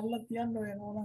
latihan rồi nó là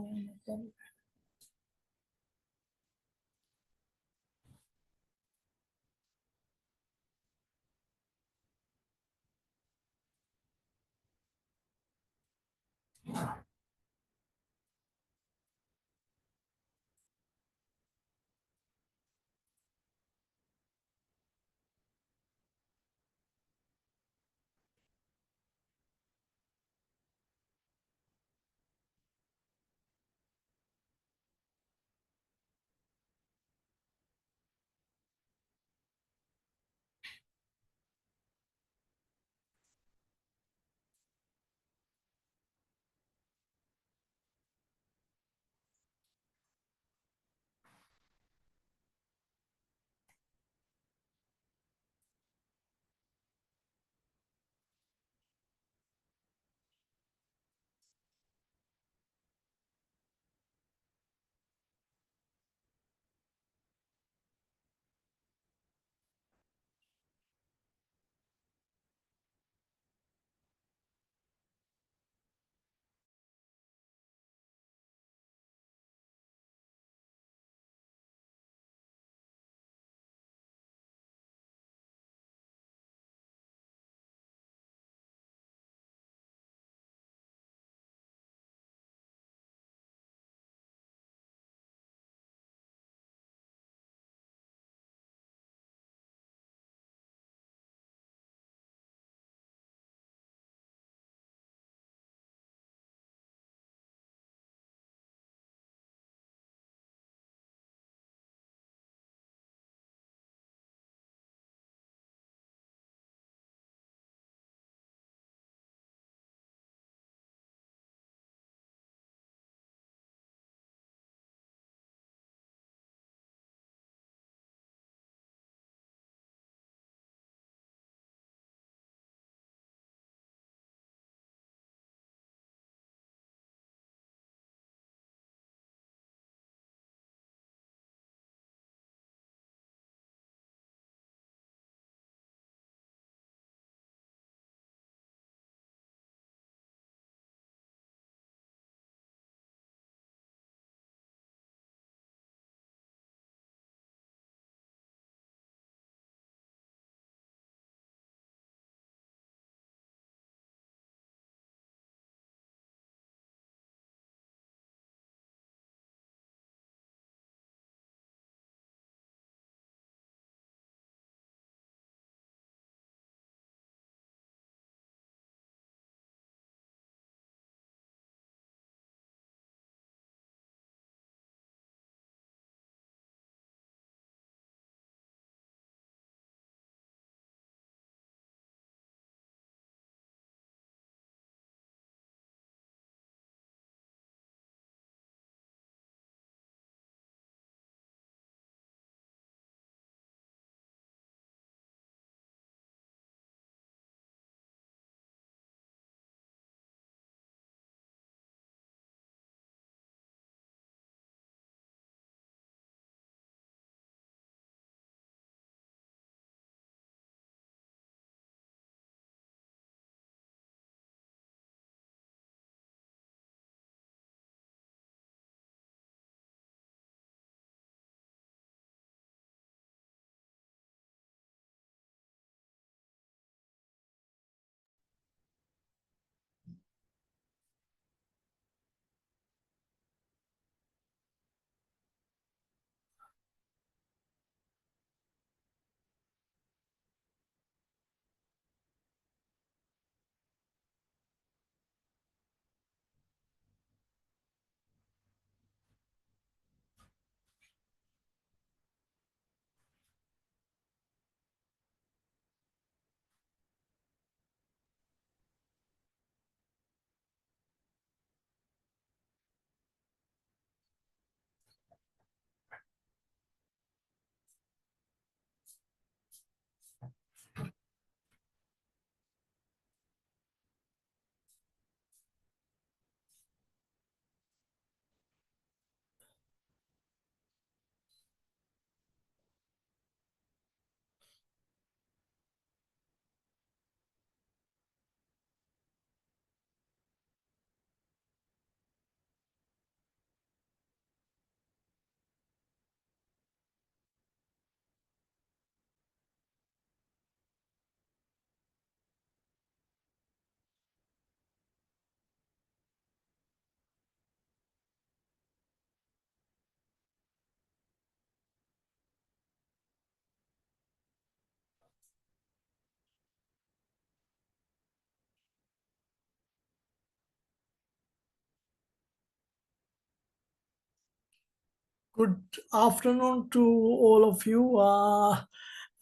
Good afternoon to all of you.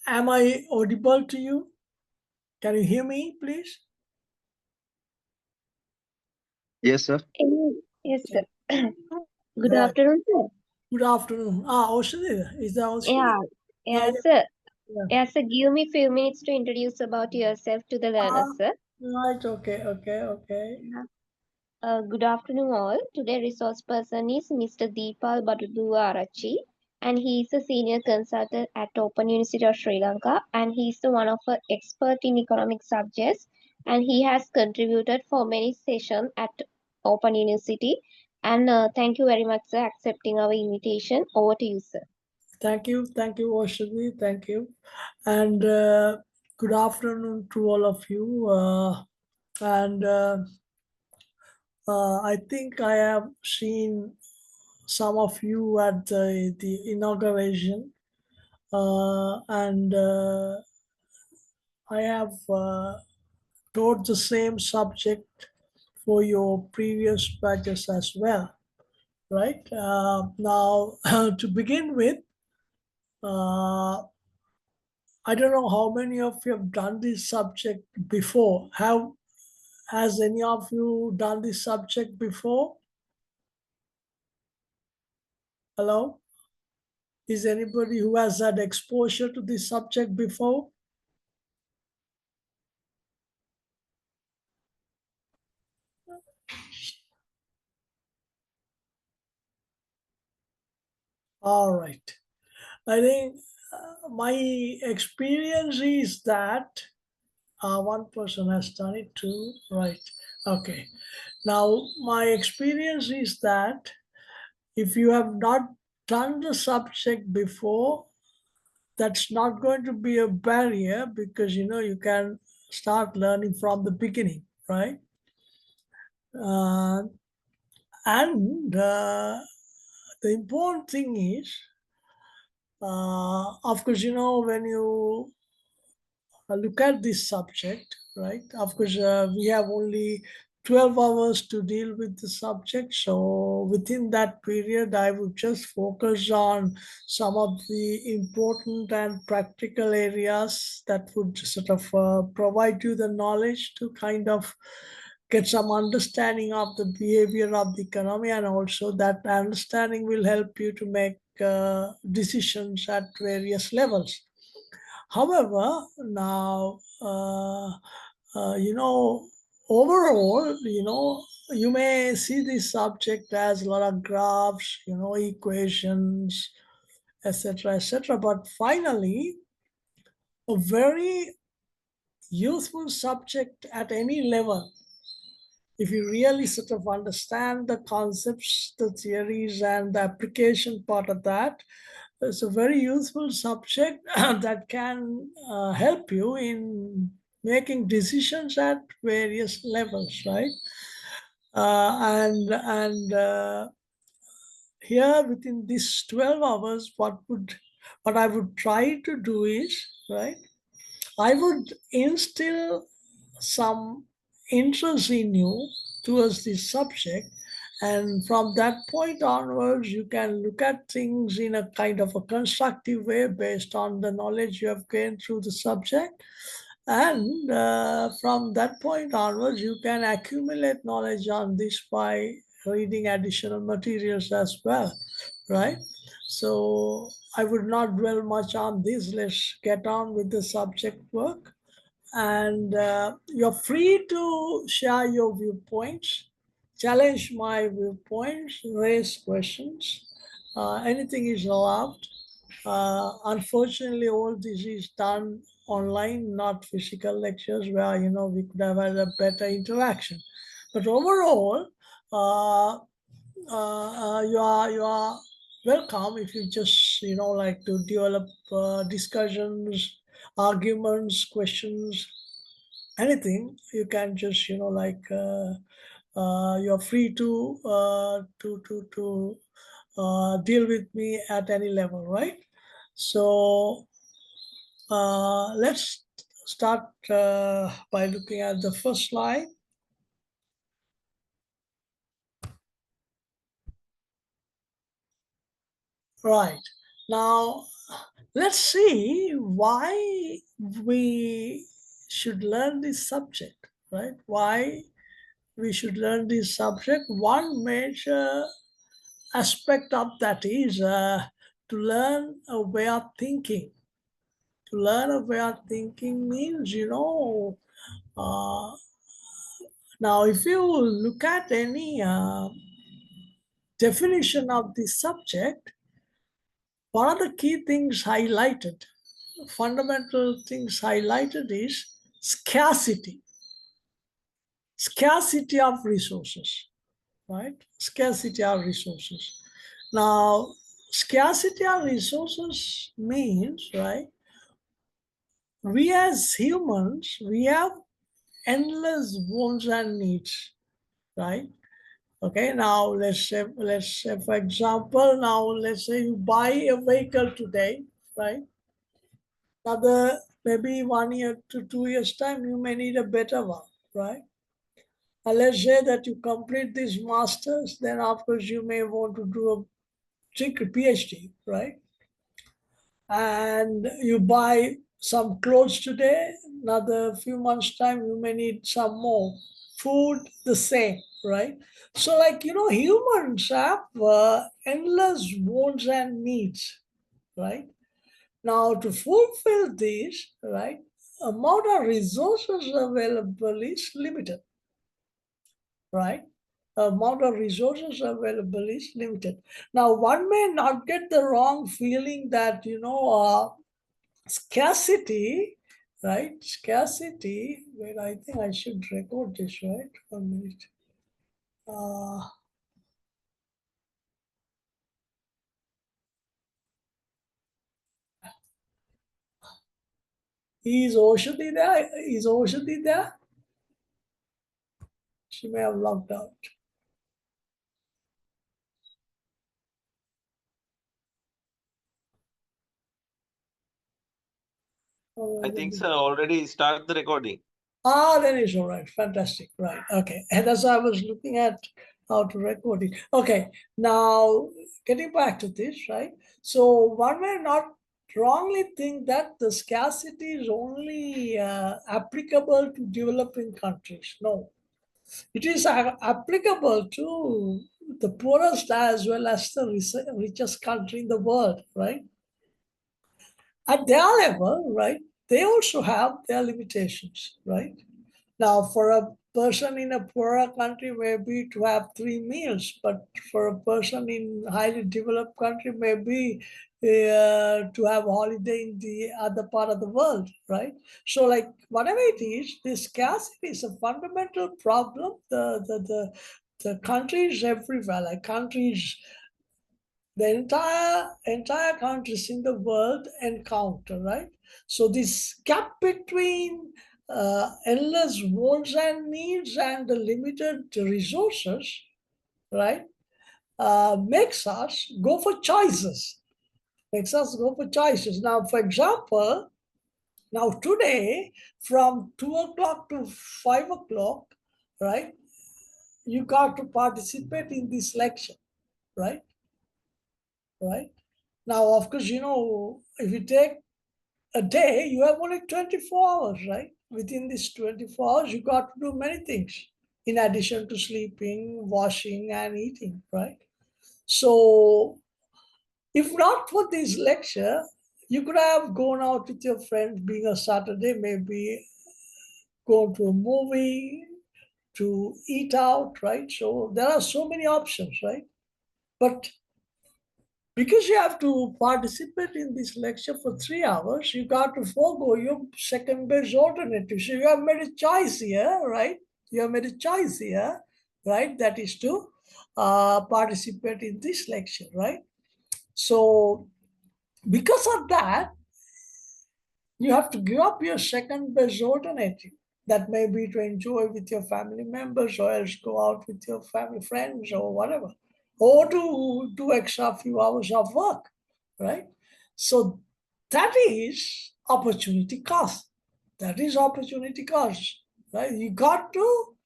Am I audible to you? Can you hear me, please? Yes, sir. Yes, Yeah. sir. Good Right. afternoon, sir. Good afternoon. Oshadi, is that Oshadi? Yeah, Yeah, yes, sir. yeah. Yes, sir. Give me few minutes to introduce about yourself to the Ah, learners, sir. right. Okay. Yeah. Good afternoon, all. Today, resource person is Mr. Deepal Bataduwarachchi, and he is a senior consultant at Open University of Sri Lanka, and he is the one of our expert in economic subjects, and he has contributed for many sessions at Open University. And thank you very much, sir, accepting our invitation. Over to you, sir. Thank you, Oshadi. Thank you, and good afternoon to all of you. And I think I have seen some of you at the inauguration, and I have taught the same subject for your previous batches as well, right? Now, to begin with, uh, I don't know how many of you have done this subject before. Has any of you done this subject before? Hello? Is anybody who has had exposure to this subject before? All right. I think my experience is that one person has done it too, right? Okay. Now, my experience is that if you have not done the subject before, that's not going to be a barrier because you can start learning from the beginning, right? Uh, and the important thing is, of course, when you look at this subject, right? Of course, we have only 12 hours to deal with the subject. So within that period, I would just focus on some of the important and practical areas that would sort of provide you the knowledge to kind of get some understanding of the behavior of the economy, and also that understanding will help you to make decisions at various levels. However, now, overall, you may see this subject as a lot of graphs, equations, etc. But finally, a very useful subject at any level, if you really sort of understand the concepts, the theories, and the application part of that, it's a very useful subject that can help you in making decisions at various levels, right? And here within these 12 hours, what I would try to do is, right, I would instill some interest in you towards this subject. And from that point onwards, you can look at things in a kind of a constructive way based on the knowledge you have gained through the subject. And from that point onwards, you can accumulate knowledge on this by reading additional materials as well, right? So I would not dwell much on this. Let's get on with the subject work. And you're free to share your viewpoints, challenge my viewpoints, raise questions. Anything is allowed. Unfortunately, all this is done online, not physical lectures where we could have had a better interaction. But overall, uh, you are welcome if you just like to develop discussions, arguments, questions, anything. You can just you're free to deal with me at any level, right? So let's start by looking at the first slide. Right. Now, let's see why we should learn this subject, right? Why we should learn this subject. One major aspect of that is to learn a way of thinking. To learn a way of thinking means, now if you look at any definition of this subject, one of the key things highlighted, fundamental things highlighted is scarcity. Scarcity of resources, right? Scarcity of resources. Now, scarcity of resources means, right, we as humans, we have endless wants and needs, right? Okay, now let's say for example, now let's say you buy a vehicle today, right? Another maybe 1 year to 2 years time, you may need a better one, right? And let's say that you complete this masters, then of course you may want to do a PhD, right? And you buy some clothes today, another few months time you may need some more. Food, the same, right? So like, humans have endless wants and needs, right? Now to fulfill this, right, amount of resources available is limited, right? Amount of resources available is limited. Now one may not get the wrong feeling that, scarcity, right? Scarcity. Wait, I think I should record this, right? 1 minute. Is Oshadi there? Is Oshadi there? She may have logged out. I think so. Already start the recording. Then it's all right. Fantastic. Right. Okay. And as I was looking at how to record it. Okay. Now, getting back to this, right? So one may not wrongly think that the scarcity is only applicable to developing countries. No, it is applicable to the poorest as well as the richest country in the world, right? At their level, right, they also have their limitations, right? Now, for a person in a poorer country, maybe to have 3 meals, but for a person in highly developed country, maybe to have holiday in the other part of the world, right? So, like whatever it is, this scarcity is a fundamental problem. The countries everywhere, like countries, the entire countries in the world encounter, right? So this gap between endless wants and needs and the limited resources, right, makes us go for choices. Makes us go for choices. Now, for example, now today from 2 o'clock to 5 o'clock, right, you got to participate in this lecture, right? Right. Now, of course, if you take a day, you have only 24 hours, right? Within these 24 hours, you got to do many things in addition to sleeping, washing, and eating, right? So, if not for this lecture, you could have gone out with your friends, being a Saturday, maybe gone to a movie, to eat out, right? So, there are so many options, right? But because you have to participate in this lecture for 3 hours, you got to forego your second best alternative. So you have made a choice here, right? You have made a choice here, right? That is to participate in this lecture, right? So because of that, you have to give up your second best alternative. That may be to enjoy with your family members or else go out with your family friends or whatever, or to do extra few hours of work, right? So that is opportunity cost. That is opportunity cost, right? You got to,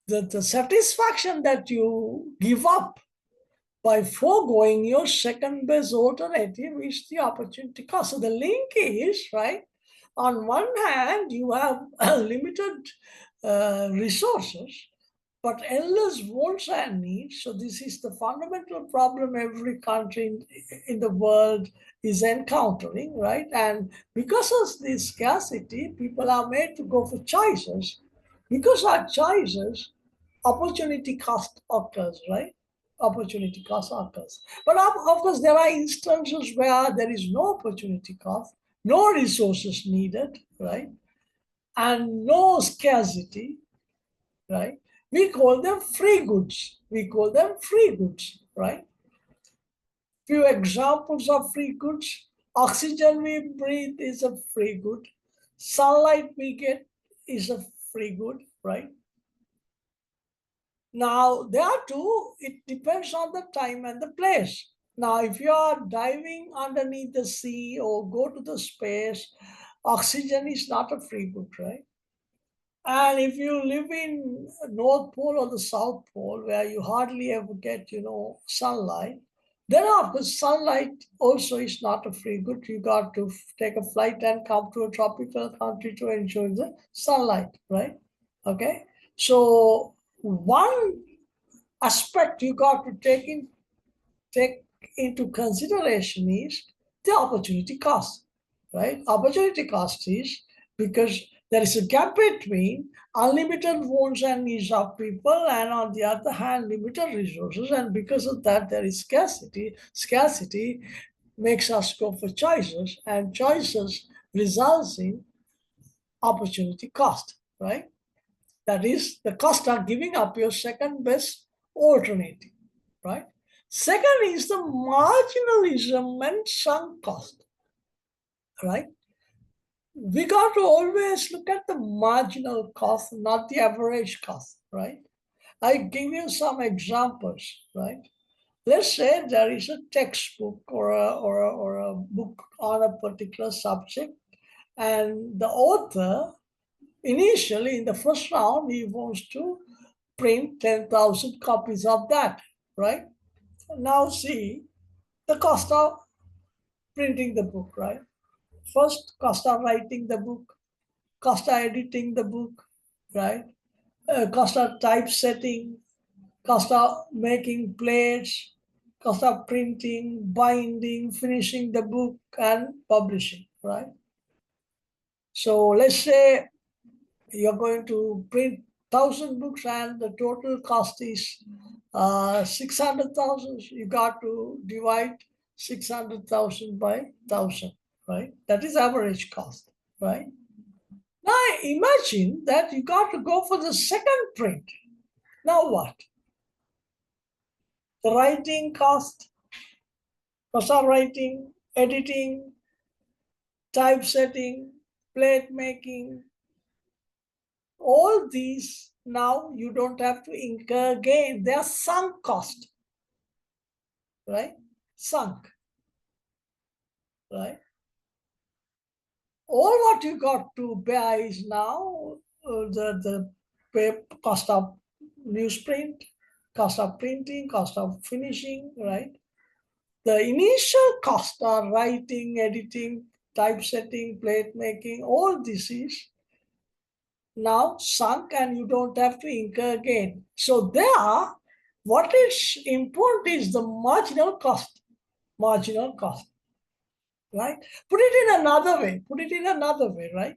the satisfaction that you give up by foregoing your second best alternative is the opportunity cost. So the link is, right, on one hand, you have limited resources, but endless wants and needs. So this is the fundamental problem every country in the world is encountering, right? And because of this scarcity, people are made to go for choices. Because of choices, opportunity cost occurs, right? Opportunity cost occurs. But of course, there are instances where there is no opportunity cost, no resources needed, right? And no scarcity, right? We call them free goods. We call them free goods, right? Few examples of free goods. Oxygen we breathe is a free good. Sunlight we get is a free good, right? Now, there too, it depends on the time and the place. Now, if you are diving underneath the sea or go to the space, oxygen is not a free good, right? And if you live in North Pole or the South Pole, where you hardly ever get, sunlight, then of course sunlight also is not a free good. You got to take a flight and come to a tropical country to enjoy the sunlight, right? Okay. So one aspect you got to take into consideration is the opportunity cost, right? Opportunity cost is because there is a gap between unlimited wants and needs of people and on the other hand, limited resources. And because of that, there is scarcity. Scarcity makes us go for choices and choices results in opportunity cost, right? That is the cost of giving up your second best alternative, right? Second is the marginalism and sunk cost, right? We got to always look at the marginal cost, not the average cost, right? I give you some examples, right? Let's say there is a textbook or a book on a particular subject, and the author initially in the first round he wants to print 10,000 copies of that, right? Now see the cost of printing the book, right? First, cost of writing the book, cost of editing the book, right? Cost of typesetting, cost of making plates, cost of printing, binding, finishing the book, and publishing, right? So let's say you're going to print 1,000 books and the total cost is 600,000. You got to divide 600,000 by 1,000, right? That is average cost, right? Now imagine that you got to go for the second print. Now what? The writing cost of writing, editing, typesetting, plate making, all these now you don't have to incur again. They are sunk cost, right? Sunk, right? All what you got to bear is now the cost of newsprint, cost of printing, cost of finishing, right? The initial cost of writing, editing, typesetting, plate making, all this is now sunk and you don't have to incur again. So there, what is important is the marginal cost, right? Put it in another way, right?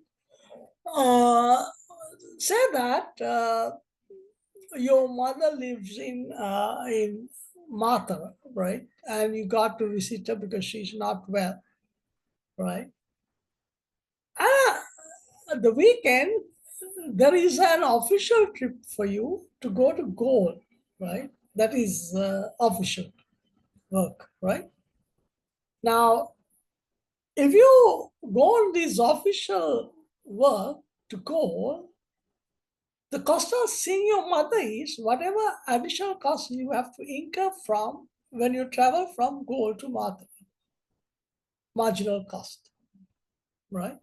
Say that your mother lives in Mata, right? And you got to visit her because she's not well, right? The weekend, there is an official trip for you to go to Goa, right? That is official work, right? Now, if you go on this official work to Goa, the cost of seeing your mother is whatever additional cost you have to incur from when you travel from Goa to Mata, marginal cost, right?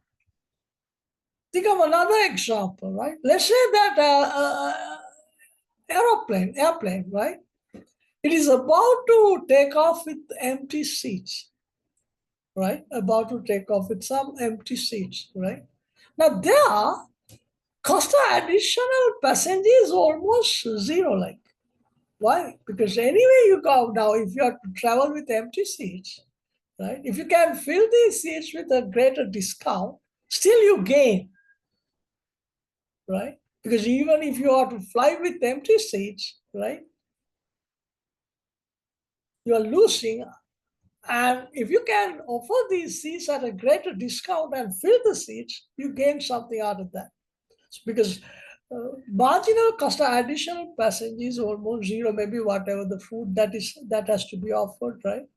Think of another example, right? Let's say that airplane, right? It is about to take off with empty seats, right? About to take off with some empty seats, right? Now there, cost of additional passenger is almost zero, like. Why? Because anyway you go now, if you have to travel with empty seats, right? If you can fill these seats with a greater discount, still you gain, right? Because even if you are to fly with empty seats, right, you are losing. And if you can offer these seats at a greater discount and fill the seats, you gain something out of that. Because marginal cost of additional passenger is almost zero, maybe whatever the food that has to be offered, right?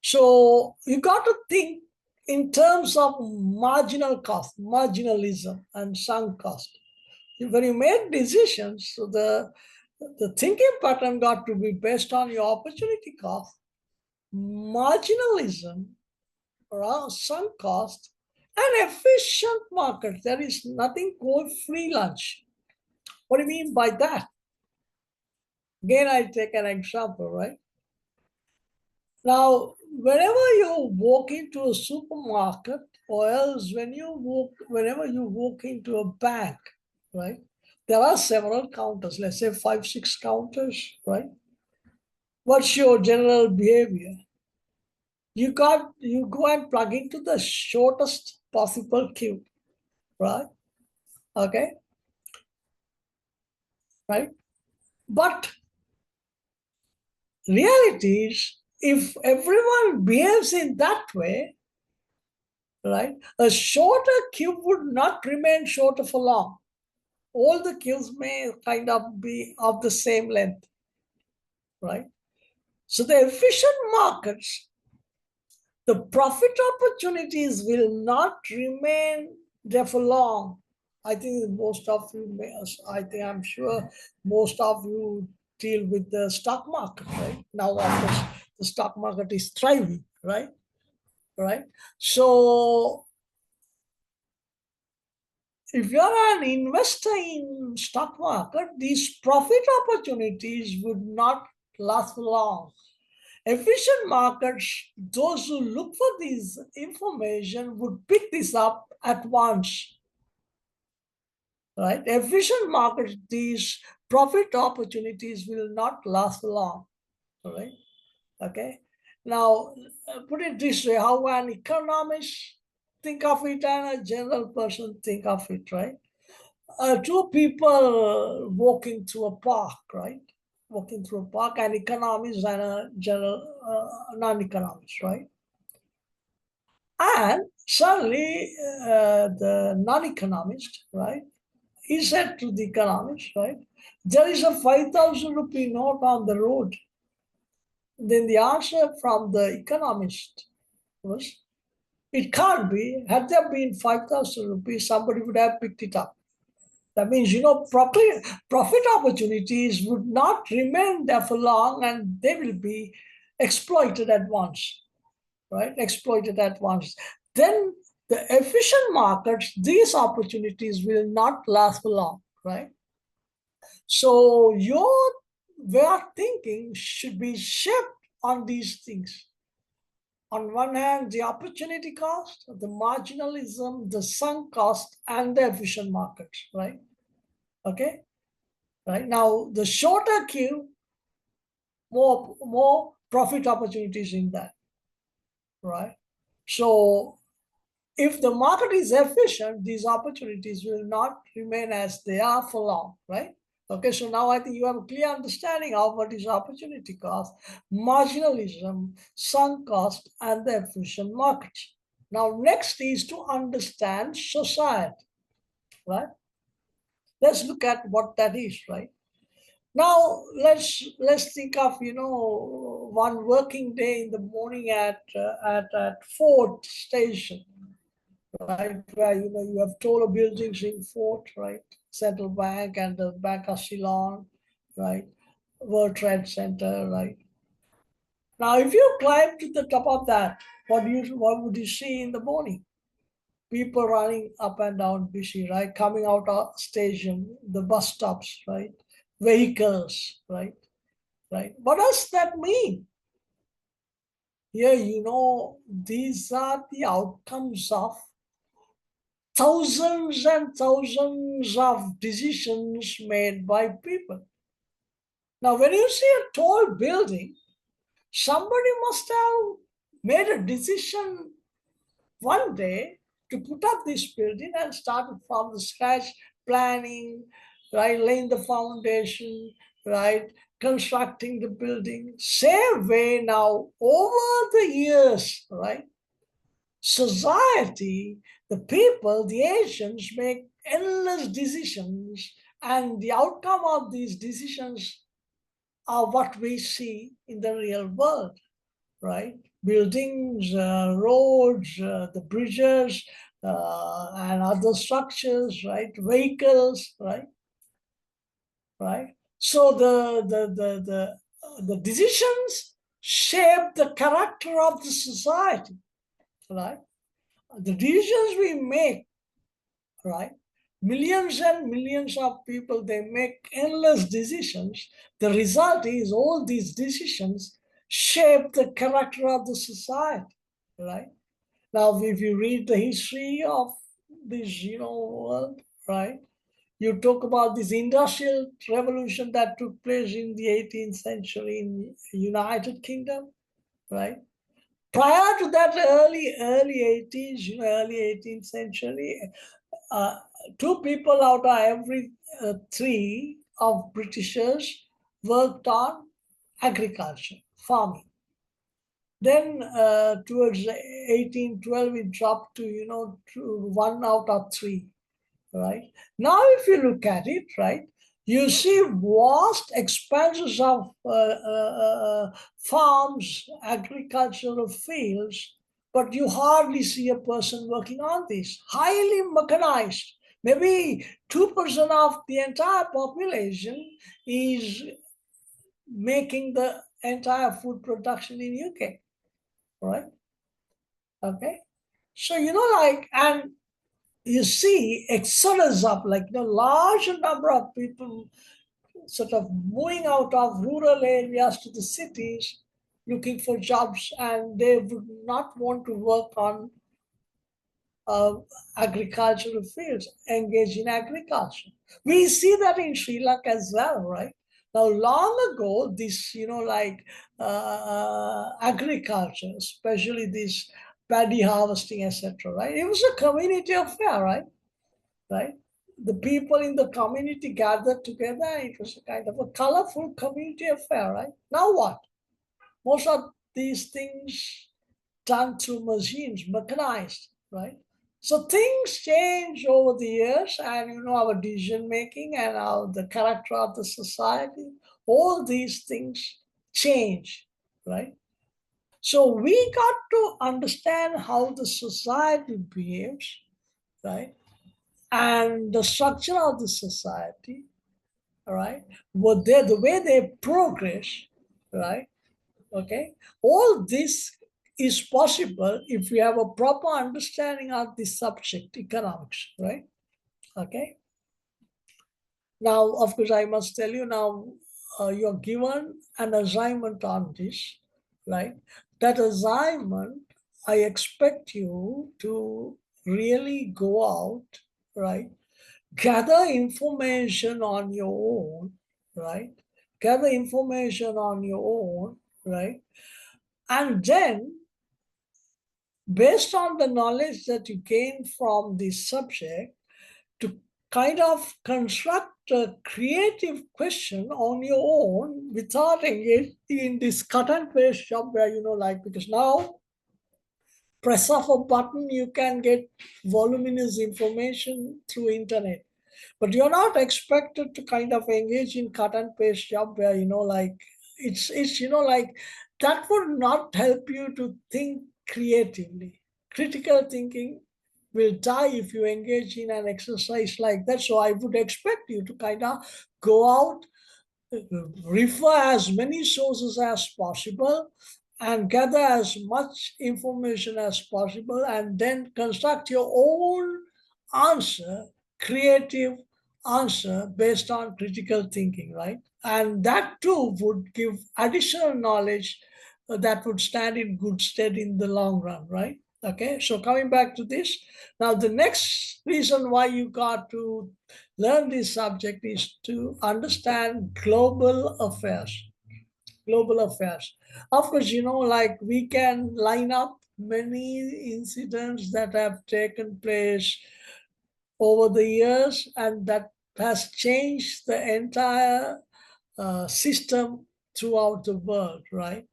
So you got to think in terms of marginal cost, marginalism, and sunk cost. When you make decisions, so the thinking pattern got to be based on your opportunity cost, marginalism, or sunk cost, and efficient market. There is nothing called free lunch. What do you mean by that? Again, I take an example, right? Now, whenever you walk into a supermarket, or else whenever you walk into a bank, right? There are several counters, let's say 5, 6 counters, right? What's your general behavior? You go and plug into the shortest possible queue, right? Okay, right? But reality is, if everyone behaves in that way, right, a shorter queue would not remain shorter for long. All the queues may kind of be of the same length, right? So the efficient markets, the profit opportunities will not remain there for long. I think most of you may, I'm sure most of you deal with the stock market, right? Now, of course, the stock market is thriving, right? Right. So if you're an investor in stock market, these profit opportunities would not last long. Efficient markets, those who look for this information would pick this up at once, right? Efficient markets, these profit opportunities will not last long, right? Okay. Now, put it this way, how an economist think of it and a general person think of it, right? Two people walking through a park, right? Walking through a park, an economist and a general non-economist, right? And suddenly the non-economist, right, he said to the economist, right, there is a 5,000 rupee note on the road. Then the answer from the economist was, it can't be. Had there been 5,000 rupees, somebody would have picked it up. That means, profit opportunities would not remain there for long and they will be exploited at once, right? Exploited at once. Then the efficient markets, these opportunities will not last for long, right? So your way of thinking should be shaped on these things. On one hand, the opportunity cost, the marginalism, the sunk cost, and the efficient markets, right? Okay, right? Now, the shorter queue, more profit opportunities in that, right? So if the market is efficient, these opportunities will not remain as they are for long, right? Okay, so now I think you have a clear understanding of what is opportunity cost, marginalism, sunk cost, and the efficient markets. Now, next is to understand society, right? Let's look at what that is, right? Now, let's think of, one working day in the morning at Fort Station, right, where you have taller buildings in Fort, right, Central Bank and the Bank of Ceylon, right, World Trade Center, right. Now, if you climb to the top of that, what would you see in the morning? People running up and down busy, right, coming out of station, the bus stops, right, vehicles, right. right? What does that mean? Here, these are the outcomes of thousands and thousands of decisions made by people. Now, when you see a tall building, somebody must have made a decision one day to put up this building and started from the scratch, planning, right, laying the foundation, right, constructing the building. Same way now, over the years, right, society, the people, the Asians make endless decisions, and the outcome of these decisions are what we see in the real world, right? Buildings, roads, the bridges, and other structures, right? Vehicles, right? Right. So the decisions shape the character of the society, right? The decisions we make, right? Millions and millions of people, they make endless decisions. The result is all these decisions shape the character of the society, right? Now, if you read the history of this, world, right? You talk about this industrial revolution that took place in the 18th century in United Kingdom, right? Prior to that, early 80s, early 18th century, uh, two people out of every three of Britishers worked on agriculture, farming. Then towards 1812, it dropped to one out of three, right? Now, if you look at it, right, you see vast expanses of farms, agricultural fields, but you hardly see a person working on this. Highly mechanized. Maybe 2% of the entire population is making the entire food production in UK, right? Okay. So, and you see exodus of large number of people sort of moving out of rural areas to the cities looking for jobs, and they would not want to work on uh, agricultural fields, engage in agriculture. We see that in Sri Lanka as well, right? Now, long ago, this, agriculture, especially this paddy harvesting, etc., right? It was a community affair, right? Right? The people in the community gathered together. It was a kind of a colorful community affair, right? Now what? Most of these things done through machines, mechanized, right? So things change over the years, and our decision making and the character of the society, all these things change, right? So we got to understand how the society behaves, right? And the structure of the society, right? The way they progress, right? Okay, all this is possible if we have a proper understanding of the subject economics, right? Okay. Now, of course, I must tell you now, you're given an assignment on this, right? That assignment, I expect you to really go out, right? Gather information on your own, right? Gather information on your own, right? And then, based on the knowledge that you gain from this subject, to kind of construct a creative question on your own without engaging in this cut and paste job where, because now press of a button, you can get voluminous information through internet. But you're not expected to kind of engage in cut and paste job where, it's that would not help you to think creatively. Critical thinking will die if you engage in an exercise like that. So I would expect you to kind of go out, refer as many sources as possible, and gather as much information as possible, and then construct your own answer, creative answer based on critical thinking, right? And that too would give additional knowledge that would stand in good stead in the long run, right? Okay, so coming back to this, now the next reason why you got to learn this subject is to understand global affairs. Global affairs. Of course, like we can line up many incidents that have taken place over the years and that has changed the entire system throughout the world, right?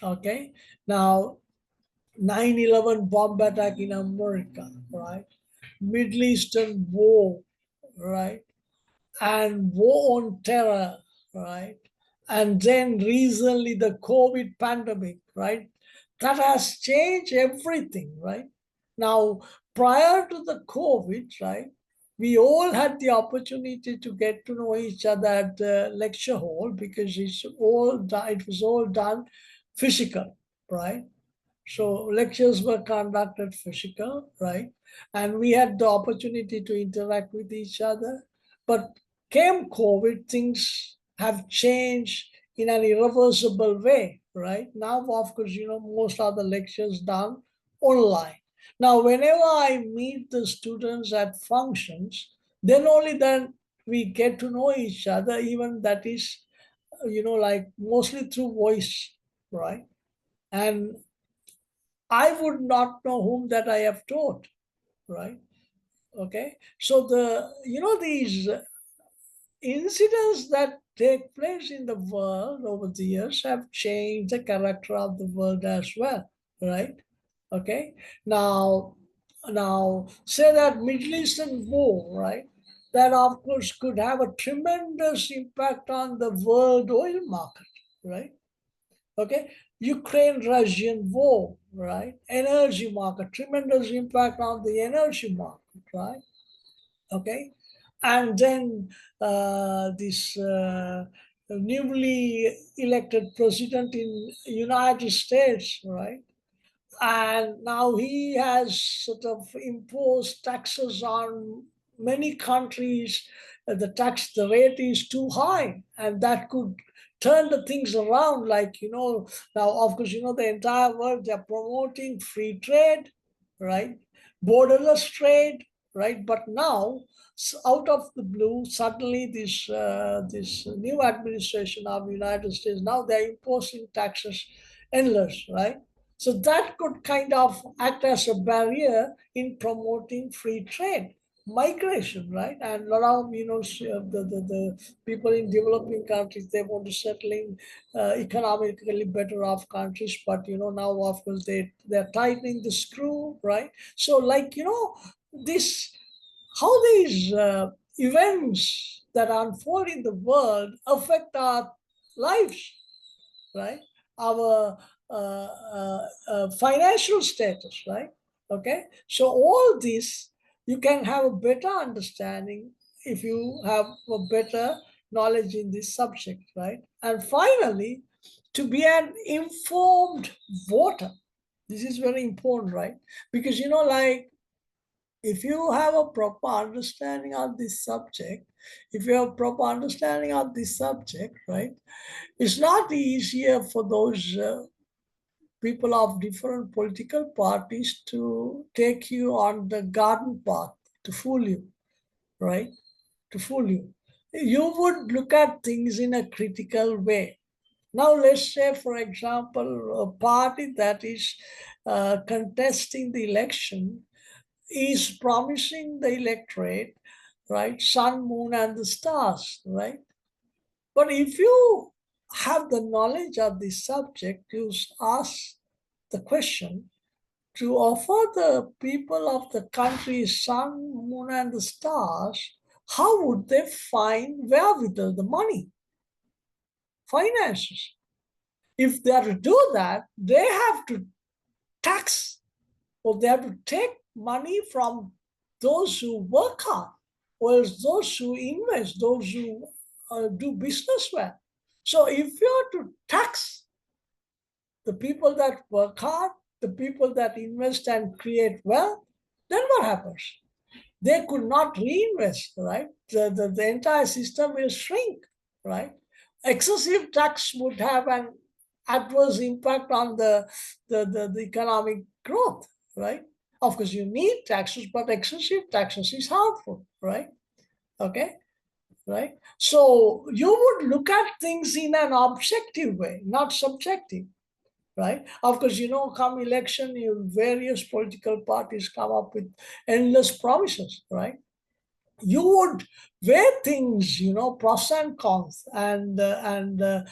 Okay. Now, 9/11 bomb attack in America, right? Middle Eastern war, right? And war on terror, right? And then recently the COVID pandemic, right? That has changed everything, right? Now, prior to the COVID, right, we all had the opportunity to get to know each other at the lecture hall because it was all done physical, right? So lectures were conducted physical, right? And we had the opportunity to interact with each other. But came COVID, things have changed in an irreversible way, right? Now, of course, most of the lectures done online. Now, whenever I meet the students at functions, then only then we get to know each other, even that is, like mostly through voice, right? And I would not know whom that I have taught, right? Okay. So these incidents that take place in the world over the years have changed the character of the world as well, right? Okay. Now say that Middle Eastern war, right? That of course could have a tremendous impact on the world oil market, right? Okay, Ukraine-Russian war, right? Energy market, tremendous impact on the energy market, right? Okay, and then this newly elected president in United States, right? And now he has sort of imposed taxes on many countries. The rate is too high, and that could turn the things around. Like now of course the entire world they're promoting free trade, right? Borderless trade, right? But now out of the blue, suddenly this new administration of United States now they're imposing taxes endless, right? So that could kind of act as a barrier in promoting free trade, migration, right? And a lot of the people in developing countries they want to settle in economically better off countries, but now of course they're tightening the screw, right? So like this how these events that unfold in the world affect our lives, right? Our financial status, right? Okay. So all this, you can have a better understanding if you have a better knowledge in this subject, right? And finally, to be an informed voter. This is very important, right? Because, like, if you have a proper understanding of this subject, if you have proper understanding of this subject, right, it's not easier for those people of different political parties to take you on the garden path to fool you, right? To fool you. You would look at things in a critical way. Now, let's say, for example, a party that is contesting the election is promising the electorate, right, sun, moon, and the stars, right? But if you have the knowledge of this subject, you ask the question to offer the people of the country sun, moon, and the stars, how would they find wherewithal the money, finances? If they are to do that, they have to tax or they have to take money from those who work hard or those who invest, those who do business well. So if you are to tax the people that work hard, the people that invest and create wealth, then what happens? They could not reinvest, right? The entire system will shrink, right? excessive tax would have an adverse impact on the economic growth, right? Of course, you need taxes, but excessive taxes is harmful, right? Okay, right? So you would look at things in an objective way, not subjective, right? Of course, come election, various political parties come up with endless promises, right? You would weigh things, pros and cons, and the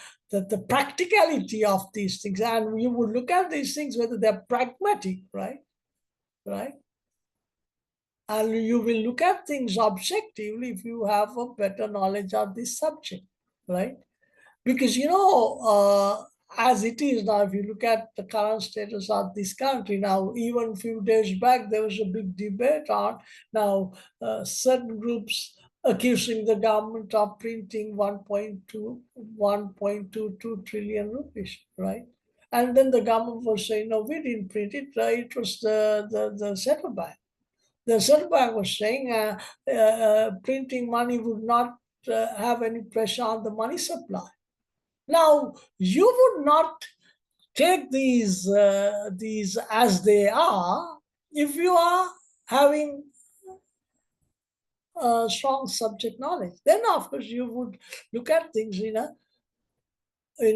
practicality of these things, and you would look at these things whether they're pragmatic, right? Right? And you will look at things objectively if you have a better knowledge of this subject, right? Because as it is now, if you look at the current status of this country now, even a few days back there was a big debate on now certain groups accusing the government of printing 1.22 trillion rupees, right? And then the government was saying, no, we didn't print it, it was the central bank. The central bank was saying printing money would not have any pressure on the money supply. Now, you would not take these as they are if you are having a strong subject knowledge. Then, of course, you would look at things in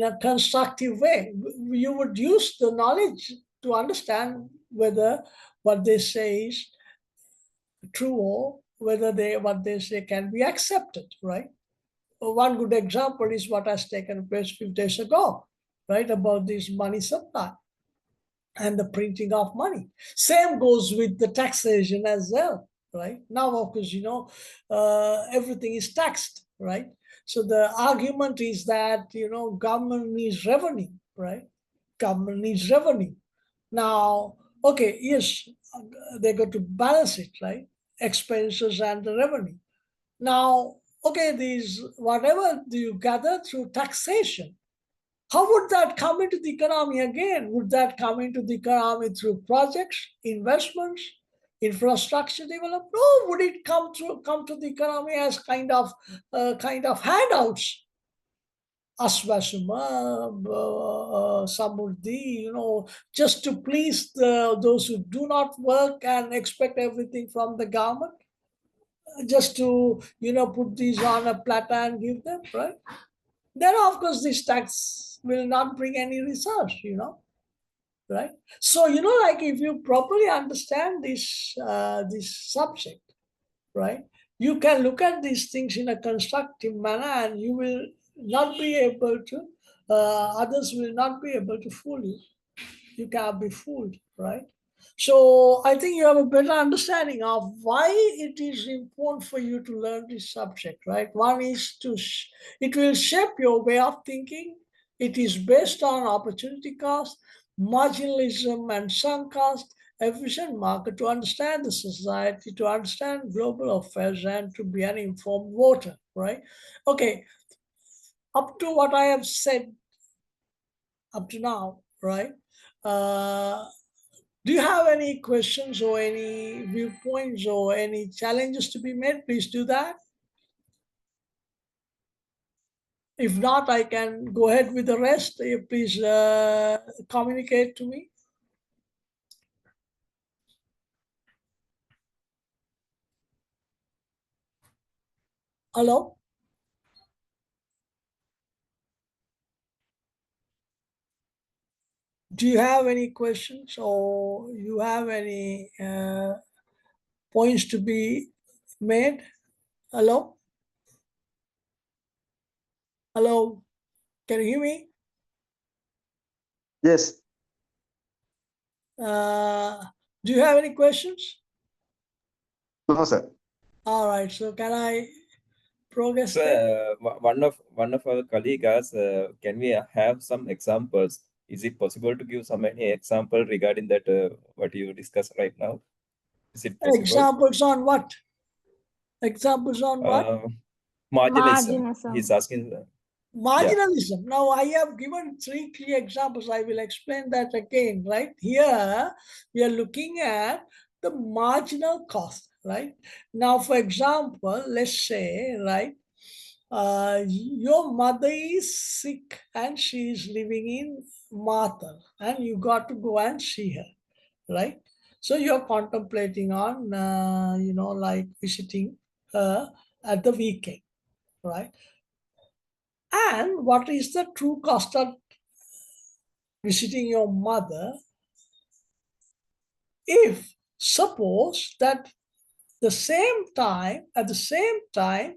a constructive way. You would use the knowledge to understand whether what they say is true or whether what they say can be accepted, right? One good example is what has taken place a few days ago, right, about this money supply and the printing of money. Same goes with the taxation as well, right? Now, of course, everything is taxed, right? So the argument is that, government needs revenue, right? Government needs revenue. Now, okay, yes, they got to balance it, right? Expenses and the revenue. Now, okay, these whatever you gather through taxation, how would that come into the economy again? Would that come into the economy through projects, investments, infrastructure development? No, would it come to the economy as kind of handouts? Aswasuma, Samurdhi, just to please those who do not work and expect everything from the government, just to put these on a platter and give them, right? Then of course this tax will not bring any results, right? So like if you properly understand this subject, right, you can look at these things in a constructive manner, and you will not be able to others will not be able to fool you. You can't be fooled, right? So I think you have a better understanding of why it is important for you to learn this subject, right? One is it will shape your way of thinking. It is based on opportunity cost, marginalism and sunk cost, efficient market, to understand the society, to understand global affairs, and to be an informed voter, right? Okay, up to what I have said up to now, right? Uh, do you have any questions or any viewpoints or any challenges to be made? Please do that. If not, I can go ahead with the rest. Please communicate to me. Hello? Do you have any questions or you have any points to be made? Hello? Hello? Can you hear me? Yes. Do you have any questions? No, sir. All right. So can I progress? So, one of our colleagues, can we have some examples? Is it possible to give some any example regarding that what you discussed right now? Is it possible? Examples on what? Examples on what? Marginalism. He's asking. Marginalism. Yeah. Now, I have given 3 clear examples. I will explain that again, right? Here, we are looking at the marginal cost, right? Now, for example, let's say, right, your mother is sick and she is living in Mathur, and you got to go and see her, right? So you're contemplating on, like visiting her at the weekend, right? And what is the true cost of visiting your mother if suppose that at the same time,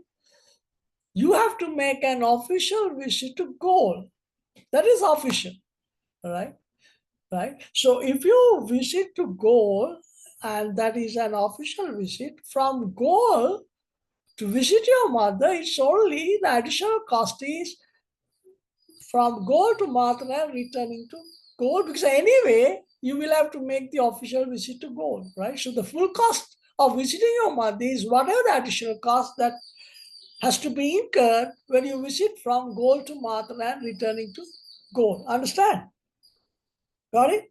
you have to make an official visit to Gaul. That is official, right? Right. So if you visit to Gaul, and that is an official visit, from Gaul to visit your mother, it's only the additional cost is from Gaul to Mathura returning to Gaul, because anyway, you will have to make the official visit to Gaul, right? So the full cost of visiting your mother is whatever the additional cost that has to be incurred when you visit from Gaul to Mathura and returning to Gaul. Understand? Got it?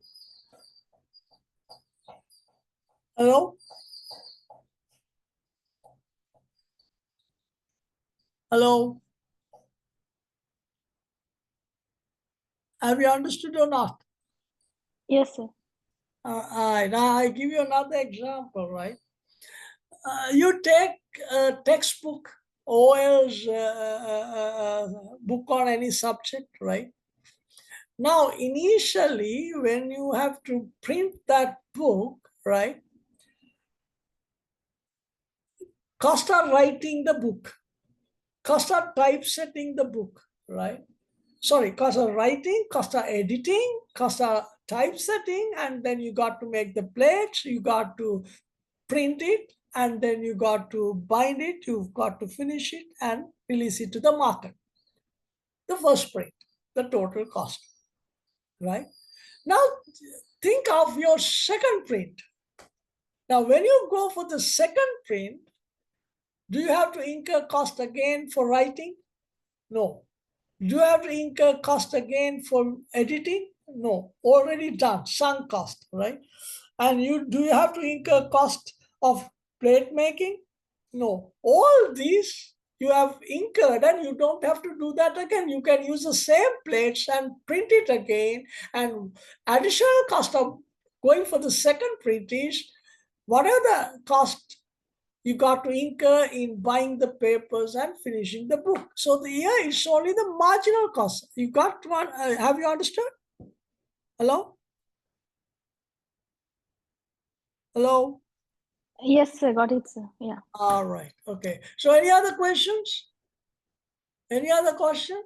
Hello? Hello? Have you understood or not? Yes, sir. Now I give you another example, right? You take a textbook, OL's book on any subject, right? Now, initially, when you have to print that book, right, cost of writing the book, cost of typesetting the book, right? Sorry, cost of writing, cost of editing, cost of typesetting, and then you got to make the plates, you got to print it, and then you got to bind it, you've got to finish it and release it to the market. The first print, the total cost, right? Now, think of your second print. Now, when you go for the second print, do you have to incur cost again for writing? No. Do you have to incur cost again for editing? No. Already done, sunk cost, right? And do you have to incur cost of plate making? No. All these you have incurred, and you don't have to do that again. You can use the same plates and print it again. And additional cost of going for the second print is whatever the cost you got to incur in buying the papers and finishing the book. So here it's only the marginal cost. You got one. Have you understood? Hello? Hello? Yes, sir. Got it, sir. Yeah. All right. Okay. So any other questions? Any other question?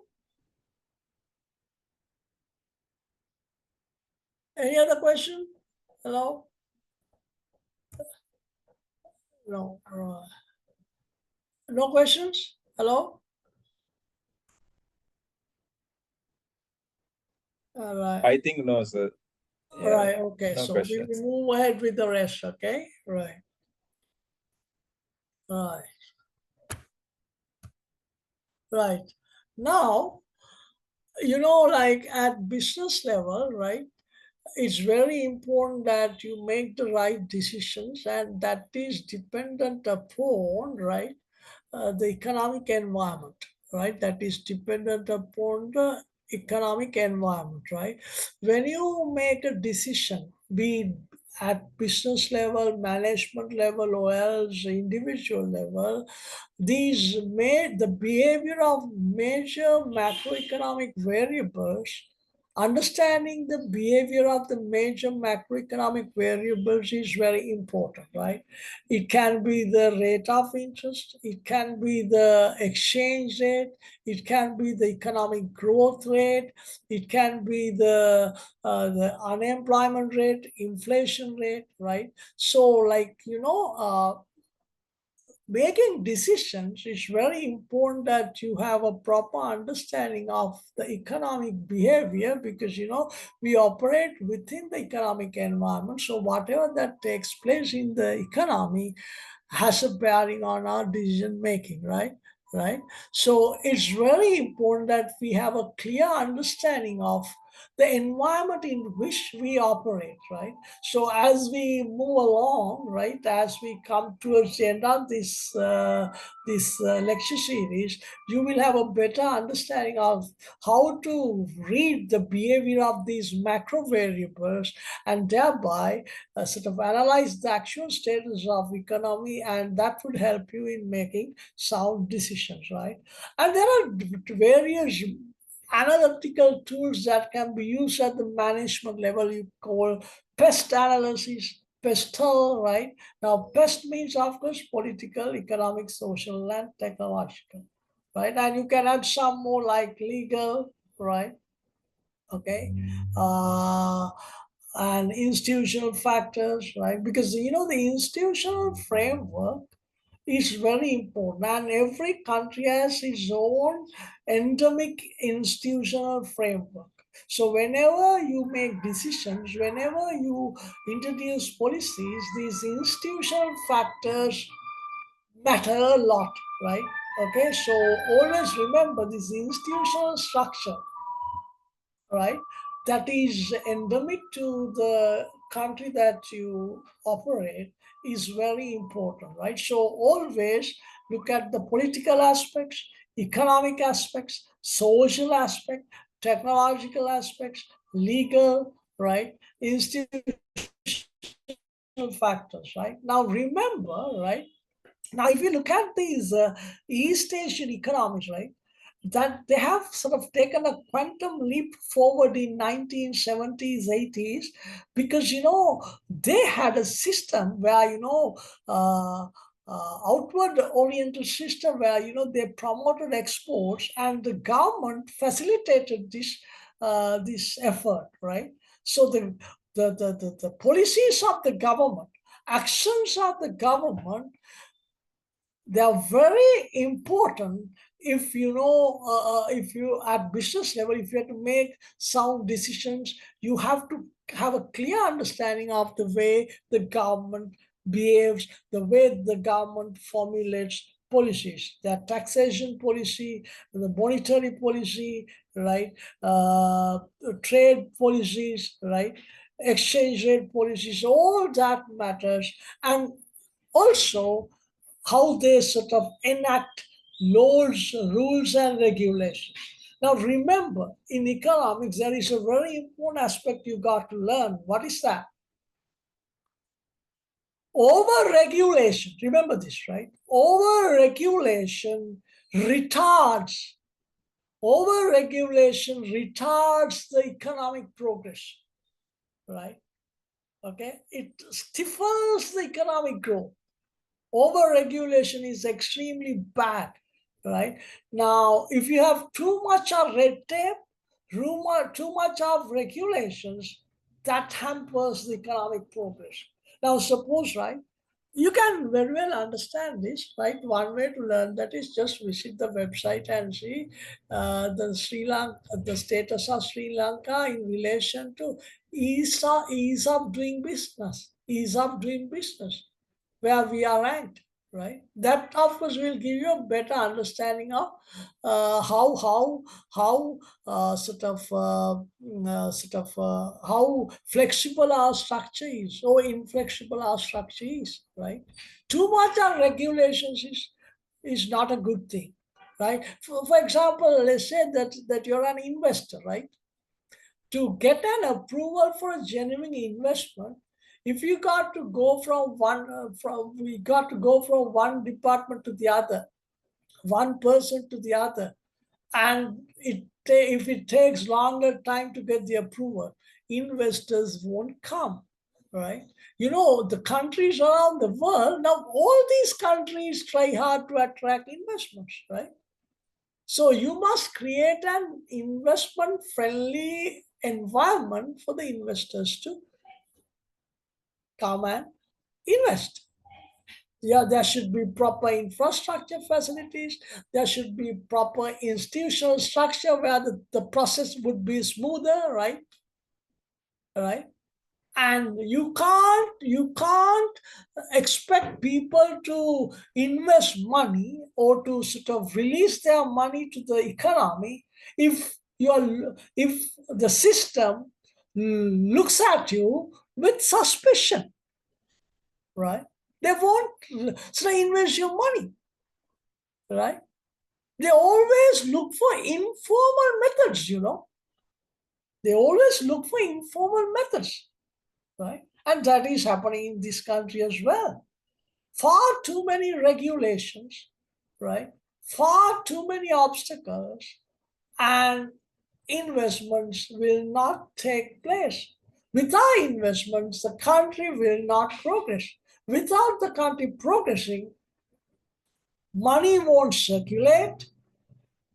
Any other question? Hello? No. No questions? Hello? All right. I think no, sir. All right. Okay. No So questions. we'll move ahead with the rest. Okay. Right. Right. Right. Now, like at business level, right? It's very important that you make the right decisions, and that is dependent upon, right, the economic environment, right? That is dependent upon the economic environment, right? When you make a decision, be it at business level, management level, or else individual level, the behavior of major macroeconomic variables, understanding the behavior of the major macroeconomic variables is very important, right? It can be the rate of interest, it can be the exchange rate, it can be the economic growth rate, it can be the unemployment rate, inflation rate, right? So, like, making decisions, is very important that you have a proper understanding of the economic behavior, because we operate within the economic environment. So whatever that takes place in the economy has a bearing on our decision making, right? So it's very important that we have a clear understanding of the environment in which we operate, right? So as we move along, right, as we come towards the end of this lecture series, you will have a better understanding of how to read the behavior of these macro variables, and thereby sort of analyze the actual status of economy, and that would help you in making sound decisions, right? And there are various analytical tools that can be used at the management level. You call pest analysis, pestle, right? Now, pest means, of course, political, economic, social, and technological, right? And you can add some more like legal, right? Okay. And institutional factors, right? Because, the institutional framework is very important, and every country has its own endemic institutional framework. So whenever you make decisions, whenever you introduce policies, these institutional factors matter a lot, right? Okay, so always remember this institutional structure, right, that is endemic to the country that you operate is very important, right? So always look at the political aspects, economic aspects, social aspect, technological aspects, legal, right, institutional factors, right? Now remember, right, now if you look at these East Asian economies, right, that they have sort of taken a quantum leap forward in 1970s, 80s, because, they had a system where, outward oriented system where, they promoted exports, and the government facilitated this effort, right? So the policies of the government, actions of the government, they are very important. If if you at business level, if you have to make sound decisions, you have to have a clear understanding of the way the government behaves, the way the government formulates policies, their taxation policy, the monetary policy, right, trade policies, right, exchange rate policies, all that matters. And also how they sort of enact laws, rules, and regulations. Now, remember, in economics, there is a very important aspect you got to learn. What is that? Over-regulation. Remember this, right? Over-regulation retards. Over-regulation retards the economic progress, right? Okay, it stifles the economic growth. Over-regulation is extremely bad, right? Now, if you have too much of red tape, too much of regulations, that hampers the economic progress. Now, suppose, right, you can very well understand this, right? One way to learn that is just visit the website and see the status of Sri Lanka in relation to ease of doing business, where we are ranked, right? That of course will give you a better understanding of how how flexible our structure is, or inflexible our structure is, right? Too much of regulations is not a good thing, right? For example, let's say that you're an investor, right? To get an approval for a genuine investment, if you got to go from one department to the other, one person to the other, and if it takes longer time to get the approval, investors won't come, right? The countries around the world, now all these countries try hard to attract investments, right? So you must create an investment-friendly environment for the investors to come and invest. Yeah, there should be proper infrastructure facilities. There should be proper institutional structure where the process would be smoother, right? Right? And you can't expect people to invest money or to sort of release their money to the economy if if the system looks at you with suspicion, right? They won't invest your money, right? They always look for informal methods, They always look for informal methods, right? And that is happening in this country as well. Far too many regulations, right? Far too many obstacles, and investments will not take place. Without investments, the country will not progress. Without the country progressing, money won't circulate,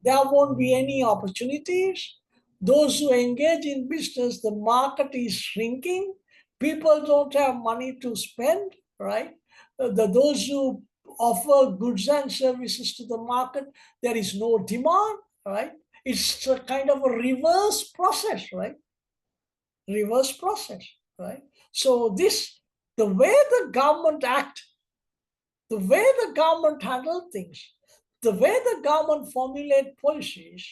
there won't be any opportunities. Those who engage in business, the market is shrinking. People don't have money to spend, right? Those who offer goods and services to the market, there is no demand, right? It's a kind of a reverse process, right? Reverse process, right? So the way the government act, the way the government handle things, the way the government formulate policies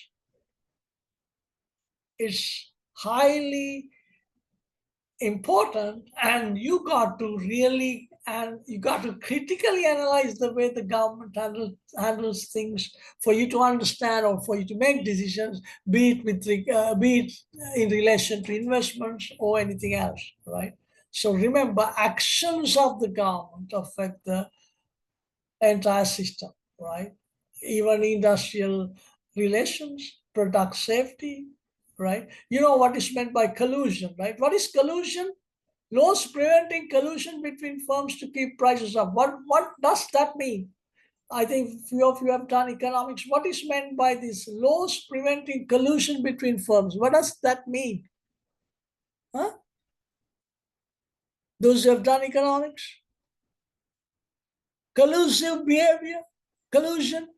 is highly important, and you got to critically analyze the way the government handles things for you to understand or for you to make decisions, be it in relation to investments or anything else, right? So remember, actions of the government affect the entire system, right? Even industrial relations, product safety, right? You know what is meant by collusion, right? What is collusion? Laws preventing collusion between firms to keep prices up. What does that mean? I think few of you have done economics. What is meant by this? Laws preventing collusion between firms. What does that mean? Huh? Those who have done economics? Collusive behavior, collusion.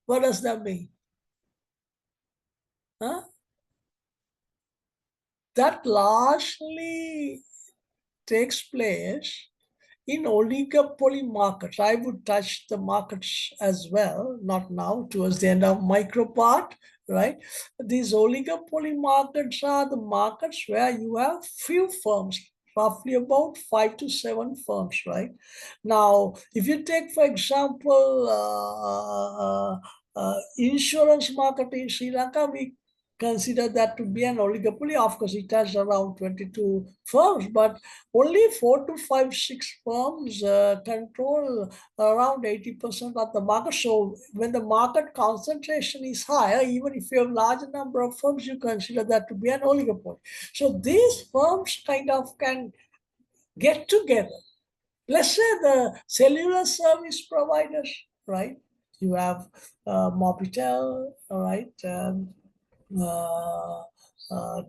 What does that mean? Huh? That largely takes place in oligopoly markets. I would touch the markets as well, not now, towards the end of micro part, right? These oligopoly markets are the markets where you have few firms, roughly about 5 to 7 firms, right? Now, if you take, for example, insurance market in Sri Lanka, we consider that to be an oligopoly. Of course, it has around 22 firms, but only 4 to 5, 6 firms control around 80% of the market. So when the market concentration is higher, even if you have larger number of firms, you consider that to be an oligopoly. So these firms kind of can get together. Let's say the cellular service providers, right? You have Mobitel, right?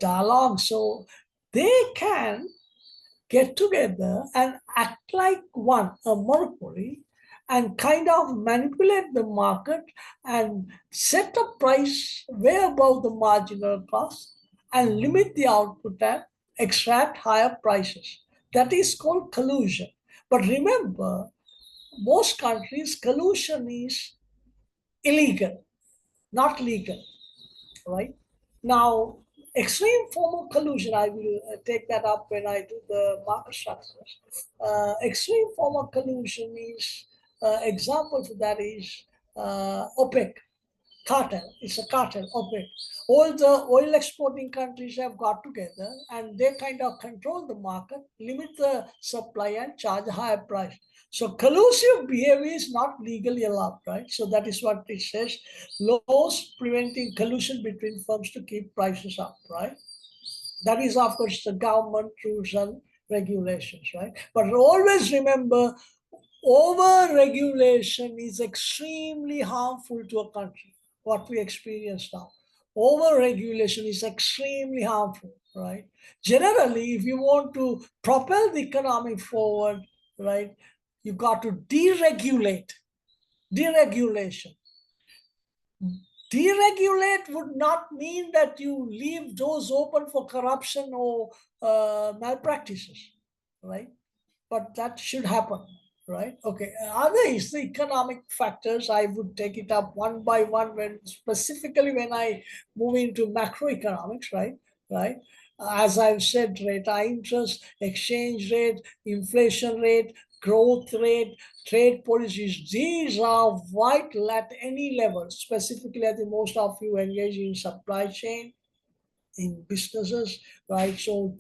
Dialogue. So they can get together and act like one, a monopoly, and kind of manipulate the market and set a price way above the marginal cost and limit the output and extract higher prices. That is called collusion. But remember, most countries, collusion is illegal, not legal, right? Now, extreme form of collusion, I will take that up when I do the market structures. Extreme form of collusion is, example for that is OPEC, cartel. It's a cartel, OPEC. All the oil exporting countries have got together and they kind of control the market, limit the supply and charge a higher price. So collusive behavior is not legally allowed, right? So that is what it says. Laws preventing collusion between firms to keep prices up, right? That is, of course, the government rules and regulations, right? But always remember, over-regulation is extremely harmful to a country, what we experience now. Over-regulation is extremely harmful, right? Generally, if you want to propel the economy forward, right, you got to deregulate. Deregulation. Deregulate would not mean that you leave doors open for corruption or malpractices, right? But that should happen. right? Okay, other is the economic factors. I would take it up one by one when specifically when I move into macroeconomics, right? Right. As I've said, rate, interest, exchange rate, inflation rate, growth rate, trade policies. These are vital at any level. Specifically, I think most of you engage in supply chain, in businesses, right? So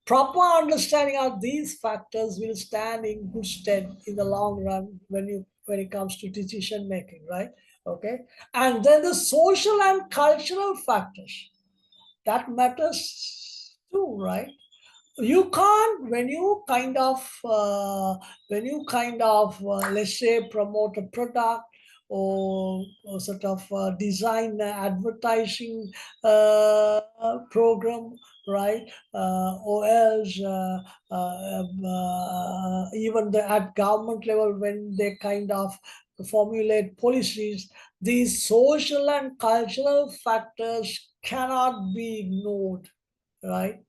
proper understanding of these factors will stand in good stead in the long run when it comes to decision making, right? Okay, and then the social and cultural factors that matters too, right? You can't when you kind of let's say promote a product or sort of design advertising program, right? Or else even at government level when they kind of formulate policies, these social and cultural factors cannot be ignored, right?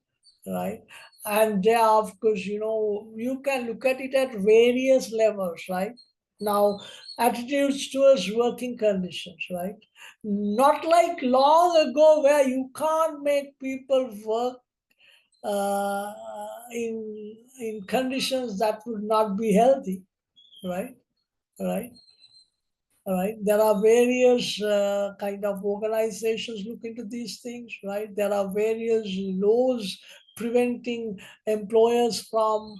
Right. And there, of course, you can look at it at various levels, right? Now, attitudes towards working conditions, right? Not like long ago where you can't make people work uh, in conditions that would not be healthy, right? Right. All right. There are various kind of organizations look into these things, right? There are various laws preventing employers from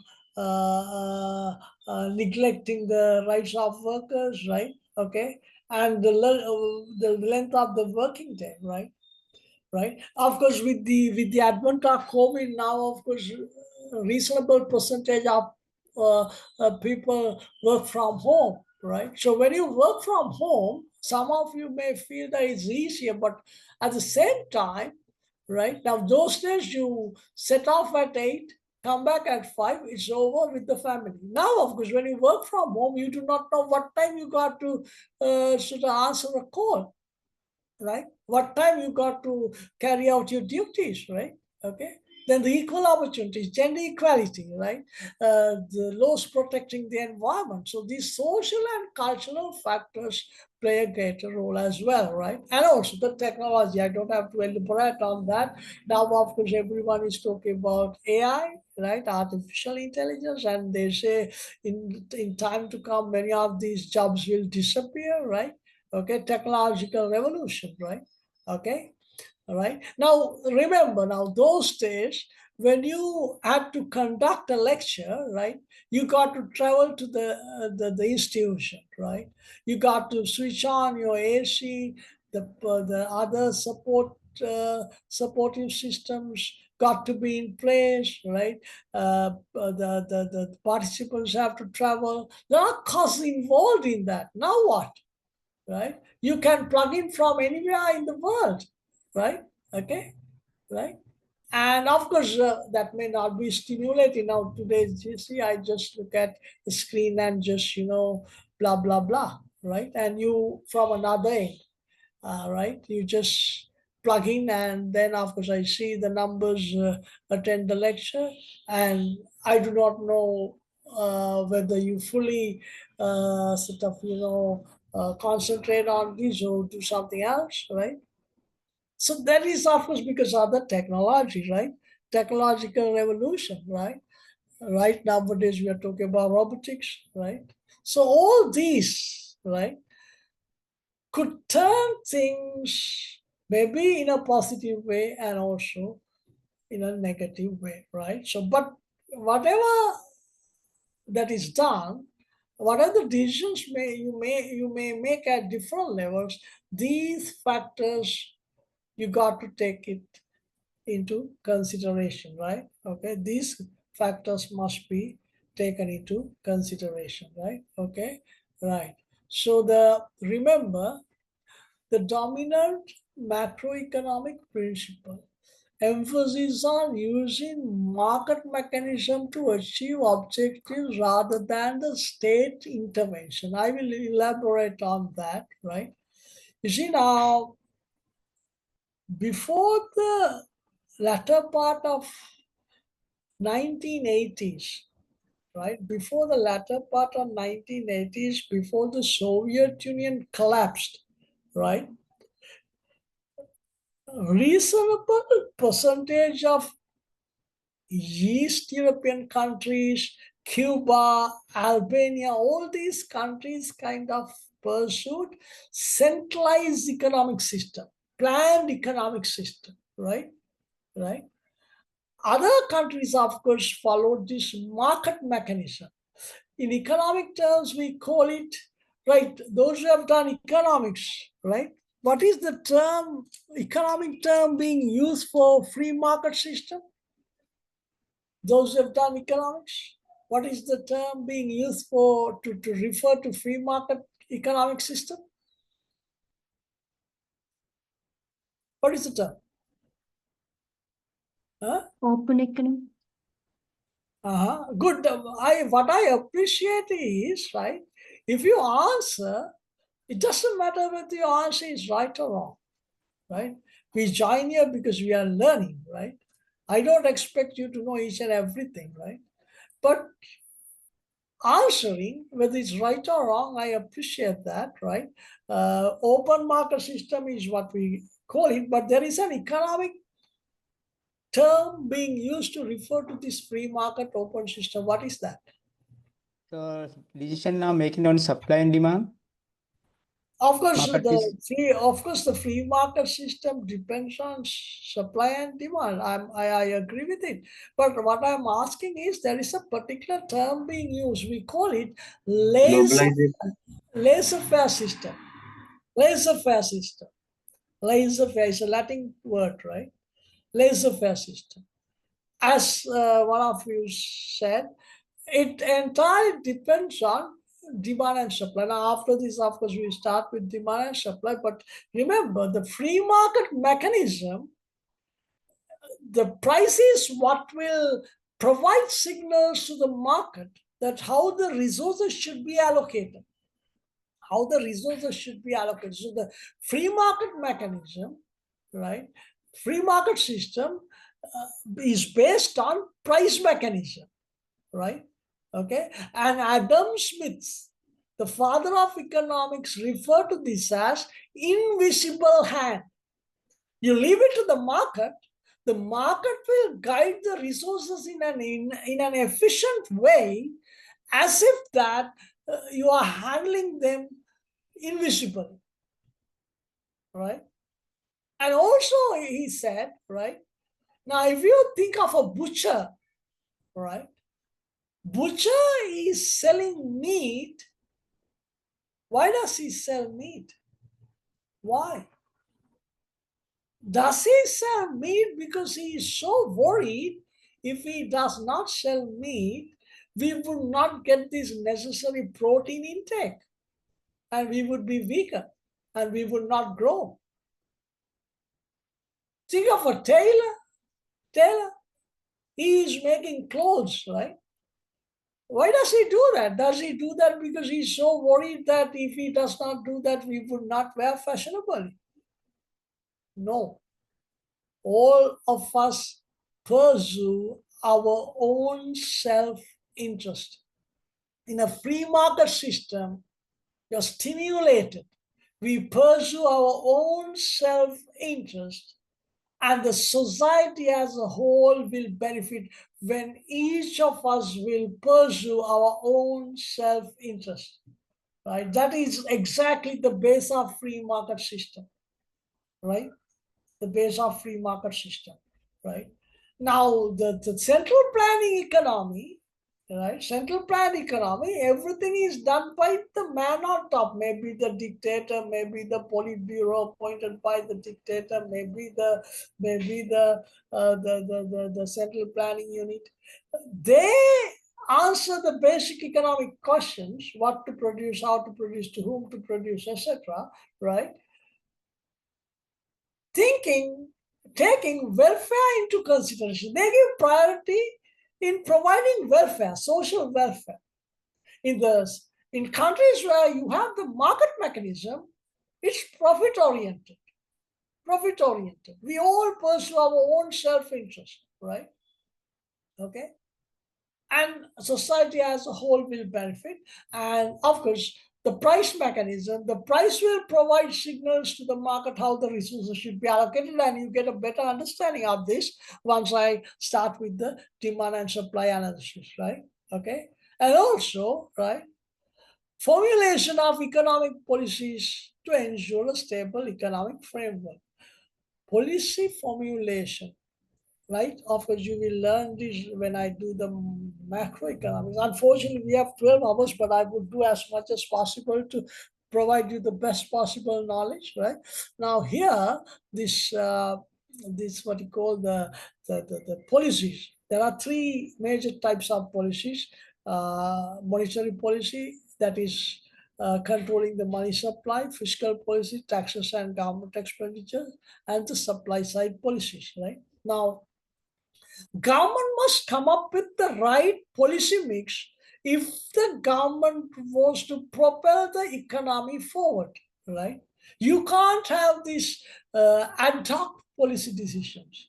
neglecting the rights of workers, right? Okay, and the length of the working day, right? Right. Of course, with the advent of COVID now, of course, a reasonable percentage of uh, people work from home, right? So when you work from home, some of you may feel that it's easier, but at the same time, right now, those days you set off at 8, come back at 5, it's over with the family. Now, of course, when you work from home, you do not know what time you got to sort of answer a call, right? What time you got to carry out your duties, right? Okay. Then the equal opportunities, gender equality, right? The laws protecting the environment. So these social and cultural factors play a greater role as well, right? And also the technology. I don't have to elaborate on that. Now, of course, everyone is talking about AI, right? Artificial intelligence, and they say in time to come, many of these jobs will disappear, right? Okay, technological revolution, right? Okay, all right. Now remember, now those days when you had to conduct a lecture, right, you got to travel to the institution, right? You got to switch on your AC, the other supportive systems got to be in place, right? The participants have to travel. There are costs involved in that. Now what? Right? You can plug in from anywhere in the world, right? Okay, right? And of course, that may not be stimulating. Now, today's GC, I just look at the screen and just, blah, blah, blah, right? And you from another end, right? You just plug in, and then, of course, I see the numbers attend the lecture, and I do not know whether you fully sort of, concentrate on this or do something else, right? So that is, of course, because of the technology, right? Technological revolution, right? Right, nowadays we are talking about robotics, right? So all these, right, could turn things maybe in a positive way and also in a negative way, right? So, but whatever that is done, whatever the decisions you may make at different levels, these factors you got to take it into consideration, right? Okay, these factors must be taken into consideration, right? Okay, right. So remember the dominant macroeconomic principle emphasis on using market mechanism to achieve objectives rather than the state intervention. I will elaborate on that, right? You see now, before the latter part of 1980s, right? Before the latter part of 1980s, before the Soviet Union collapsed, right? Reasonable percentage of East European countries, Cuba, Albania, all these countries kind of pursued centralized economic system, planned economic system, right? Right. Other countries, of course, followed this market mechanism. In economic terms, we call it, right, those who have done economics, right? What is the term, economic term being used for free market system? Those who have done economics, what is the term being used for to refer to free market economic system? What is the term? Huh? Open economy. Good. What I appreciate is, right, if you answer, it doesn't matter whether your answer is right or wrong, right? We join here because we are learning, right? I don't expect you to know each and everything, right? But answering whether it's right or wrong, I appreciate that, right? Open market system is what we call it, but there is an economic term being used to refer to this free market open system. What is that? So decision now making on supply and demand. Of course, Market the free market system depends on supply and demand. I agree with it. But what I'm asking is, there is a particular term being used. We call it Globalization. laissez-faire system. Laissez-faire system. Laissez-faire is a Latin word, right? Laissez-faire system. As one of you said, it entirely depends on demand and supply. Now, after this, of course, we start with demand and supply. But remember, the free market mechanism, the price is what will provide signals to the market that how the resources should be allocated. How the resources should be allocated. So the free market mechanism, right? Free market system is based on price mechanism, right? Okay, and Adam Smith, the father of economics, referred to this as invisible hand. You leave it to the market will guide the resources in an efficient way, as if that you are handling them invisibly, right? And also he said, right, now if you think of a butcher, right, butcher is selling meat. Why does he sell meat? Why? Does he sell meat because he is so worried if he does not sell meat, we would not get this necessary protein intake and we would be weaker and we would not grow? Think of a tailor. He is making clothes, right? Why does he do that? Does he do that because he's so worried that if he does not do that, we would not wear fashionably? No. All of us pursue our own self-interest. In a free market system, you're stimulated. We pursue our own self-interest, and the society as a whole will benefit when each of us will pursue our own self-interest. Right? That is exactly the base of free market system. Right? The base of free market system, right? Now, the central planning economy, right? Central planned economy, everything is done by the man on top. Maybe the dictator, maybe the Politburo appointed by the dictator, maybe the central planning unit. They answer the basic economic questions: what to produce, how to produce, to whom to produce, etc. Right? Taking welfare into consideration. They give priority in providing welfare, social welfare. In countries where you have the market mechanism, it's profit oriented. Profit oriented. We all pursue our own self-interest, right? Okay. and society as a whole will benefit. And of course, the price mechanism, the price will provide signals to the market how the resources should be allocated, and you get a better understanding of this once I start with the demand and supply analysis, right? Okay. And also, right, formulation of economic policies to ensure a stable economic framework. Policy formulation, right? Of course, you will learn this when I do the macroeconomics. Unfortunately, we have 12 hours, but I would do as much as possible to provide you the best possible knowledge, right? Now here, this what you call the policies. There are three major types of policies. Monetary policy, that is controlling the money supply, fiscal policy, taxes and government expenditure, and the supply side policies, right? Now, government must come up with the right policy mix if the government wants to propel the economy forward, right? You can't have these ad hoc policy decisions.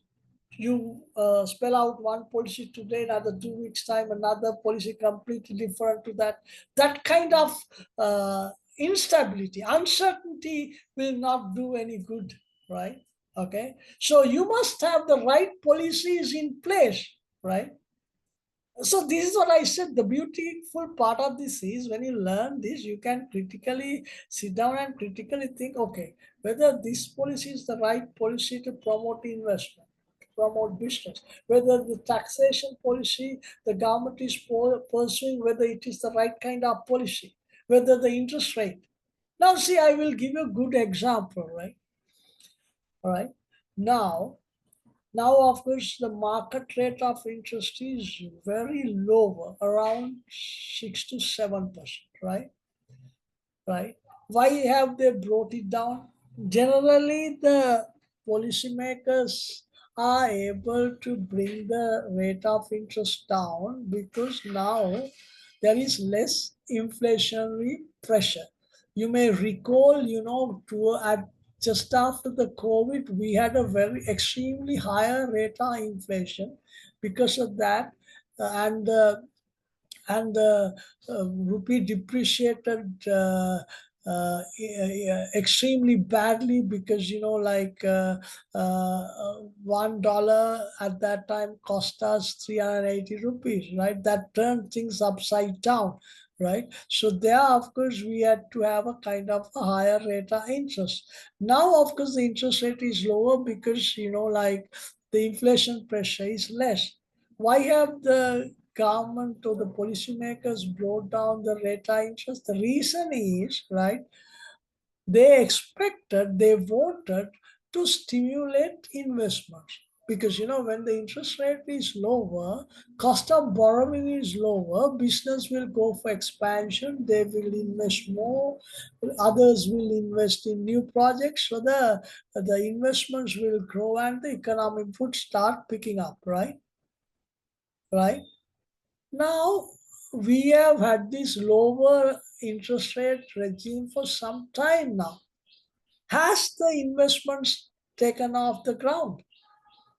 You spell out one policy today, another 2 weeks time, another policy completely different to that. That kind of instability, uncertainty will not do any good, right? Okay, so you must have the right policies in place, right? So this is what I said. The beautiful part of this is when you learn this, you can critically sit down and critically think, okay, whether this policy is the right policy to promote investment, to promote business, whether the taxation policy the government is pursuing, whether it is the right kind of policy, whether the interest rate. Now, see, I will give you a good example, right? All right. Now, of course, the market rate of interest is very low, around 6 to 7%, right? Right. Why have they brought it down? Generally, the policymakers are able to bring the rate of interest down because now there is less inflationary pressure. You may recall, at just after the COVID, we had a very extremely higher rate of inflation. Because of that, and the rupee depreciated extremely badly because $1 at that time cost us 380 rupees, right? That turned things upside down, right? So there, of course, we had to have a kind of a higher rate of interest. Now, of course, the interest rate is lower because the inflation pressure is less. Why have the government or the policymakers brought down the rate of interest? The reason is, right, they wanted to stimulate investments. Because when the interest rate is lower, cost of borrowing is lower, business will go for expansion, they will invest more, others will invest in new projects, so the investments will grow and the economic would start picking up, right? Right. Now, we have had this lower interest rate regime for some time now. Has the investments taken off the ground?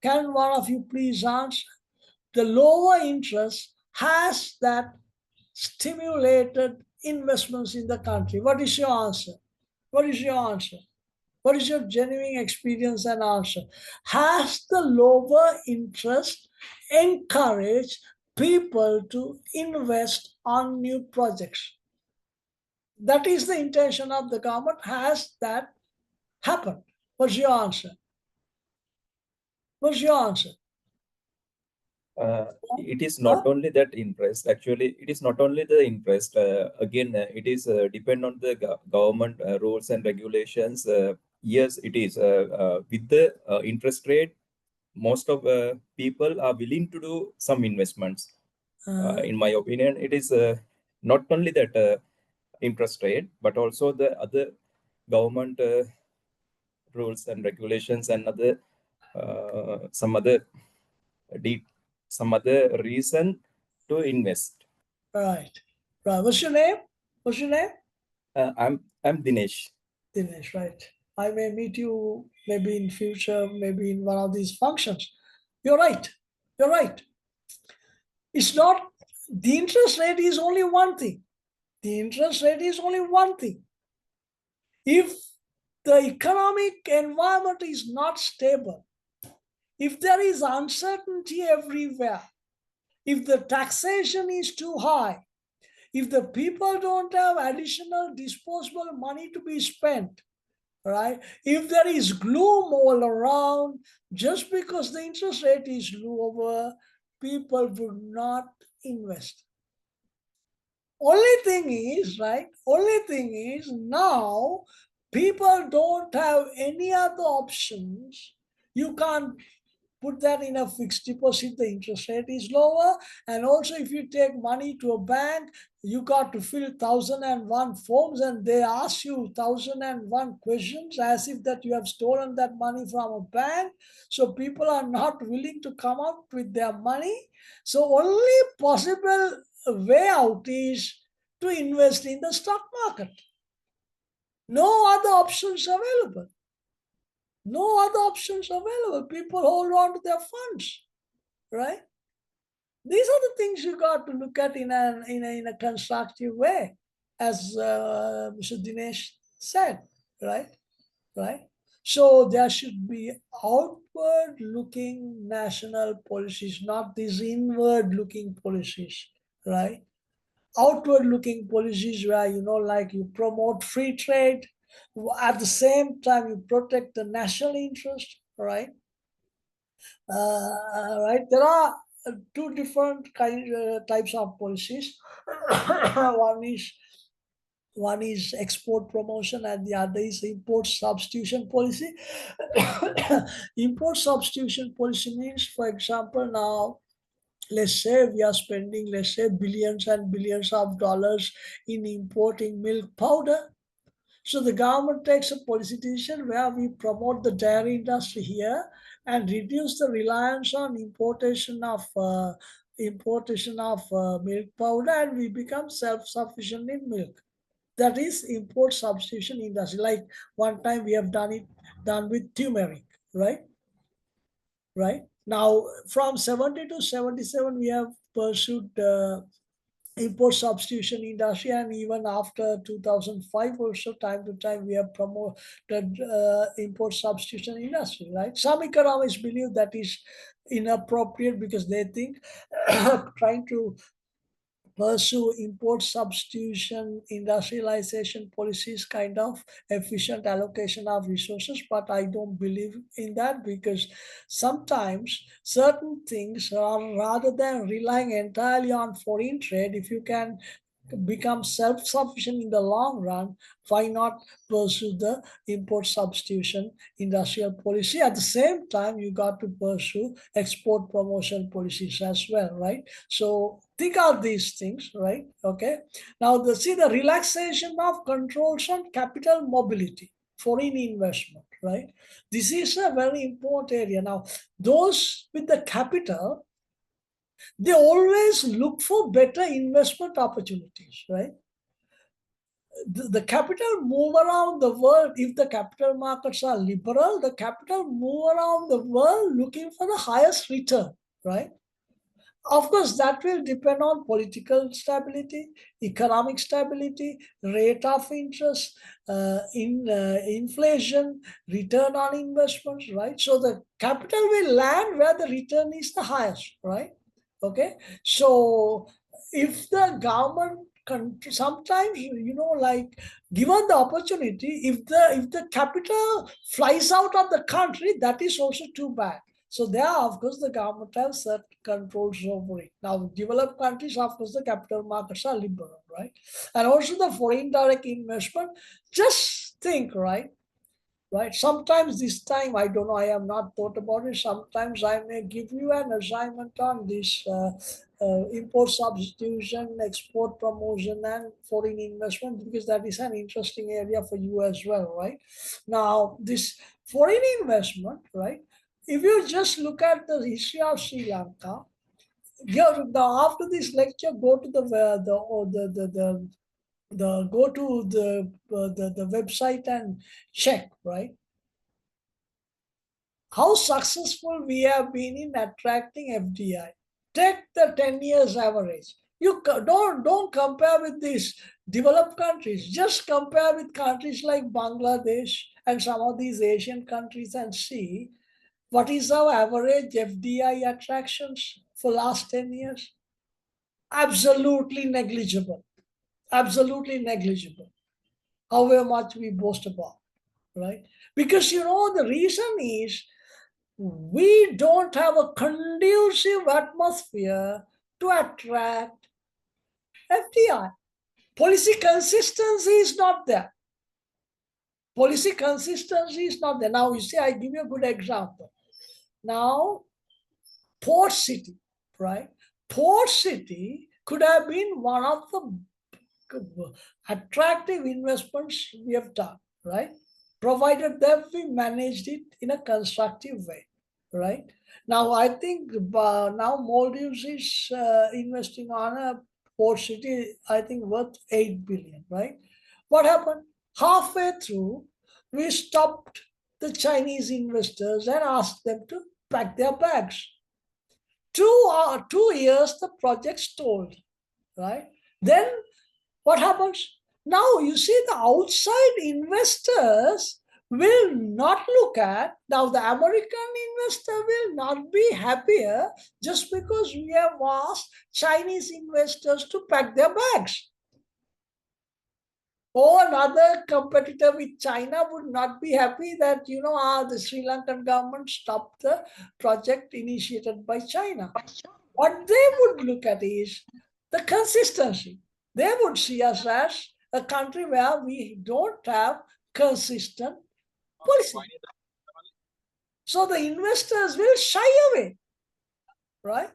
Can one of you please answer? The lower interest, has that stimulated investments in the country? What is your answer? What is your answer? What is your genuine experience and answer? Has the lower interest encouraged people to invest on new projects? That is the intention of the government. Has that happened? What's your answer? What's your answer? It is not only that interest. Actually, it is not only the interest. Again, it is depend on the government rules and regulations. Yes, it is with the interest rate. Most of people are willing to do some investments. In my opinion, it is not only that interest rate, but also the other government rules and regulations and other some other some other reason to invest. Right. Right. What's your name? What's your name? I'm Dinesh. Dinesh, right. I may meet you maybe in future, maybe in one of these functions. You're right. You're right. It's not the interest rate is only one thing. The interest rate is only one thing. If the economic environment is not stable, if there is uncertainty everywhere, if the taxation is too high, if the people don't have additional disposable money to be spent, right? If there is gloom all around, just because the interest rate is lower, people would not invest. Only thing is, right? Only thing is now people don't have any other options. You can't put that in a fixed deposit, the interest rate is lower. And also if you take money to a bank, you got to fill 1001 forms and they ask you 1001 questions as if that you have stolen that money from a bank. So people are not willing to come out with their money. So only possible way out is to invest in the stock market. No other options available. No other options available. People hold on to their funds, right? These are the things you got to look at in a constructive way, as Mr. Dinesh said, right? Right. So there should be outward-looking national policies, not these inward-looking policies, right? Outward-looking policies where, like you promote free trade, at the same time you protect the national interest, right? Right, there are two different types of policies. one is one is export promotion and the other is import substitution policy. Import substitution policy means, for example, now let's say we are spending, let's say, billions and billions of dollars in importing milk powder. So the government takes a policy decision where we promote the dairy industry here and reduce the reliance on importation of milk powder, and we become self-sufficient in milk. That is import substitution industry. Like one time we have done with turmeric, right? Right. Now from 70 to 77 we have pursued import substitution industry, and even after 2005 also, time to time we have promoted import substitution industry, right? Some economists believe that is inappropriate because they think trying to pursue import substitution industrialization policies kind of efficient allocation of resources, but I don't believe in that, because sometimes certain things are, rather than relying entirely on foreign trade, if you can become self-sufficient in the long run, why not pursue the import substitution industrial policy? At the same time, you got to pursue export promotion policies as well, right? So think of these things, right? Okay. Now, the relaxation of controls on capital mobility, foreign investment, right? This is a very important area. Now, those with the capital, they always look for better investment opportunities, right? The capital move around the world. If the capital markets are liberal, the capital move around the world looking for the highest return, right? Of course, that will depend on political stability, economic stability, rate of interest, inflation, return on investments, right? So the capital will land where the return is the highest, right? Okay. So if the government sometimes, like, given the opportunity, if the capital flies out of the country, that is also too bad. So there, of course, the government has certain controls over it. Now, developed countries, of course, the capital markets are liberal, right? And also the foreign direct investment. Just think, right? Right. Sometimes this time, I don't know, I have not thought about it. Sometimes I may give you an assignment on this import substitution, export promotion, and foreign investment, because that is an interesting area for you as well, right? Now, this foreign investment, right? If you just look at the history of Sri Lanka, after this lecture, go to the website and check, right? How successful we have been in attracting FDI. Take the 10 years average. don't compare with these developed countries. Just compare with countries like Bangladesh and some of these Asian countries and see what is our average FDI attractions for last 10 years. Absolutely negligible. Absolutely negligible. However much we boast about, right? Because the reason is we don't have a conducive atmosphere to attract FDI. Policy consistency is not there. Policy consistency is not there. Now, you see, I give you a good example. Now, Port City, right? Port City could have been one of the attractive investments we have done, right? Provided that we managed it in a constructive way, right? Now, I think now Maldives is investing on a port city, I think worth 8 billion, right? What happened? Halfway through, we stopped the Chinese investors and asked them to pack their bags. 2 years, the project stalled, right? Then what happens? Now you see the outside investors will not look at, now the American investor will not be happier just because we have asked Chinese investors to pack their bags. Or another competitor with China would not be happy that, the Sri Lankan government stopped the project initiated by China. What they would look at is the consistency. They would see us as a country where we don't have consistent policy. So the investors will shy away, right?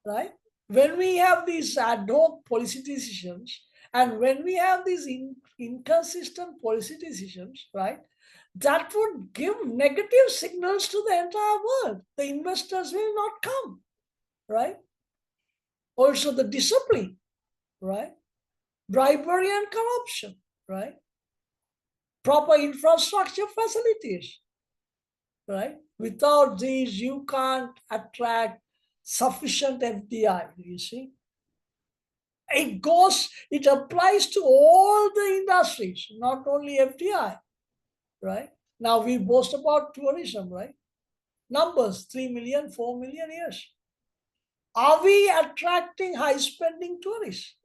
Right? When we have these ad hoc policy decisions and when we have these inconsistent policy decisions, right, that would give negative signals to the entire world. The investors will not come, right? Also the discipline, right? Bribery and corruption, right? Proper infrastructure facilities, right? Without these, you can't attract sufficient FDI, you see. It applies to all the industries, not only FDI, right? Now we boast about tourism, right? Numbers, 3 million, 4 million years. Are we attracting high spending tourists?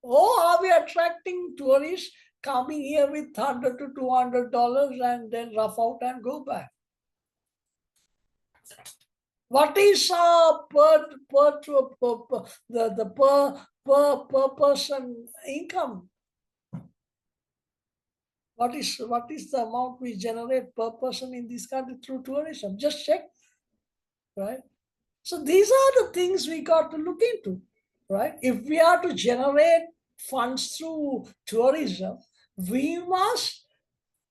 Or are we attracting tourists coming here with $100 to $200 and then rough out and go back? What is per person income? What is the amount we generate per person in this country through tourism? Just check, right? So these are the things we got to look into, right? If we are to generate funds through tourism, we must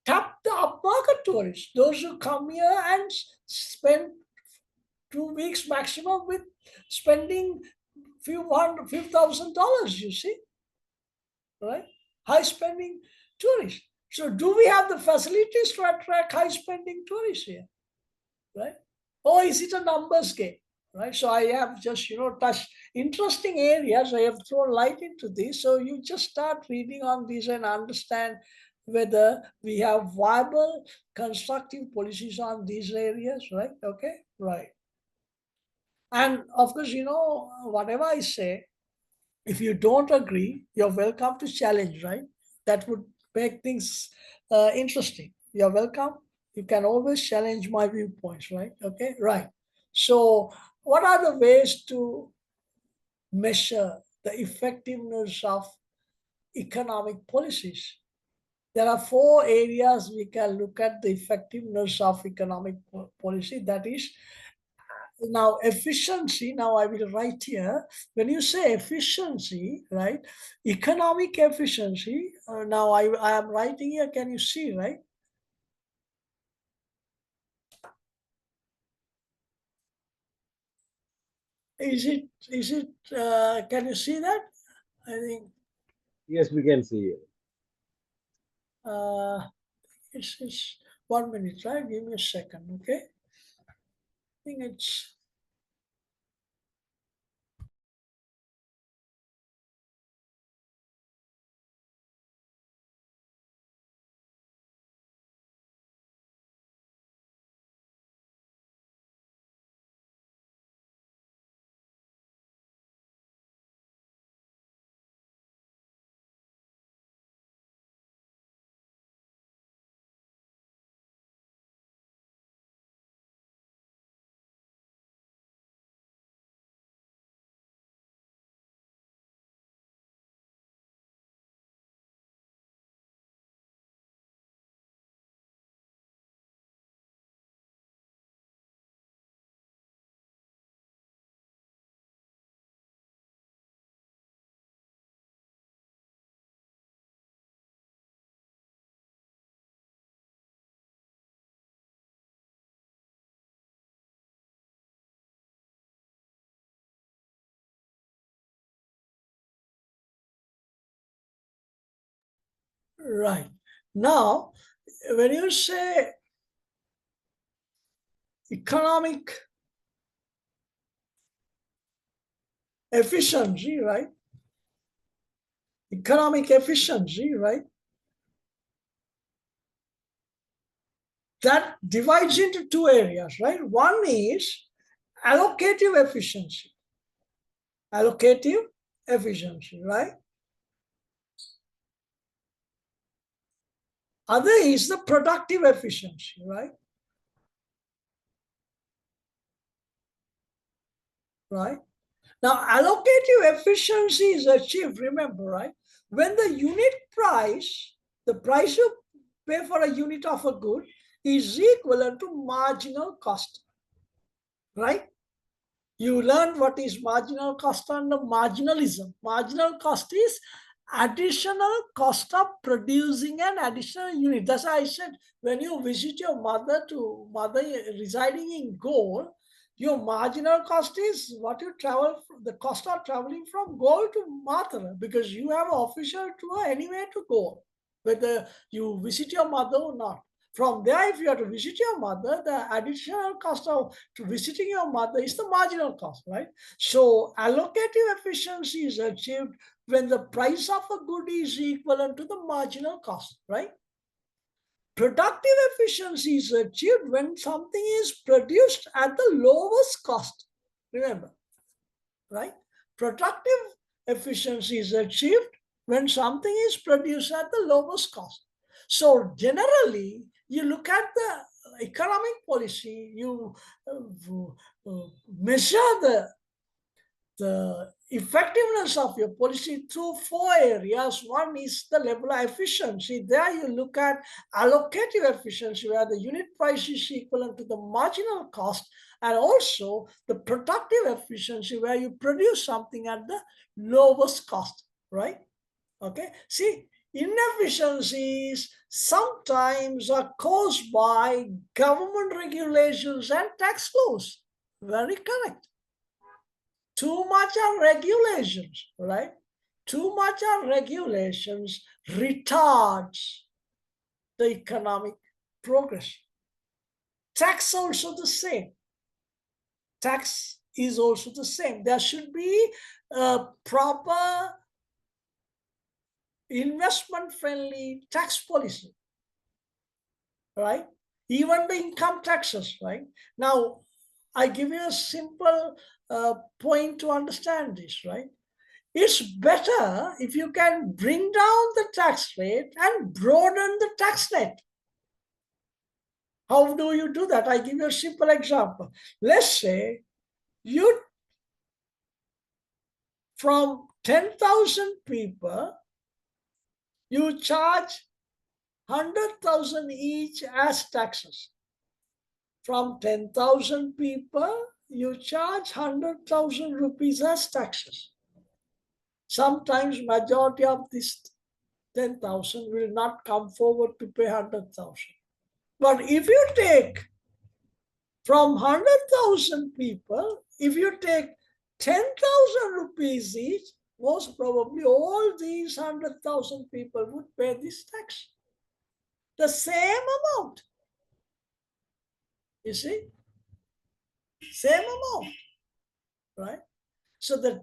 tap the upmarket tourists, those who come here and spend 2 weeks maximum with spending few thousand dollars, you see, right? High spending tourists. So do we have the facilities to attract high spending tourists here, right? Or is it a numbers game, right? So I have just, touched interesting areas. I have thrown light into this. So you just start reading on this and understand whether we have viable, constructive policies on these areas, right? Okay, right. And of course, whatever I say, if you don't agree, you're welcome to challenge, right? That would make things interesting. You're welcome. You can always challenge my viewpoints, right? Okay, right. So what are the ways to measure the effectiveness of economic policies? There are 4 areas we can look at the effectiveness of economic policy. That is, now efficiency. Now I will write here, when you say efficiency, right, economic efficiency, now I am writing here, can you see, right? Is it can you see that? I think Yes, we can see it. It's 1 minute, right? Give me a second, okay? I think it's Right. Now, when you say economic efficiency, right? Economic efficiency, right? That divides into two areas, right? One is allocative efficiency. Allocative efficiency, right? Other is the productive efficiency, right? Right. Now, allocative efficiency is achieved, remember, right? When the unit price, the price you pay for a unit of a good is equivalent to marginal cost, right? You learn what is marginal cost under marginalism. Marginal cost is additional cost of producing an additional unit. That's why I said when you visit your mother residing in Goa, your marginal cost is what you travel, the cost of traveling from Goa to Mathura, because you have an official tour anywhere to go, whether you visit your mother or not. From there, if you have to visit your mother, the additional cost of visiting your mother is the marginal cost, right? So allocative efficiency is achieved when the price of a good is equivalent to the marginal cost, right? Productive efficiency is achieved when something is produced at the lowest cost. Remember, right? Productive efficiency is achieved when something is produced at the lowest cost. So generally, you look at the economic policy, you measure the effectiveness of your policy through four areas. One is the level of efficiency. There you look at allocative efficiency, where the unit price is equivalent to the marginal cost, and also the productive efficiency, where you produce something at the lowest cost, right? Okay, see, inefficiencies sometimes are caused by government regulations and tax laws. Very correct. Too much on regulations, right? Too much on regulations retards the economic progress. Tax also the same. Tax is also the same. There should be a proper investment-friendly tax policy, right? Even the income taxes, right? Now, I give you a simple point to understand this, right? It's better if you can bring down the tax rate and broaden the tax net. How do you do that? I give you a simple example. Let's say you, from 10,000 people, you charge 100,000 each as taxes. From 10,000 people, you charge 100,000 rupees as taxes. Sometimes majority of this 10,000 will not come forward to pay 100,000. But if you take from 100,000 people, if you take 10,000 rupees each, most probably all these 100,000 people would pay this tax. The same amount. You see? Same amount, right? So the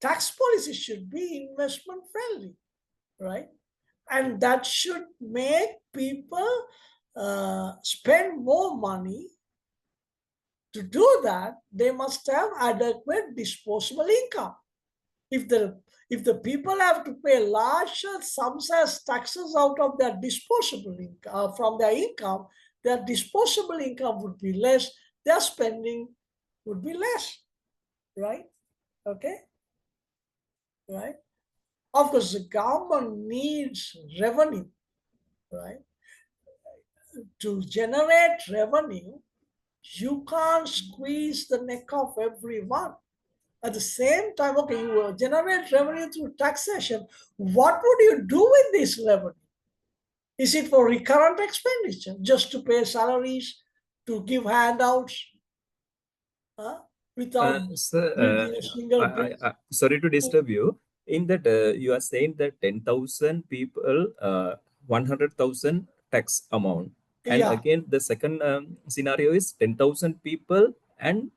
tax policy should be investment friendly, right? And that should make people spend more money. To do that, they must have adequate disposable income. If the people have to pay large sums as taxes out of their disposable income, from their income, their disposable income would be less, their spending would be less, right? Okay, right? Of course, the government needs revenue, right? To generate revenue, you can't squeeze the neck of everyone. At the same time, okay, you generate revenue through taxation. What would you do with this revenue? Is it for recurrent expenditure, just to pay salaries, to give handouts, without using a single breath? Sorry to disturb you. In that, you are saying that 10,000 people 100,000 tax amount. And Yeah, again, the second scenario is 10,000 people and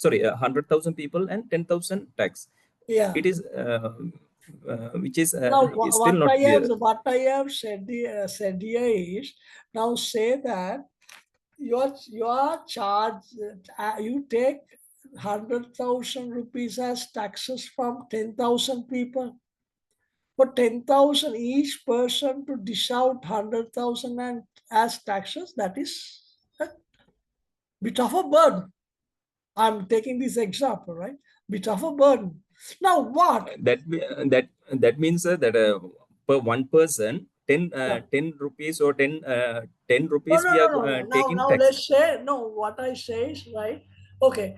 100,000 people and 10,000 tax. yeah. It is which is Now, still not clear. what I have said here is, now say that your charge, you take 100,000 rupees as taxes from 10,000 people. For 10,000 each person to dish out 100,000 and as taxes, that is a bit of a burden. I'm taking this example, right? Bit of a burden. Now what? That means that per one person 10 rupees or 10 No, rupees no, we no, are no, no. taking Now tax. let's say, no, what I say is, right? Okay,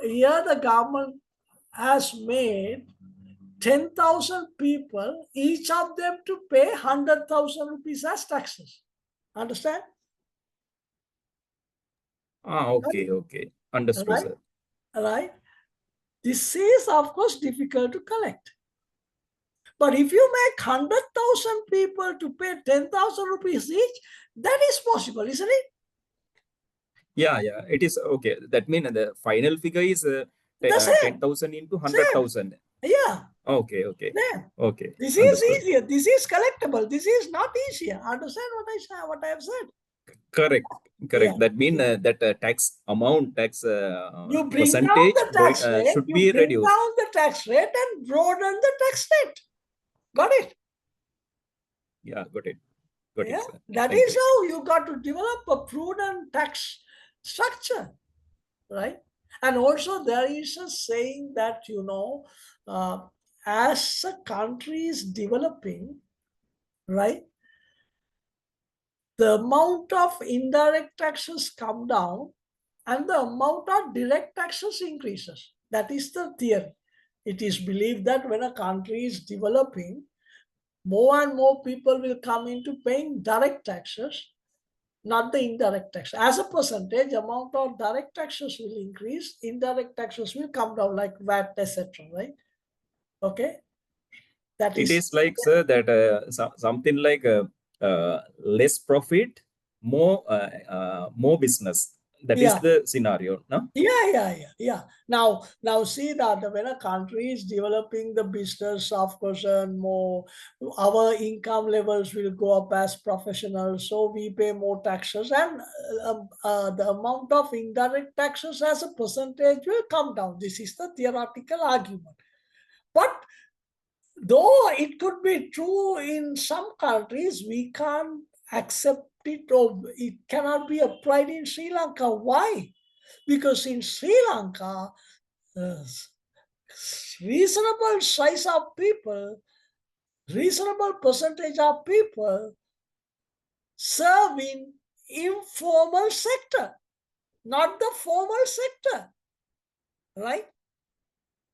here the government has made 10,000 people, each of them to pay 100,000 rupees as taxes. Understand? Okay. Understood, Right? sir. Right? This is, of course, difficult to collect. But if you make 100,000 people to pay 10,000 rupees each, that is possible, isn't it? Yeah, it is okay. That means the final figure is The same. 10,000 into Same. 100,000. Yeah. Okay. Same. This is Understood. easier. This is collectible. This is not easier. Understand what I have said? Correct. Yeah. That means that tax amount, tax You bring down percentage the tax rate, should you be bring reduced. down the tax rate and broaden the tax rate. Got it? Yeah, got it, Yeah. sir. That Thank is you. how you got to develop a prudent tax structure, right? And also there is a saying that, as a country is developing, right, the amount of indirect taxes come down and the amount of direct taxes increases. That is the theory. It is believed that when a country is developing, more and more people will come into paying direct taxes, not the indirect tax. As a percentage, amount of direct taxes will increase, indirect taxes will come down, like VAT, etc. Right? Okay, that It is, is like, sir, that something like less profit, more business. That is yeah. the scenario, no? Yeah. Now see that when a country is developing the business, of course, and more, our income levels will go up as professionals, so we pay more taxes, and the amount of indirect taxes as a percentage will come down. This is the theoretical argument. But though it could be true in some countries, we can't accept it, or it cannot be applied in Sri Lanka. Why? Because in Sri Lanka, uh, reasonable size of people, reasonable percentage of people serve in informal sector, not the formal sector, right?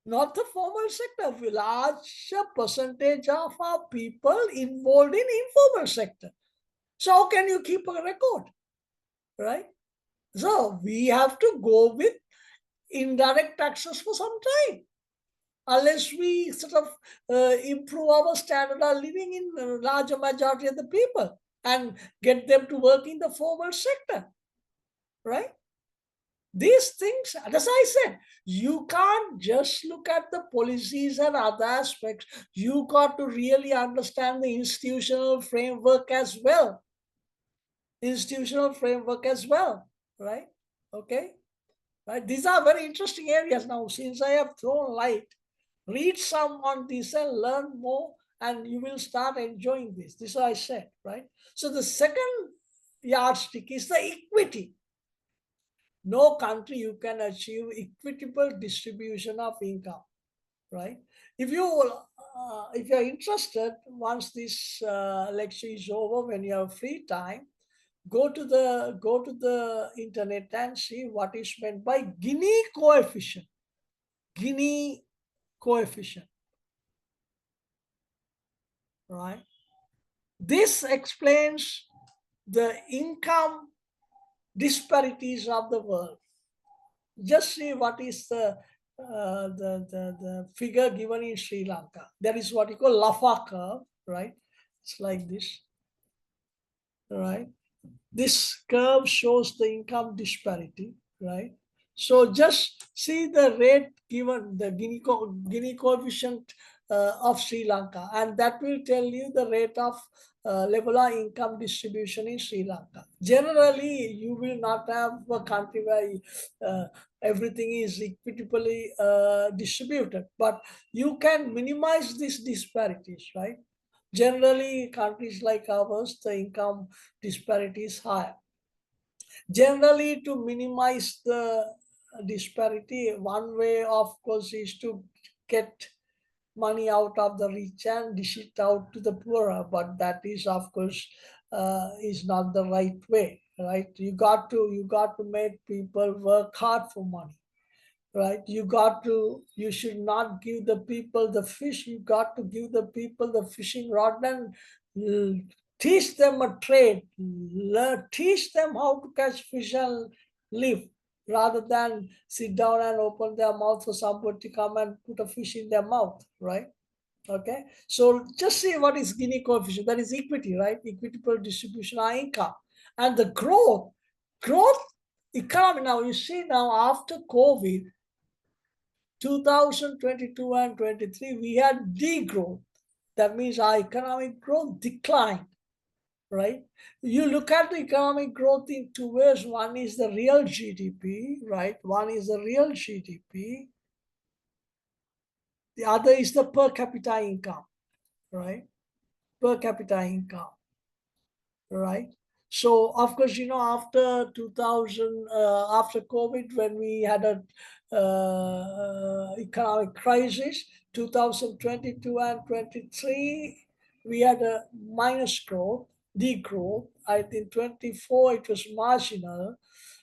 Not the formal sector. A large percentage of our people involved in informal sector. So how can you keep a record, right? So we have to go with indirect taxes for some time, unless we sort of improve our standard of living in the larger majority of the people and get them to work in the formal sector, right? These things, as I said, you can't just look at the policies and other aspects. You got to really understand the institutional framework as well. Right? Okay. Right? These are very interesting areas. Now, since I have thrown light, read some on this and learn more, and you will start enjoying this. This is what I said, right? So the second yardstick is the equity. No country you can achieve equitable distribution of income, right? If you're interested, once this lecture is over, when you have free time, go to the internet and see what is meant by Gini coefficient. Gini coefficient, right? This explains the income disparities of the world. Just see what is the figure given in Sri Lanka. That is what you call Laffer curve, right? It's like this. right? This curve shows the income disparity, right? So just see the rate given, the Gini coefficient of Sri Lanka, and that will tell you the rate of level of income distribution in Sri Lanka. Generally, you will not have a country where everything is equitably distributed, but you can minimize these disparities, right? Generally, countries like ours, the income disparity is higher. Generally, to minimize the disparity, one way, of course, is to get money out of the rich and dish it out to the poorer. But that is, of course, is not the right way, right? You got to make people work hard for money, right? You should not give the people the fish. You got to give the people the fishing rod and teach them a trade. Teach them how to catch fish and live, rather than sit down and open their mouth for somebody to come and put a fish in their mouth, right? Okay, so just see what is Gini coefficient. That is equity, right? Equitable distribution of income. And the growth economy. Now you see, now after COVID, 2022 and 23, we had degrowth. That means our economic growth declined, right? You look at the economic growth in two ways. One is the real GDP, right? One is the real GDP. The other is the per capita income, right? Per capita income, right? So of course, after 2000, after COVID, when we had a economic crisis, 2022 and 23, we had a minus growth, degrowth. I think 24 it was marginal,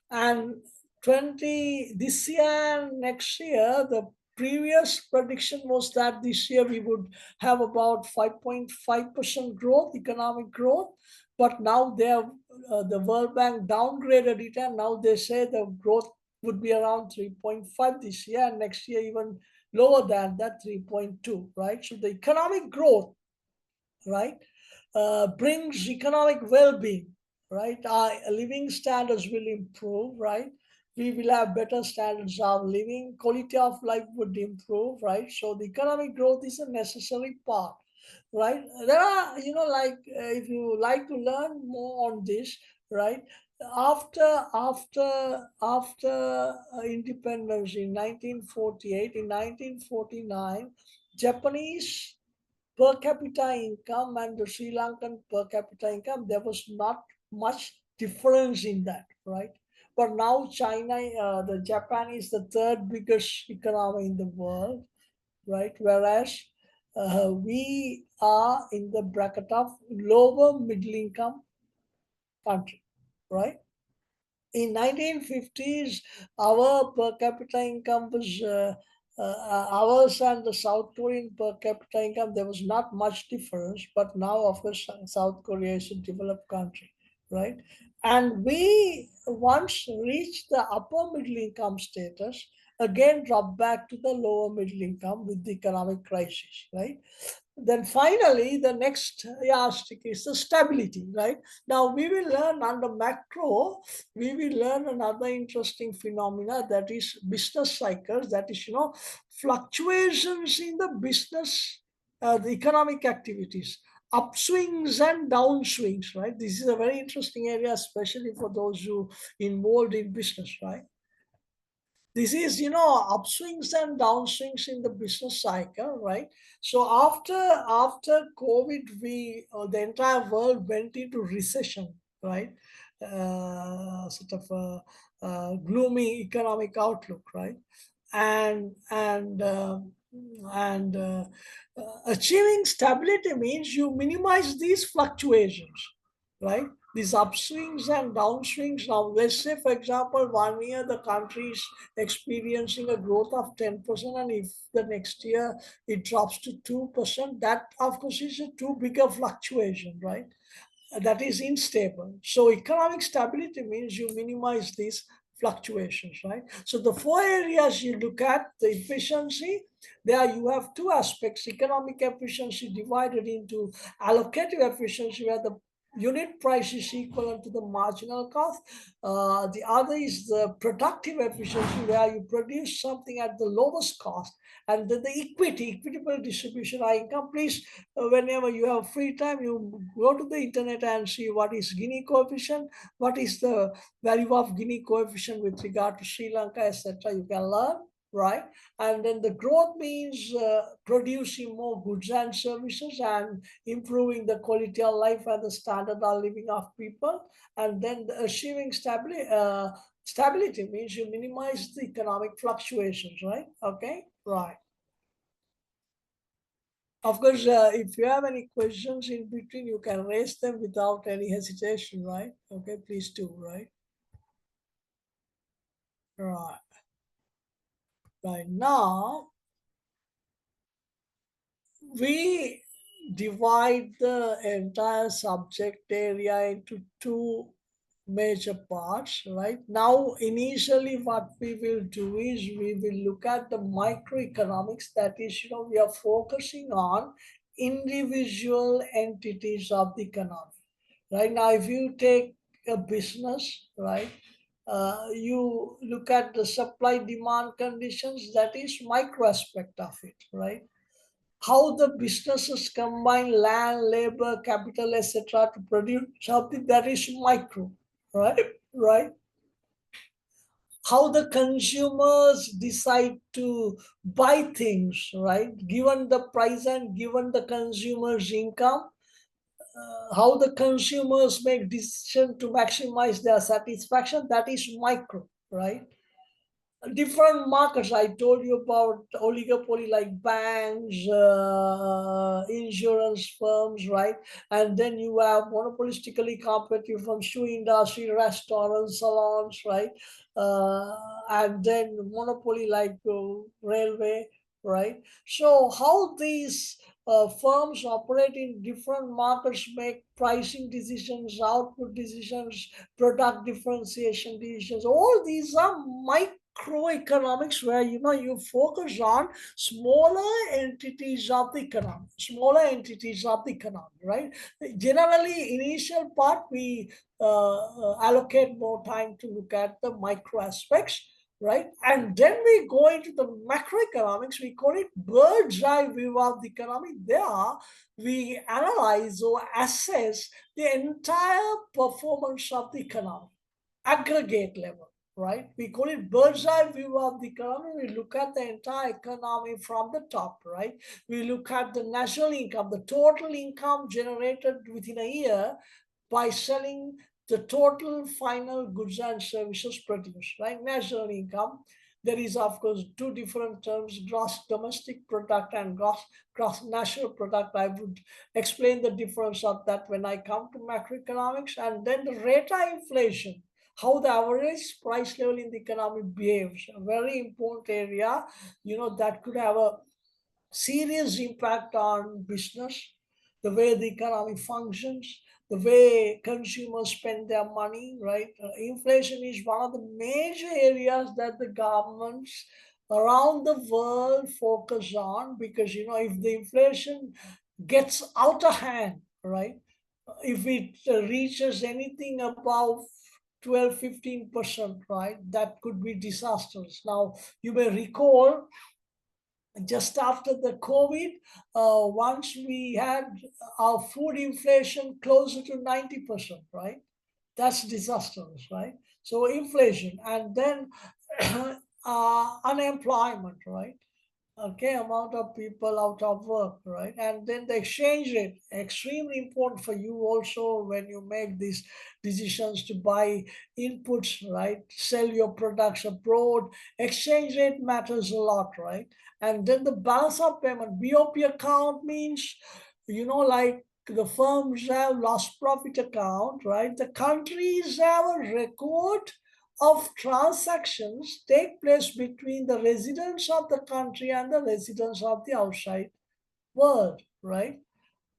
and 20 this year and next year, the previous prediction was that this year we would have about 5.5% growth, economic growth. But now the World Bank downgraded it, and now they say the growth would be around 3.5 this year, and next year even lower than that, 3.2, right? So the economic growth, right, brings economic well-being, right? Our living standards will improve, right? We will have better standards of living, quality of life would improve, right? So the economic growth is a necessary part, right? There are, if you like to learn more on this, right? After independence in 1948, in 1949, Japanese per capita income and the Sri Lankan per capita income, there was not much difference in that, right? But now the Japan is the third biggest economy in the world, right? Whereas we are in the bracket of lower middle income country, right? In 1950s, our per capita income was ours and the South Korean per capita income, there was not much difference. But now, of course, South Korea is a developed country, right? And we once reached the upper middle income status, again dropped back to the lower middle income with the economic crisis, right? Then finally, the next yardstick is the stability, right? Now we will learn under macro, we will learn another interesting phenomena, that is business cycles, that is, fluctuations in the business, the economic activities, upswings and downswings, right? This is a very interesting area, especially for those who involved in business, right? This is, upswings and downswings in the business cycle, right? So after COVID, the entire world went into recession, right? Sort of a gloomy economic outlook, right? And achieving stability means you minimize these fluctuations, right? These upswings and downswings. Now, let's say, for example, 1 year the country is experiencing a growth of 10%, and if the next year it drops to 2%, that of course is a too big a fluctuation, right? That is unstable. So economic stability means you minimize these fluctuations, right? So the four areas you look at, the efficiency, there you have two aspects: economic efficiency divided into allocative efficiency, where the unit price is equivalent to the marginal cost. The other is the productive efficiency, where you produce something at the lowest cost. And then the equitable distribution of income. Please, whenever you have free time, you go to the internet and see what is Gini coefficient, what is the value of Gini coefficient with regard to Sri Lanka, etc. You can learn, right? And then the growth means producing more goods and services and improving the quality of life and the standard of living of people. And then the achieving stability means you minimize the economic fluctuations, right? Okay, right. Of course, if you have any questions in between, you can raise them without any hesitation, right? Okay, please do, right? Right. Right now, we divide the entire subject area into two major parts, right? Now, initially, what we will do is we will look at the microeconomics. That is, we are focusing on individual entities of the economy. Right now, if you take a business, right, you look at the supply demand conditions, that is micro aspect of it, right? How the businesses combine land, labor, capital, etc. to produce something, that is micro, right? Right. How the consumers decide to buy things, right? Given the price and given the consumer's income, how the consumers make decision to maximize their satisfaction, that is micro, right? Different markets. I told you about oligopoly like banks, insurance firms, right? And then you have monopolistically competitive from shoe industry, restaurants, salons, right? And then monopoly like railway, right? So how these firms operate in different markets, make pricing decisions, output decisions, product differentiation decisions, all these are microeconomics, where you focus on smaller entities of the economy, right? Generally, initial part we allocate more time to look at the micro aspects, right? And then we go into the macroeconomics. We call it bird's eye view of the economy. There we analyze or assess the entire performance of the economy, aggregate level, right? We call it bird's eye view of the economy. We look at the entire economy from the top, right? We look at the national income, the total income generated within a year by selling the total final goods and services produced, right? National income. There is, of course, two different terms, gross domestic product and gross national product. I would explain the difference of that when I come to macroeconomics. And then the rate of inflation, how the average price level in the economy behaves, a very important area, that could have a serious impact on business, the way the economy functions, the way consumers spend their money, right? Inflation is one of the major areas that the governments around the world focus on, because, if the inflation gets out of hand, right? If it reaches anything above 12-15%, right, that could be disastrous. Now, you may recall just after the COVID, once we had our food inflation closer to 90%, right? That's disastrous, right? So inflation, and then unemployment, right? Okay, amount of people out of work, right? And then the exchange rate, extremely important for you also when you make these decisions to buy inputs, right? Sell your products abroad. Exchange rate matters a lot, right? And then the balance of payment, BOP account means, like the firms have lost profit account, right? The countries have a record of transactions take place between the residents of the country and the residents of the outside world, right?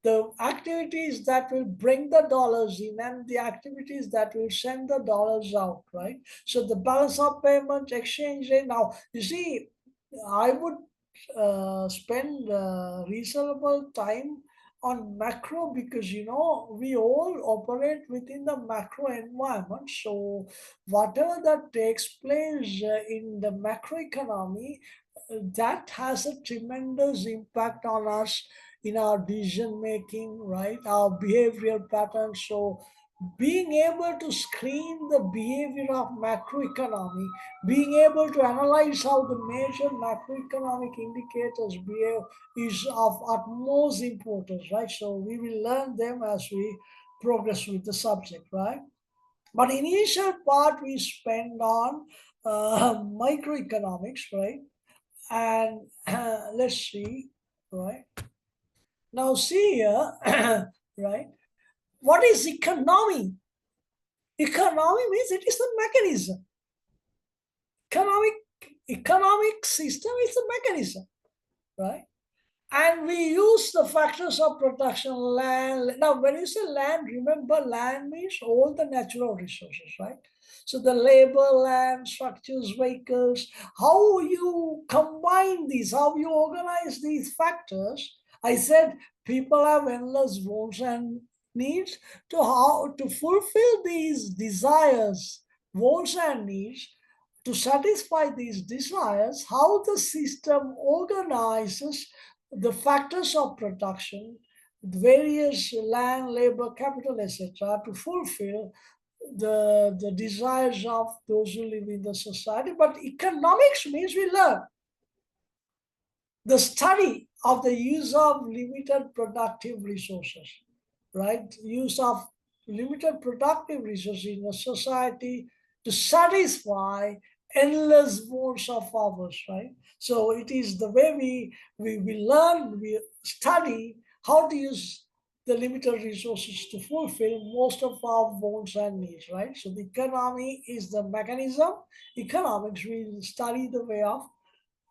The activities that will bring the dollars in and the activities that will send the dollars out, right? So the balance of payment, exchange rate. Now, you see, I would spend reasonable time on macro because, you know, we all operate within the macro environment. So whatever that takes place in the macroeconomy, that has a tremendous impact on us in our decision making, right? Our behavioral patterns. So being able to screen the behavior of macroeconomy, being able to analyze how the major macroeconomic indicators behave is of utmost importance, right? So we will learn them as we progress with the subject, right? But initial part we spend on microeconomics, right? And let's see, right? Now see here, right? What is economy? Economy means it is the mechanism. Economic system is a mechanism, right? And we use the factors of production, land. Now, when you say land, remember land means all the natural resources, right? So the labor, land, structures, vehicles, how you combine these, how you organize these factors. I said people have endless wants and needs. To how to fulfill these desires, wants and needs, to satisfy these desires, how the system organizes the factors of production, various land, labor, capital, etc., to fulfill the desires of those who live in the society. But economics means we learn the study of the use of limited productive resources, right? Use of limited productive resources in a society to satisfy endless wants of ours, right? So it is the way we learn, we study how to use the limited resources to fulfill most of our wants and needs, right? So the economy is the mechanism. Economics, we study the way of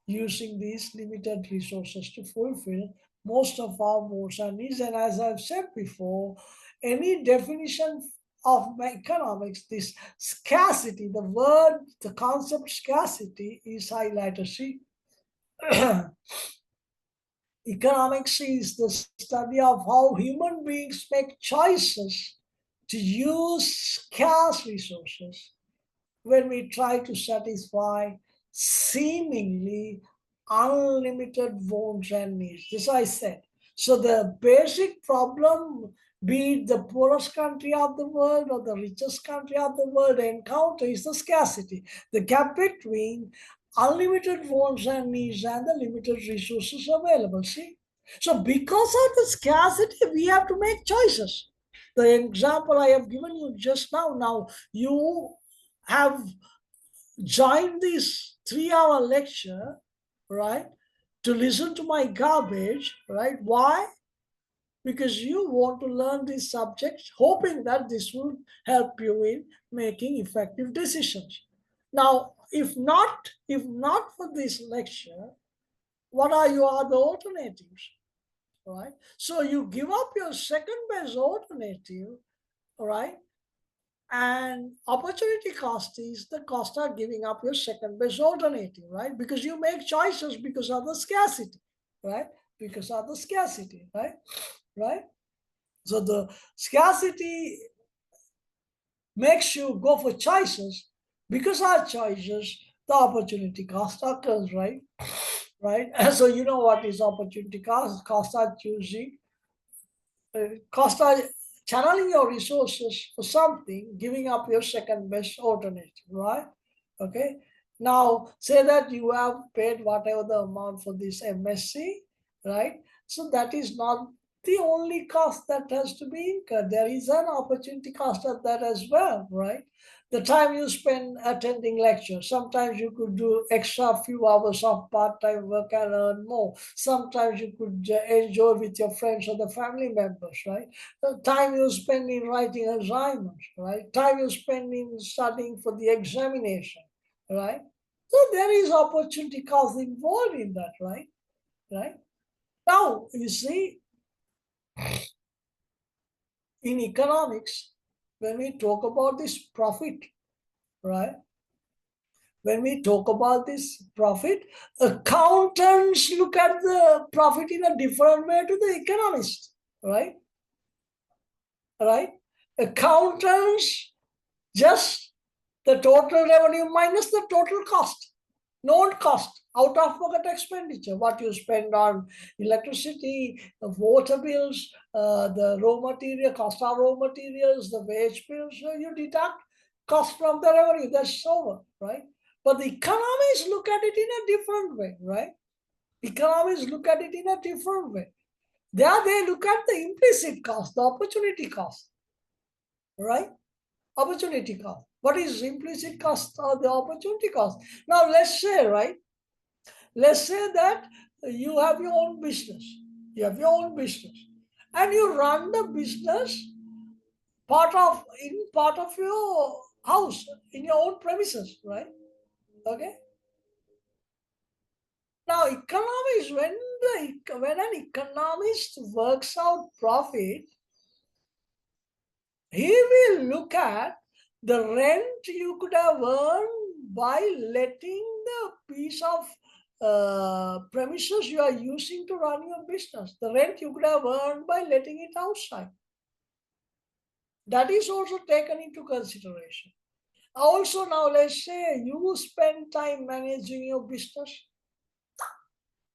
using these limited resources to fulfill most of our wants and needs. And as I've said before, any definition of economics, this scarcity, the word, the concept scarcity is highlighted. See, economics is the study of how human beings make choices to use scarce resources when we try to satisfy seemingly unlimited wants and needs. This I said. So the basic problem, be it the poorest country of the world or the richest country of the world, encounter is the scarcity, the gap between unlimited wants and needs and the limited resources available. See? So because of the scarcity, we have to make choices. The example I have given you just now, you have joined this 3-hour lecture, right, to listen to my garbage, right? Why? Because you want to learn these subjects, hoping that this will help you in making effective decisions. Now, if not for this lecture, what are your other alternatives, right? So you give up your second best alternative, right? And opportunity cost is the cost of giving up your second best alternative, right? Because you make choices because of the scarcity, right? Because of the scarcity, right? Right? So the scarcity makes you go for choices. Because of choices, the opportunity cost occurs, right? Right? So you know what is opportunity cost? Cost of choosing, cost of channeling your resources for something, giving up your second best alternative, right? Okay. Now, say that you have paid whatever the amount for this MSc, right? So that is not the only cost that has to be incurred. There is an opportunity cost of that as well, right? The time you spend attending lectures, sometimes you could do extra few hours of part-time work and earn more. Sometimes you could enjoy with your friends or the family members, right? The time you spend in writing assignments, right? Time you spend in studying for the examination, right? So there is opportunity cost involved in that, right? Right? Now, you see, in economics, when we talk about this profit, right? When we talk about this profit, accountants look at the profit in a different way to the economists. right? Right? Accountants, just the total revenue minus the total cost, known cost, out of pocket expenditure, what you spend on electricity, water bills, the raw material, cost of raw materials, the wage bills, so you deduct cost from the revenue, that's over, right? But the economists look at it in a different way, right? Economists look at it in a different way. There they look at the implicit cost, the opportunity cost, right? Opportunity cost. What is implicit cost or the opportunity cost? Now let's say, right? Let's say that you have your own business. You have your own business. And you run the business part of your house, in your own premises, right? Okay. Now economists, when an economist works out profit, he will look at the rent you could have earned by letting the piece of premises you are using to run your business. The rent you could have earned by letting it outside. That is also taken into consideration. Also, now let's say you spend time managing your business.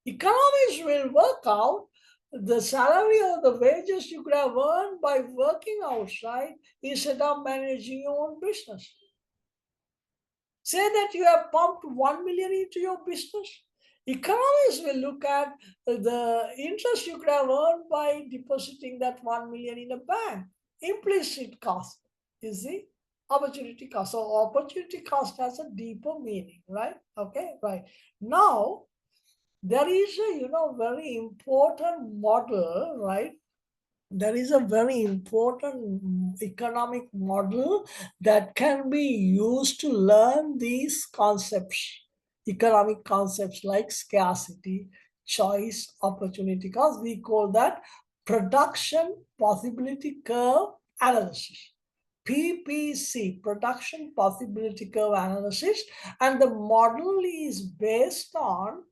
Economists will work out the salary or the wages you could have earned by working outside instead of managing your own business. Say that you have pumped 1 million into your business. Economists will look at the interest you could have earned by depositing that 1 million in a bank. Implicit cost is the opportunity cost. So opportunity cost has a deeper meaning, right? Okay, right. Now, there is a very important model, right? There is a very important economic model that can be used to learn these concepts, economic concepts like scarcity, choice, opportunity cost. We call that production possibility curve analysis. PPC, production possibility curve analysis, and the model is based on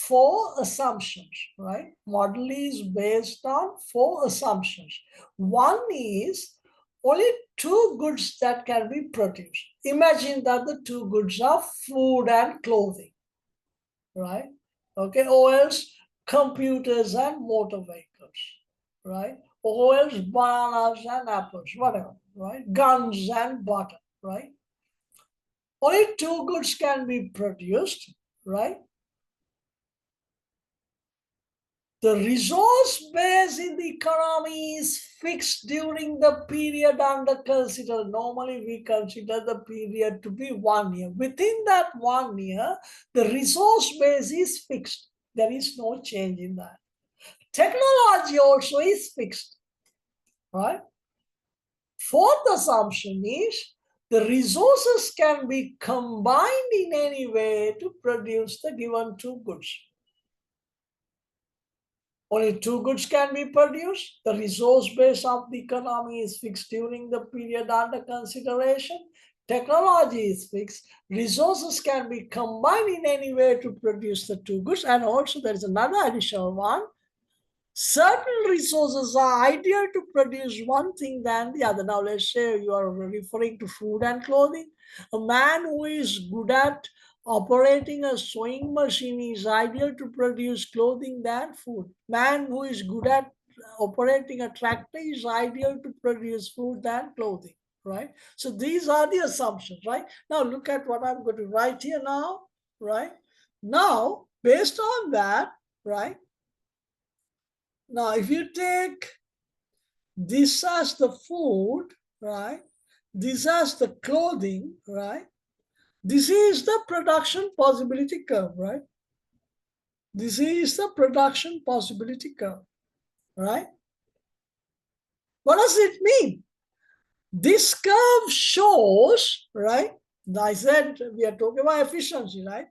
4 assumptions, right? Model is based on 4 assumptions. One is only 2 goods that can be produced. Imagine that the 2 goods are food and clothing, right? Okay, or else computers and motor vehicles, right? Or else bananas and apples, whatever, right? Guns and butter, right? Only 2 goods can be produced, right? The resource base in the economy is fixed during the period under consider. Normally, we consider the period to be 1 year. Within that 1 year, the resource base is fixed. There is no change in that. Technology also is fixed, right? 4th assumption is the resources can be combined in any way to produce the given 2 goods. Only 2 goods can be produced. The resource base of the economy is fixed during the period under consideration. Technology is fixed. Resources can be combined in any way to produce the 2 goods. And also there is another additional one. Certain resources are ideal to produce one thing than the other. Now let's say you are referring to food and clothing. A man who is good at operating a sewing machine is ideal to produce clothing than food. Man who is good at operating a tractor is ideal to produce food than clothing, right? So these are the assumptions, right? Now look at what I'm going to write here now, right? Now, based on that, right? Now, if you take this as the food, right? This as the clothing, right? This is the production possibility curve, right? This is the production possibility curve, right? What does it mean? This curve shows, right? I said we are talking about efficiency, right?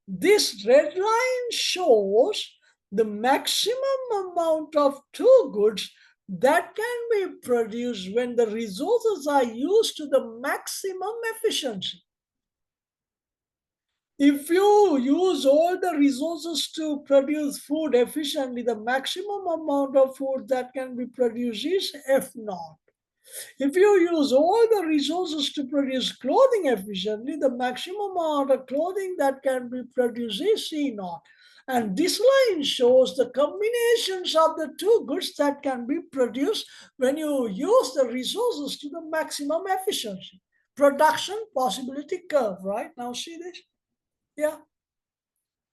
This red line shows the maximum amount of 2 goods that can be produced when the resources are used to the maximum efficiency. If you use all the resources to produce food efficiently, the maximum amount of food that can be produced is F naught. If you use all the resources to produce clothing efficiently, the maximum amount of clothing that can be produced is C naught. And this line shows the combinations of the two goods that can be produced when you use the resources to the maximum efficiency. Production possibility curve, right? Now see this? Yeah.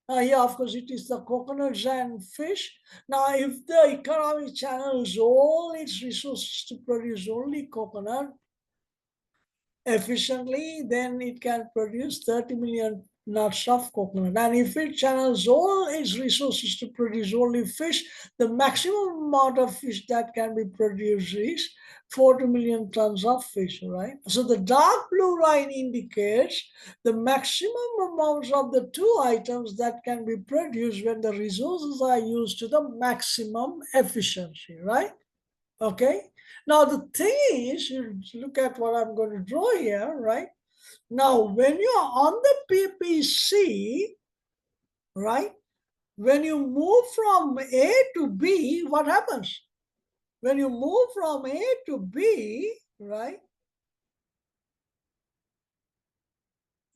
Here, of course, it is the coconuts and fish. Now, if the economic channels all its resources to produce only coconut efficiently, then it can produce 30 million nuts of coconut. And if it channels all its resources to produce only fish, the maximum amount of fish that can be produced is 40 million tons of fish, right? So the dark blue line indicates the maximum amounts of the two items that can be produced when the resources are used to the maximum efficiency, right? Okay. Now the thing is, you look at what I'm going to draw here, right? Now, when you're on the PPC, right? When you move from A to B, what happens? When you move from A to B, right?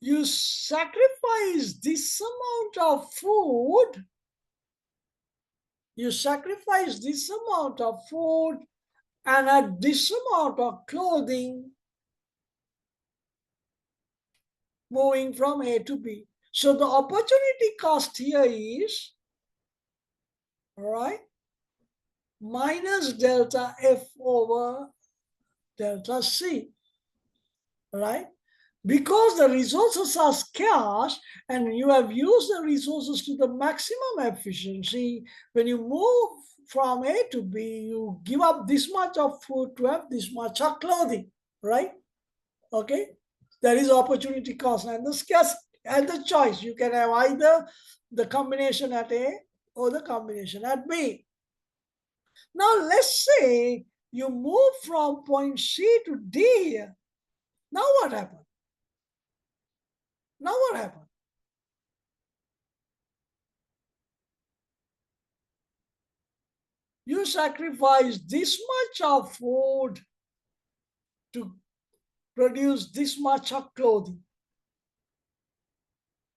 You sacrifice this amount of food. You sacrifice this amount of food and at this amount of clothing moving from A to B. So the opportunity cost here is, right, minus delta F over delta C, right? Because the resources are scarce and you have used the resources to the maximum efficiency, when you move from A to B, you give up this much of food to have this much of clothing, right? Okay, there is opportunity cost and the scarce and the choice. You can have either the combination at A or the combination at B. Now let's say you move from point C to D. Now what happened? Now what happened? You sacrifice this much of food to produce this much of clothing,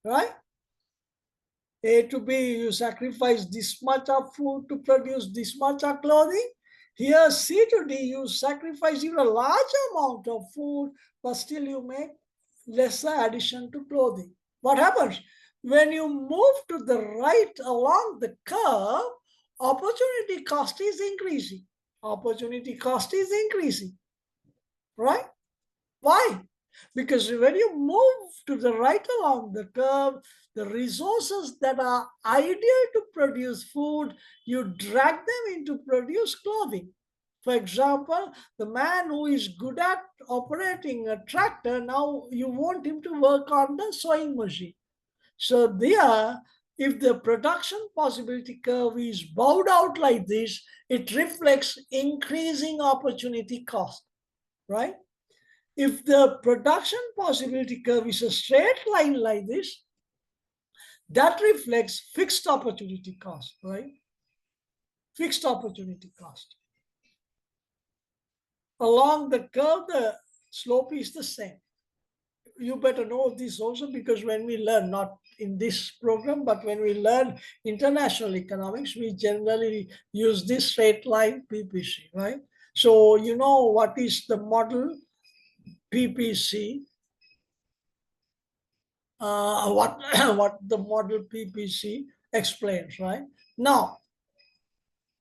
right? A to B, you sacrifice this much of food to produce this much of clothing. Here, C to D, you sacrifice even a large amount of food, but still you make lesser addition to clothing. What happens? When you move to the right along the curve, opportunity cost is increasing. Opportunity cost is increasing, right? Why? Because when you move to the right along the curve, the resources that are ideal to produce food, you drag them into produce clothing. For example, the man who is good at operating a tractor, now you want him to work on the sewing machine. So there, if the production possibility curve is bowed out like this, it reflects increasing opportunity cost, right? If the production possibility curve is a straight line like this, that reflects fixed opportunity cost, right? Fixed opportunity cost. Along the curve, the slope is the same. You better know this also, because when we learn, not in this program, but when we learn international economics, we generally use this straight line PPC, right? So you know what is the model PPC? What what the model PPC explains, right? Now,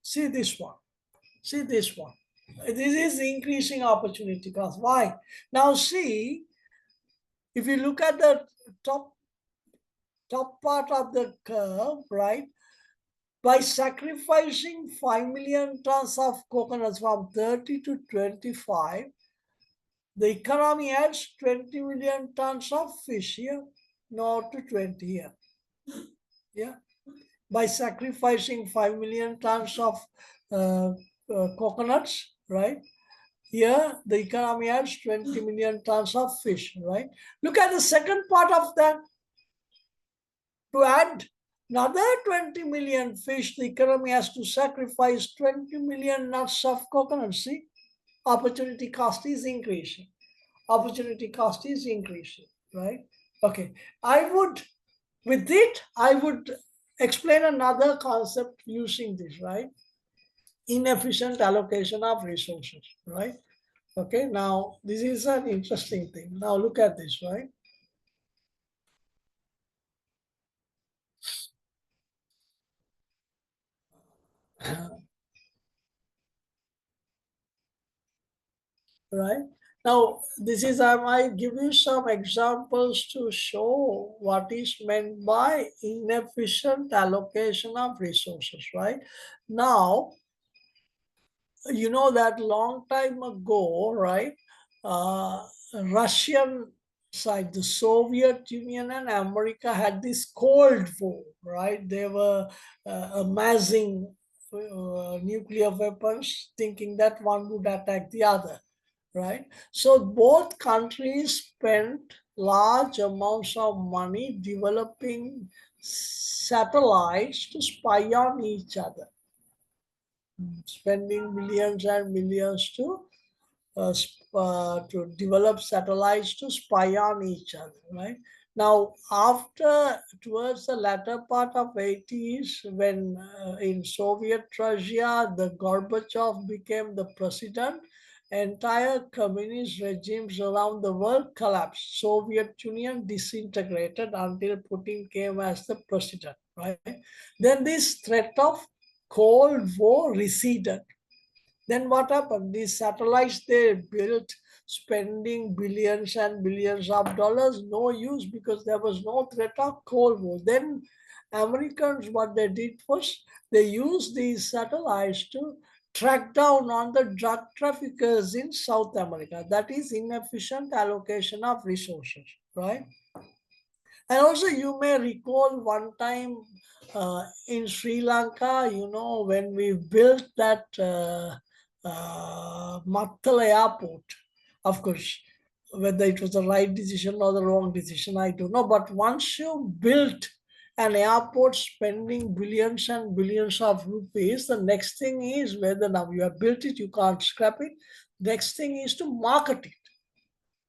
see this one. See this one. This is increasing opportunity cost. Why? Now see, if you look at the top part of the curve, right? By sacrificing 5 million tons of coconuts from 30 to 25, the economy adds 20 million tons of fish here, not to 20 here. Yeah. By sacrificing 5 million tons of coconuts, right? Here, the economy adds 20 million tons of fish, right? Look at the second part of that. To add another 20 million fish, the economy has to sacrifice 20 million nuts of coconut. See, opportunity cost is increasing. Opportunity cost is increasing, right? Okay, with it, I would explain another concept using this, right? Inefficient allocation of resources, right? Okay, now this is an interesting thing. Now look at this, right? Right? Now, this is, I might give you some examples to show what is meant by inefficient allocation of resources, right? Now, you know that long time ago, right? Russian side, the Soviet Union and America had this Cold War, right? They were amassing nuclear weapons, thinking that one would attack the other, right? So both countries spent large amounts of money developing satellites to spy on each other, spending millions and millions to develop satellites to spy on each other, right? Now, towards the latter part of 80s, when in Soviet Russia, the Gorbachev became the president, entire communist regimes around the world collapsed. Soviet Union disintegrated until Putin came as the president, right? Then this threat of Cold War receded. Then what happened? These satellites they built, spending billions and billions of dollars, no use because there was no threat of Cold War. Then Americans, what they did was they used these satellites to track down on the drug traffickers in South America. That is inefficient allocation of resources, right? And also you may recall one time in Sri Lanka, you know, when we built that Mattala airport, of course, whether it was the right decision or the wrong decision, I don't know. But once you built an airport spending billions and billions of rupees, the next thing is whether now you have built it, you can't scrap it. Next thing is to market it,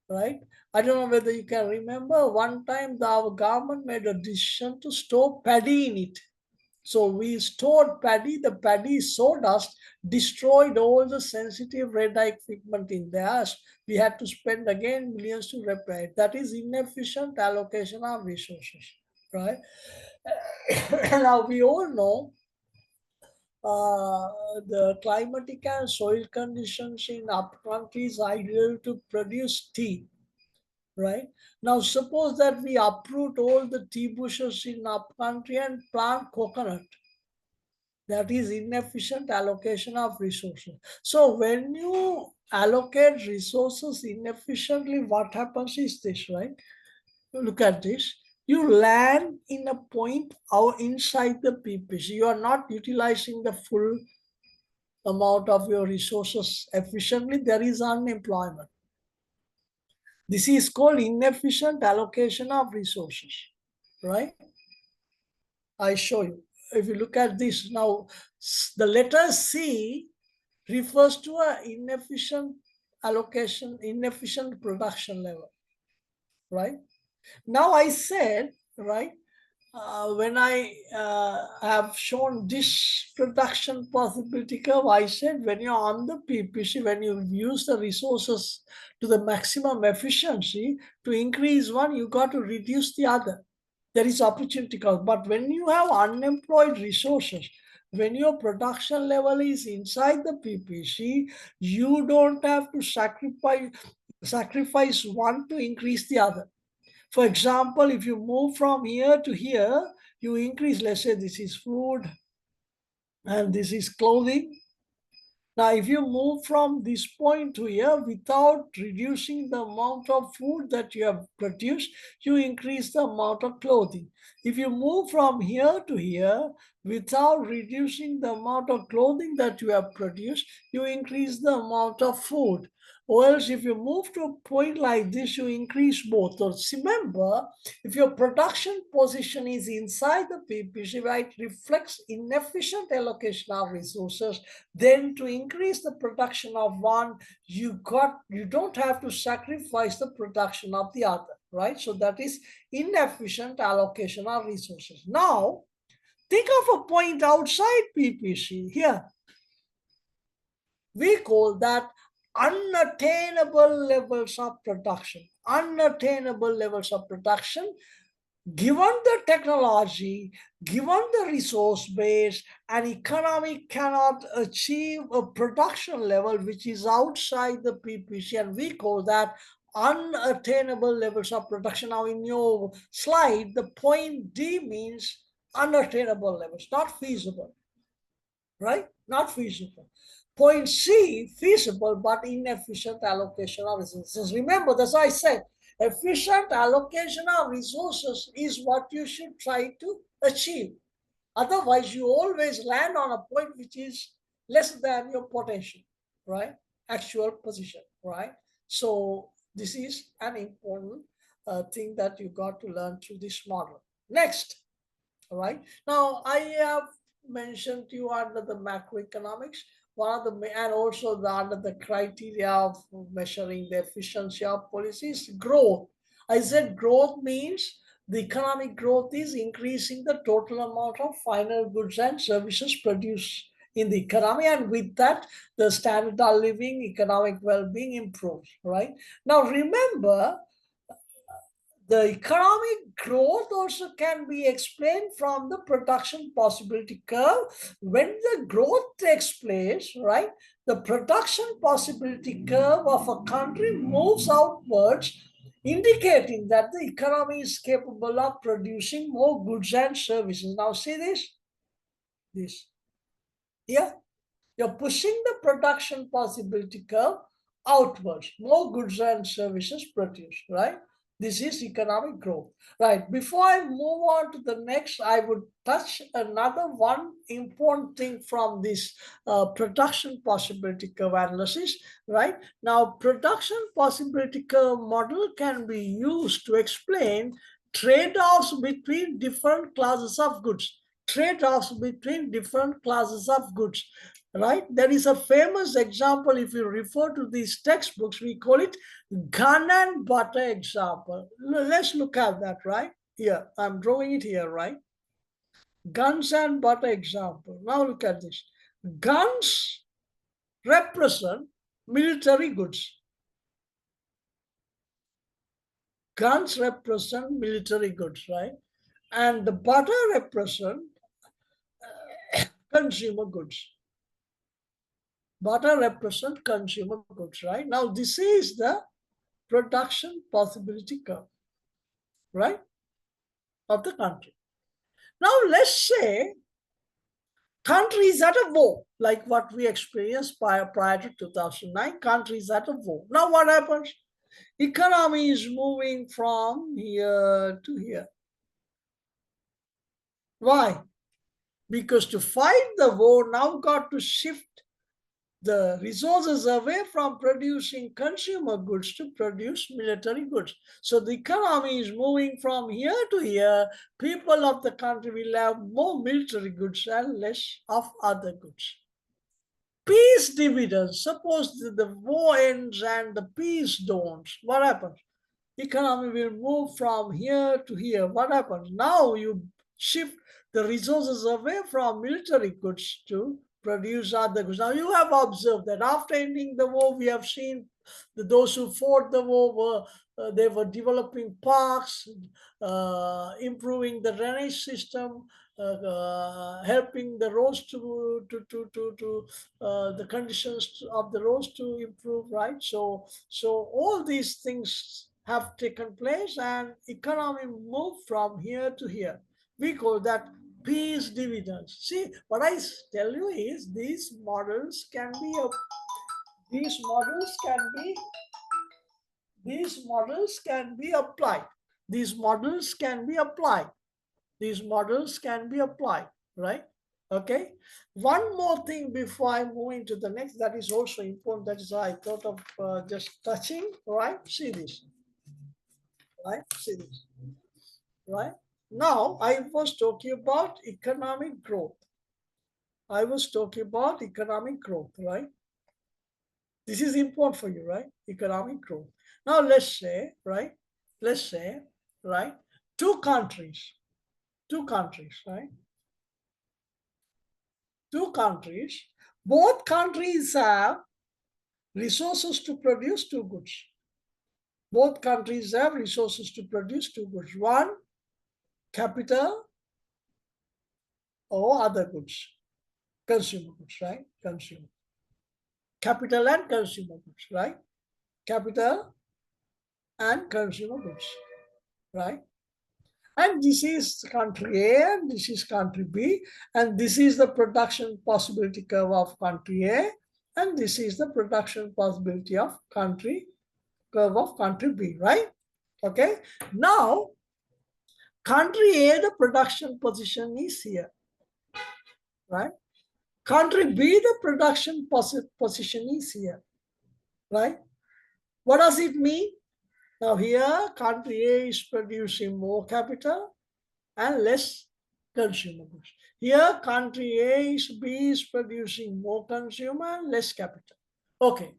right? I don't know whether you can remember one time our government made a decision to store paddy in it. So we stored paddy, the paddy sawdust destroyed all the sensitive red eye pigment in the ash. We had to spend again millions to repair it. That is inefficient allocation of resources, right? Now we all know the climatic and soil conditions in upcountry is ideal to produce tea, right? Now suppose that we uproot all the tea bushes in upcountry and plant coconut. That is inefficient allocation of resources. So when you allocate resources inefficiently, what happens is this, right? Look at this. You land in a point out inside the PPC. You are not utilizing the full amount of your resources efficiently. There is unemployment. This is called inefficient allocation of resources, right? I show you. If you look at this now, the letter C refers to an inefficient allocation, inefficient production level, right? Now I said, right, when I have shown this production possibility curve, I said when you're on the PPC, when you use the resources to the maximum efficiency, to increase one, you got to reduce the other. There is opportunity cost. But when you have unemployed resources, when your production level is inside the PPC, you don't have to sacrifice one to increase the other. For example, if you move from here to here, you increase, let's say this is food and this is clothing. Now, if you move from this point to here without reducing the amount of food that you have produced, you increase the amount of clothing. If you move from here to here without reducing the amount of clothing that you have produced, you increase the amount of food. Or else if you move to a point like this, you increase both. So remember, if your production position is inside the PPC, right, reflects inefficient allocation of resources, then to increase the production of one, you don't have to sacrifice the production of the other, right? So that is inefficient allocation of resources. Now, think of a point outside PPC here. We call that unattainable levels of production. Unattainable levels of production, given the technology, given the resource base, an economy cannot achieve a production level which is outside the PPC, and we call that unattainable levels of production. Now in your slide, the point D means unattainable levels, not feasible, right? Not feasible. Point C, feasible but inefficient allocation of resources. Remember, that's why I said efficient allocation of resources is what you should try to achieve. Otherwise, you always land on a point which is less than your potential, right? Actual position, right? So this is an important thing that you got to learn through this model. Next, all right. Now, I have mentioned to you under the macroeconomics, one of the, and also under the criteria of measuring the efficiency of policies, growth. I said growth means the economic growth is increasing the total amount of final goods and services produced in the economy, and with that, the standard of living, economic well-being improves, right? Now, remember, the economic growth also can be explained from the production possibility curve. When the growth takes place, right, the production possibility curve of a country moves outwards, indicating that the economy is capable of producing more goods and services. Now see this. Yeah, you're pushing the production possibility curve outwards, more goods and services produced, right? This is economic growth, right? Before I move on to the next, I would touch another one important thing from this production possibility curve analysis, right? Now, production possibility curve model can be used to explain trade-offs between different classes of goods. Trade-offs between different classes of goods, right? There is a famous example, if you refer to these textbooks, we call it gun and butter example. Let's look at that, right? Here, I'm drawing it here, right? Guns and butter example. Now look at this. Guns represent military goods. Guns represent military goods, right? And the butter represent consumer goods. Butter represent consumer goods, right? Now this is the production possibility curve, right, of the country. Now let's say country is at a war, like what we experienced prior to 2009, country is at a war. Now what happens? Economy is moving from here to here. Why? Because to fight the war, now got to shift the resources away from producing consumer goods to produce military goods. So the economy is moving from here to here. People of the country will have more military goods and less of other goods. Peace dividends. Suppose the war ends and the peace don't. What happens? Economy will move from here to here. What happens? Now you shift the resources away from military goods to produce other goods. Now you have observed that after ending the war, we have seen those who fought the war they were developing parks, improving the drainage system, helping the roads to the conditions of the roads to improve, right? So all these things have taken place and economy moved from here to here. We call that peace dividends. See, what I tell you is these models can be these models can be applied. These models can be applied. These models can be applied, right? Okay. One more thing before I move into the next, that is also important. That is why I thought of just touching, right? See this, right? See this, right? Now, I was talking about economic growth. I was talking about economic growth, right? This is important for you, right? Economic growth. Now, let's say, right? Let's say, right? Two countries, right? Two countries, both countries have resources to produce two goods. Both countries have resources to produce two goods. One, capital or other goods, consumer goods, right? Consumer. Capital and consumer goods, right? Capital and consumer goods, right? And this is country A and this is country B, and this is the production possibility curve of country A, and this is the production possibility of curve of country B, right? Okay. Now, country A, the production position is here, right? Country B, the production position is here, right? What does it mean? Now here, country A is producing more capital and less consumer goods. Here, country A is producing more consumer and less capital. Okay.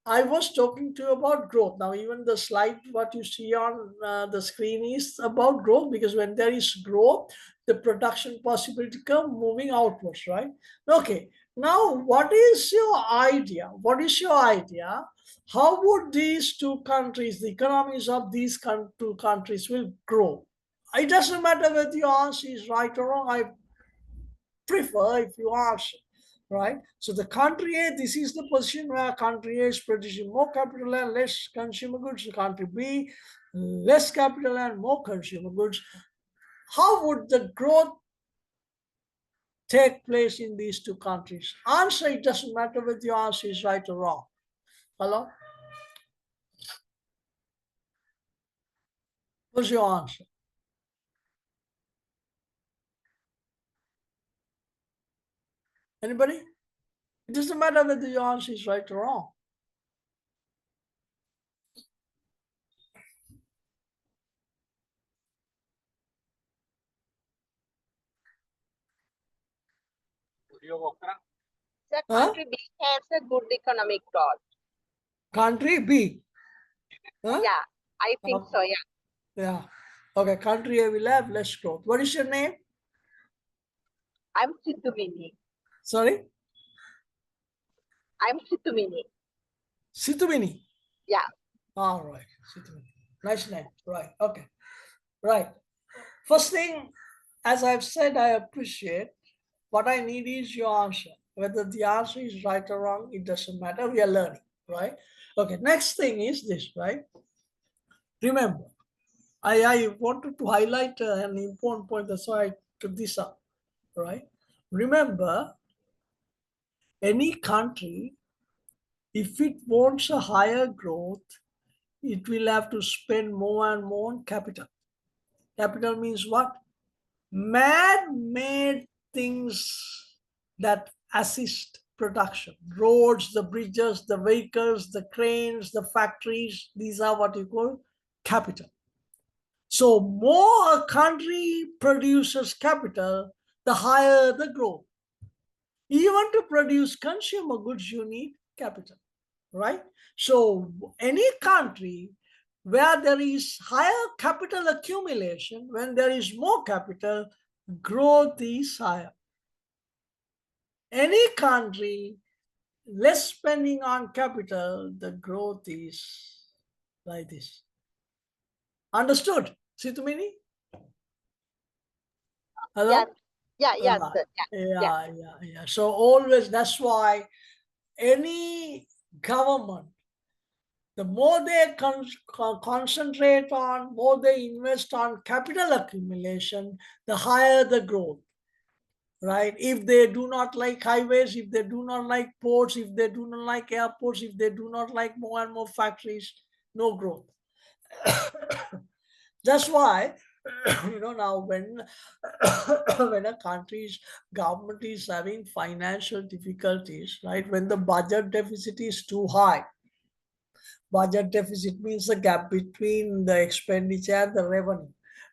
I was talking to you about growth. Now, even the slide, what you see on the screen is about growth, because when there is growth, the production possibility curve moving outwards, right? Okay. Now, what is your idea? What is your idea? How would these two countries, the economies of these two countries will grow? It doesn't matter whether your answer is right or wrong. I prefer if you answer, right? So the country A, this is the position where country A is producing more capital and less consumer goods. Country B, less capital and more consumer goods. How would the growth take place in these two countries? Answer, it doesn't matter whether your answer is right or wrong. Hello? What's your answer? Anybody? It doesn't matter whether your answer is right or wrong. The Huh? country B has a good economic growth. Country B. Huh? Yeah, I think so. Yeah, Yeah. Okay, country A will have less growth. What is your name? I'm Situmini. Sorry? I'm Situmini. Situmini. Yeah. All right. Situmini. Nice name. Right. Okay. Right. First thing, as I've said, I appreciate. What I need is your answer. Whether the answer is right or wrong, it doesn't matter. We are learning. Right. Okay. Next thing is this, right? Remember, I wanted to highlight an important point. That's why I took this up. Right. Remember, any country, if it wants a higher growth, it will have to spend more and more on capital. Capital means what? Man-made things that assist production. Roads, the bridges, the vehicles, the cranes, the factories, these are what you call capital. So more a country produces capital, the higher the growth. Even to produce consumer goods, you need capital, right? So any country where there is higher capital accumulation, when there is more capital, growth is higher. Any country less spending on capital, the growth is like this. Understood, Situmini? Hello? Yes, sir. Yeah. So always, that's why any government, the more they concentrate on, more they invest on capital accumulation, the higher the growth, right? If they do not like highways, if they do not like ports, if they do not like airports, if they do not like more and more factories, no growth. That's why Now when when a country's government is having financial difficulties, right? When the budget deficit is too high, budget deficit means the gap between the expenditure and the revenue.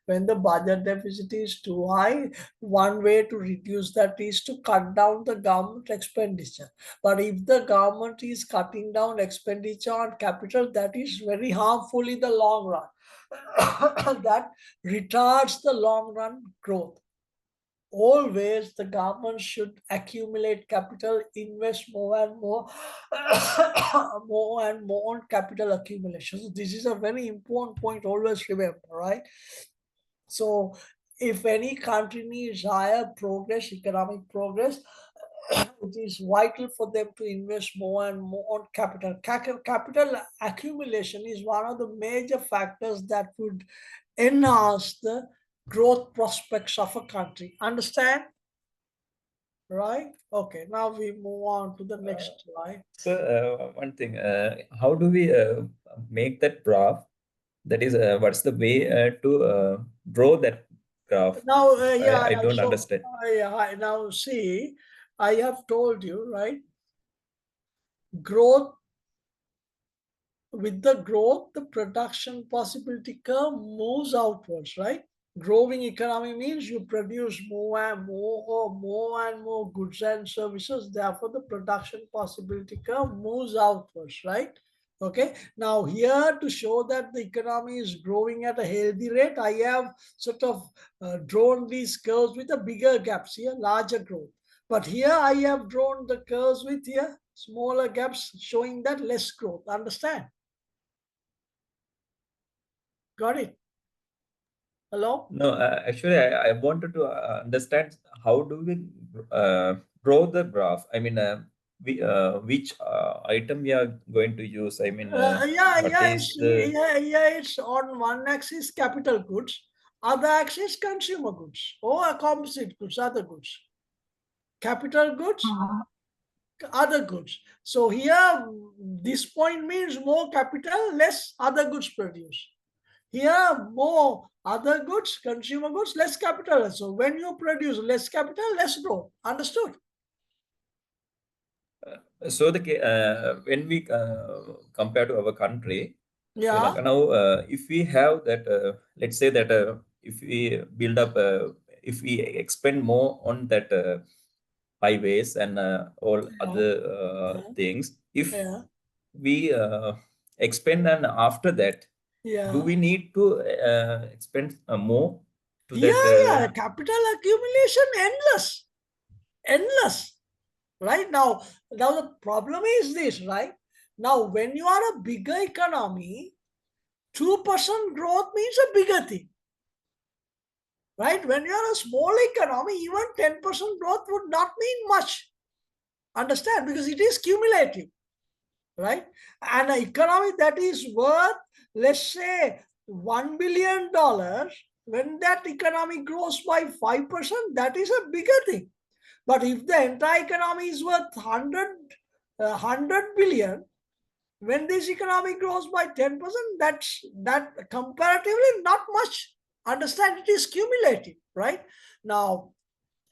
When the budget deficit is too high, one way to reduce that is to cut down the government expenditure. But if the government is cutting down expenditure on capital, that is very harmful in the long run. That retards the long run growth. Always the government should accumulate capital, invest more and more, more and more on capital accumulation. So this is a very important point, always remember, right? So if any country needs higher progress, economic progress, it is vital for them to invest more and more on capital. Capital accumulation is one of the major factors that would enhance the growth prospects of a country. Understand? Right? Okay, now we move on to the next slide. So one thing, how do we make that graph? That is, what's the way to draw that graph? Now, I don't understand. Now see, I have told you, right? Growth, with the growth, the production possibility curve moves outwards, right? Growing economy means you produce more and more or more and more goods and services. Therefore, the production possibility curve moves outwards, right? Okay. Now here, to show that the economy is growing at a healthy rate, I have sort of drawn these curves with a bigger gaps here, larger growth. But here I have drawn the curves with here smaller gaps, showing that less growth. Understand? Got it? Hello? No, actually, I wanted to understand how do we draw the graph? I mean, which item we are going to use? I mean, what is the... It's on one axis capital goods, other axis consumer goods, or composite goods, other goods. Capital goods, other goods. So here, this point means more capital, less other goods produced. Here, more other goods, consumer goods, less capital. So when you produce less capital, less growth. Understood? So when we compare to our country, Sri Yeah. Lanka, now if we have that, let's say that if we build up, if we expend more on that highways and all other things, if we expend, and after that, do we need to expend more to that? Capital accumulation, endless. Right? Now the problem is this, right? Now, when you are a bigger economy, 2% growth means a bigger thing. Right? When you are a small economy, even 10% growth would not mean much. Understand? Because it is cumulative. Right? And an economy that is worth, let's say, $1 billion, when that economy grows by 5%, that is a bigger thing. But if the entire economy is worth 100 billion, when this economy grows by 10%, that comparatively not much. Understand, it is cumulative, right? Now,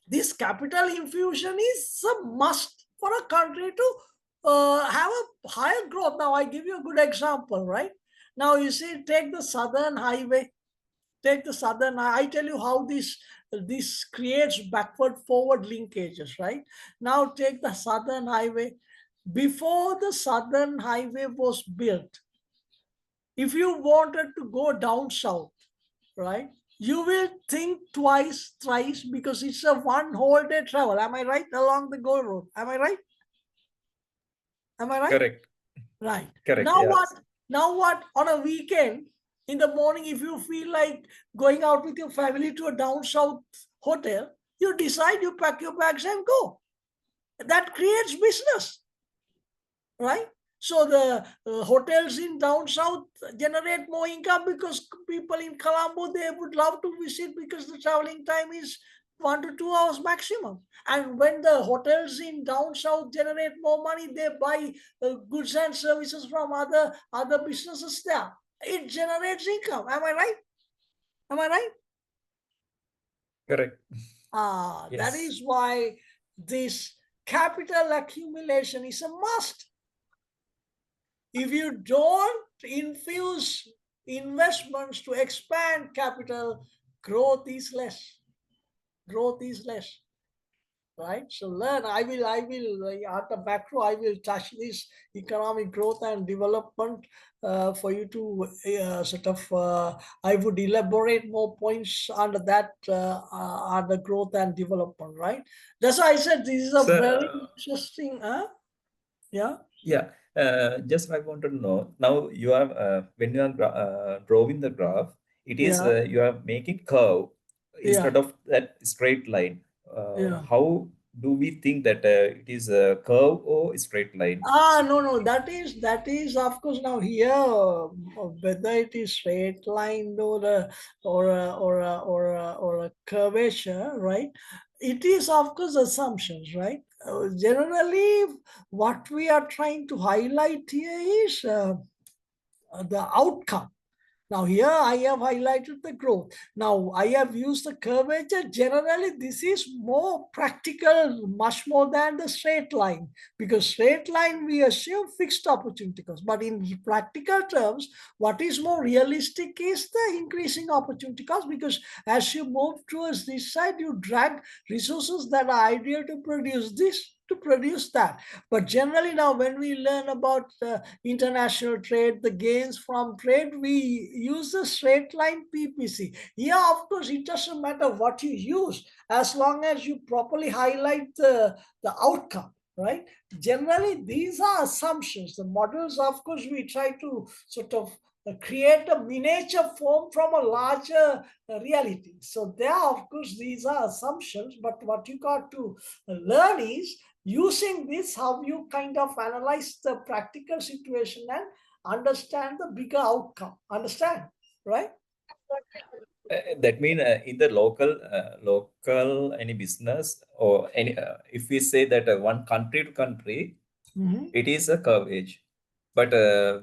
this capital infusion is a must for a country to have a higher growth. Now, I give you a good example, right? Now, you see, take the Southern Highway. Take the Southern, I tell you how this creates backward forward linkages, right? Now take the Southern Highway. Before the Southern Highway was built, if you wanted to go down south, right, you will think twice, thrice, because it's a one whole day travel. Am I right? Along the Gold Road. Am I right? Am I right? Correct. Right. Correct. Now Yes. what? Now what? On a weekend, in the morning, if you feel like going out with your family to a down south hotel, you decide, you pack your bags and go. That creates business, right? So the hotels in down south generate more income because people in Colombo, they would love to visit because the traveling time is 1 to 2 hours maximum. And when the hotels in down south generate more money, they buy goods and services from other businesses there. It generates income. Am I right? Am I right? Correct. That Yes. is why this capital accumulation is a must. If you don't infuse investments to expand capital, growth is less. Growth is less. Right? So learn. I will at the macro, I will touch this economic growth and development for you to I would elaborate more points under that under growth and development. Right? That's why I said this is a So, very interesting. Yeah. yeah, just I want to know now you are when you are drawing the graph, it is Yeah. you are making curve Yeah. instead of that straight line. Yeah. How do we think that it is a curve or straight line? No, that is of course now here whether it is straight line or a curvature, right? It is of course assumptions, right? Generally, what we are trying to highlight here is the outcome. Now here I have highlighted the growth. Now I have used the curvature. Generally, this is more practical, much more than the straight line, because straight line we assume fixed opportunity cost. But in practical terms, what is more realistic is the increasing opportunity cost, because as you move towards this side, you drag resources that are ideal to produce this to produce that. But generally now when we learn about international trade, the gains from trade, we use the straight line PPC. Yeah, of course, it doesn't matter what you use as long as you properly highlight the outcome, right? Generally, these are assumptions. The models, of course, we try to sort of create a miniature form from a larger reality. So there, of course, these are assumptions, but what you got to learn is using this, how you kind of analyze the practical situation and understand the bigger outcome. Understand, right? That mean in the local any business or any if we say that one country to country, it is a coverage. But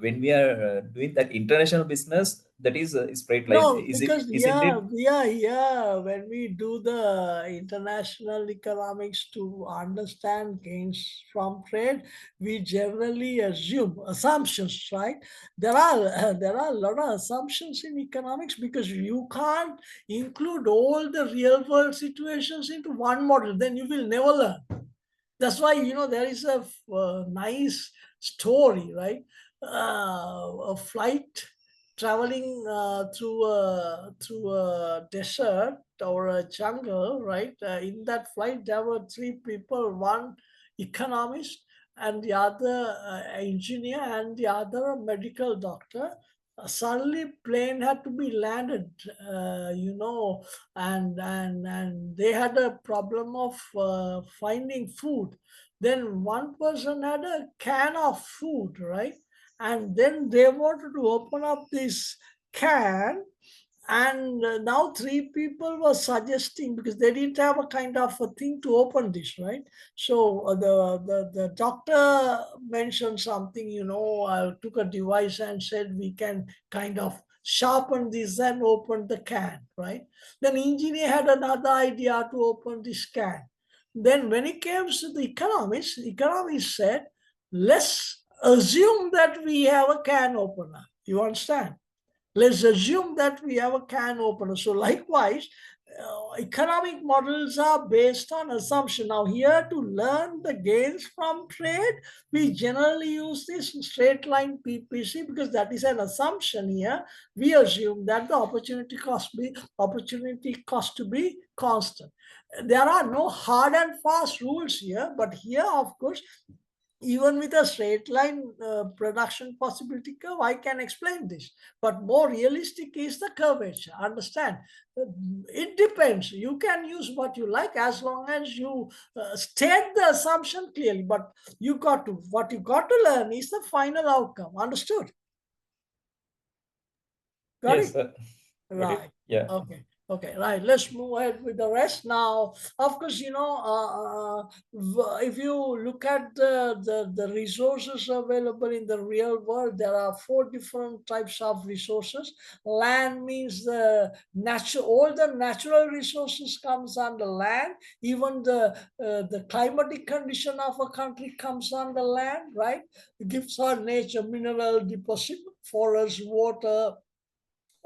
when we are doing that international business, that is a straight line. No, Is it? because Isn't it? when we do the international economics to understand gains from trade, we generally assume assumptions, right? There are a lot of assumptions in economics, because you can't include all the real world situations into one model. Then you will never learn. That's why, there is a nice story, right? A flight traveling through a desert or a jungle, right? In that flight, there were three people: one economist, and the other engineer, and the other a medical doctor. Suddenly, plane had to be landed, and they had a problem of finding food. Then one person had a can of food, right? And then they wanted to open up this can, and now three people were suggesting, because they didn't have a kind of a thing to open this, right? So the doctor mentioned something, took a device and said we can kind of sharpen this and open the can, right? Then engineer had another idea to open this can. Then when it came to the economist said, let's assume that we have a can opener. You understand? Let's assume that we have a can opener. So likewise, economic models are based on assumption. Now here, to learn the gains from trade, we generally use this straight line PPC, because that is an assumption here. We assume that the opportunity cost to be constant. There are no hard and fast rules here, but here, of course, even with a straight line production possibility curve, I can explain this. But more realistic is the curvature. Understand? It depends. You can use what you like as long as you state the assumption clearly. But what you got to learn is the final outcome. Understood? Got Yes. it? Got it. Right. Yeah. Okay. Okay, right. Let's move ahead with the rest now. Of course, if you look at the resources available in the real world, there are 4 different types of resources. Land means all the natural resources comes under land. Even the climatic condition of a country comes under land, right? It gives our nature, mineral deposit, forest, water,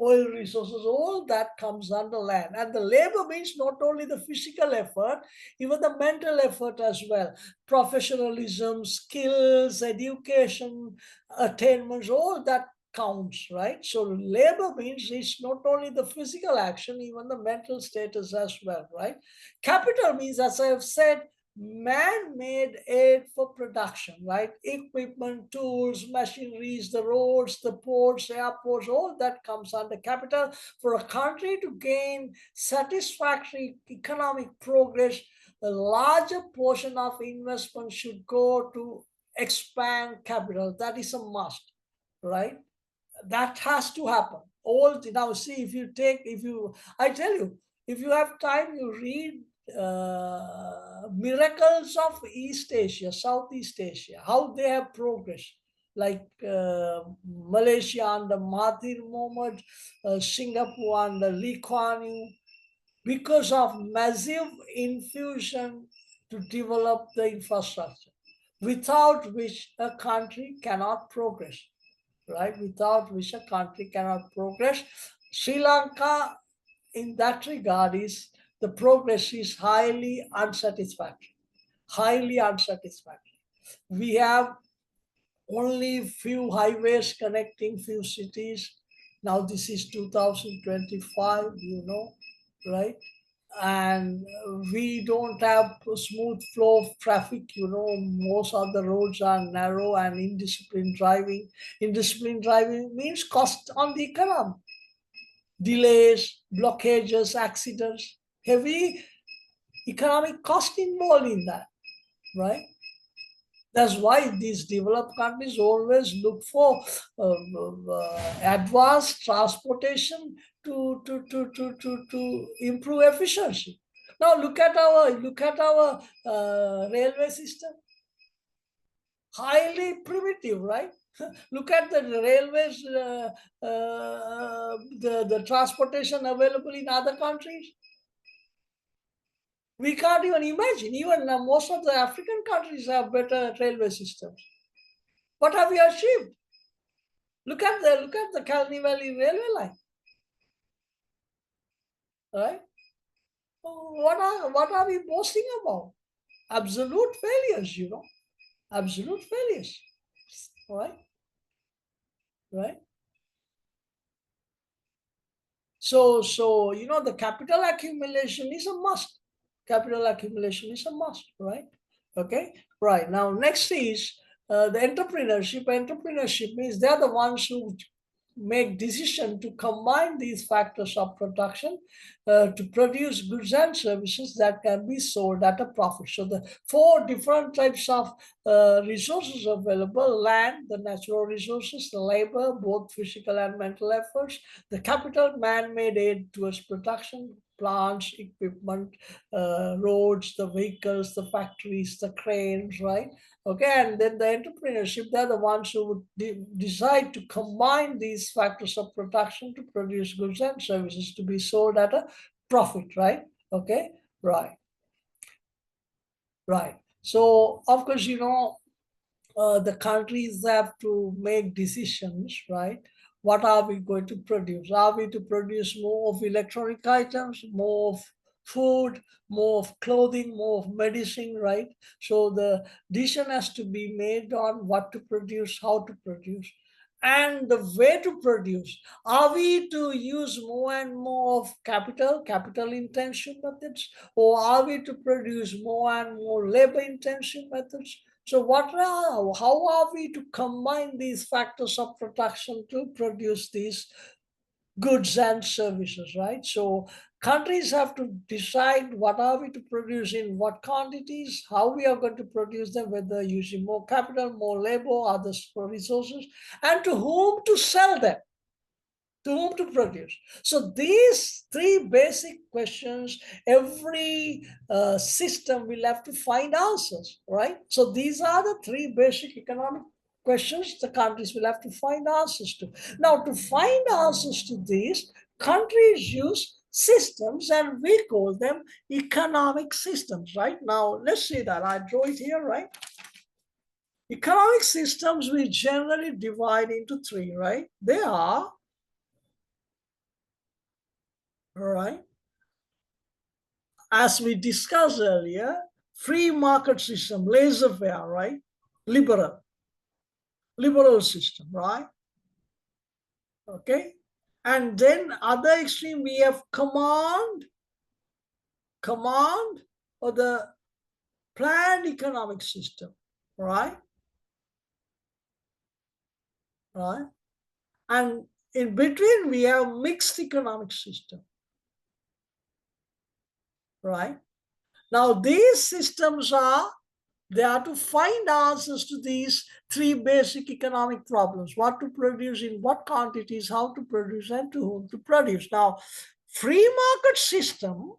oil resources, all that comes under land. And the labor means not only the physical effort, even the mental effort as well. Professionalism, skills, education, attainments, all that counts, right? So labor means it's not only the physical action, even the mental status as well, right? Capital means, as I have said, man-made aid for production, right? Equipment, tools, machineries, the roads, the ports, airports, all that comes under capital. For a country to gain satisfactory economic progress, a larger portion of investment should go to expand capital. That is a must, right? That has to happen. All now, see, I tell you, if you have time, you read miracles of East Asia, Southeast Asia, how they have progressed, like Malaysia under Mahathir Mohamad, Singapore under Lee Kuan Yew, because of massive infusion to develop the infrastructure, without which a country cannot progress, right? Without which a country cannot progress. Sri Lanka, in that regard, is the progress is highly unsatisfactory. Highly unsatisfactory. We have only few highways connecting few cities. Now this is 2025, right? And we don't have a smooth flow of traffic. Most of the roads are narrow, and indisciplined driving means cost on the economy, delays, blockages, accidents, heavy economic cost involved in that, right? That's why these developed countries always look for advanced transportation to improve efficiency. Now look at our railway system. Highly primitive, right? Look at the railways, the transportation available in other countries. We can't even imagine. Even most of the African countries have better railway systems. What have we achieved? Look at the Kalni Valley railway line, right? What are we boasting about? Absolute failures, absolute failures, right? Right. So the capital accumulation is a must. Capital accumulation is a must, right? Okay, right. Now next is the entrepreneurship. Entrepreneurship means they're the ones who make decision to combine these factors of production to produce goods and services that can be sold at a profit. So the 4 different types of resources available: land, the natural resources, the labor, both physical and mental efforts, the capital, man-made aid towards production, plants, equipment, roads, the vehicles, the factories, the cranes, right? Okay, and then the entrepreneurship, they're the ones who would decide to combine these factors of production to produce goods and services to be sold at a profit, right? Okay, right. Right. So, of course, the countries have to make decisions, right? What are we going to produce? Are we to produce more of electronic items, more of food, more of clothing, more of medicine, right? So the decision has to be made on what to produce, how to produce, and the way to produce. Are we to use more and more of capital intensive methods, or are we to produce more and more labor intensive methods? So how are we to combine these factors of production to produce these goods and services, right? So countries have to decide what are we to produce in what quantities, how we are going to produce them, whether using more capital, more labor, other resources, and to whom to sell them. To whom to produce? So these three basic questions, every system will have to find answers, right? So these are the three basic economic questions the countries will have to find answers to. Now, to find answers to these, countries use systems, and we call them economic systems, right? Now, let's see that. I draw it here, right? Economic systems we generally divide into three, right? They are, right, as we discussed earlier, free market system, laissez-faire, right? Liberal system, right? Okay. And then other extreme, we have command, or the planned economic system, right? Right. And in between, we have mixed economic system, right? Now, these systems they are to find answers to these three basic economic problems: what to produce, in what quantities, how to produce, and to whom to produce. Now, free market system,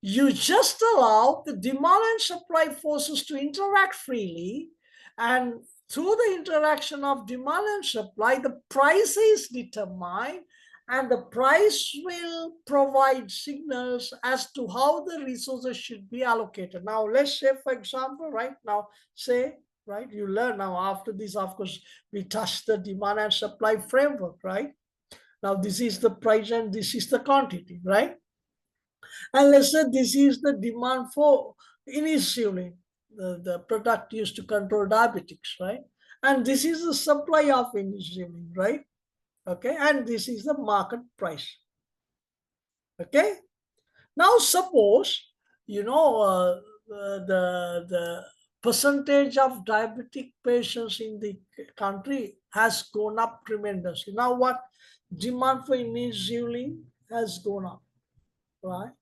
you just allow the demand and supply forces to interact freely, and through the interaction of demand and supply, the price is determined, and the price will provide signals as to how the resources should be allocated. Now, let's say, for example, right now, say, right, you learn now after this, of course, we touch the demand and supply framework, right? Now, this is the price and this is the quantity, right? And let's say this is the demand for insulin, the product used to control diabetics, right? And this is the supply of insulin, right? Okay, and this is the market price. Okay, now suppose, the percentage of diabetic patients in the country has gone up tremendously. Now what? Demand for insulin has gone up, right?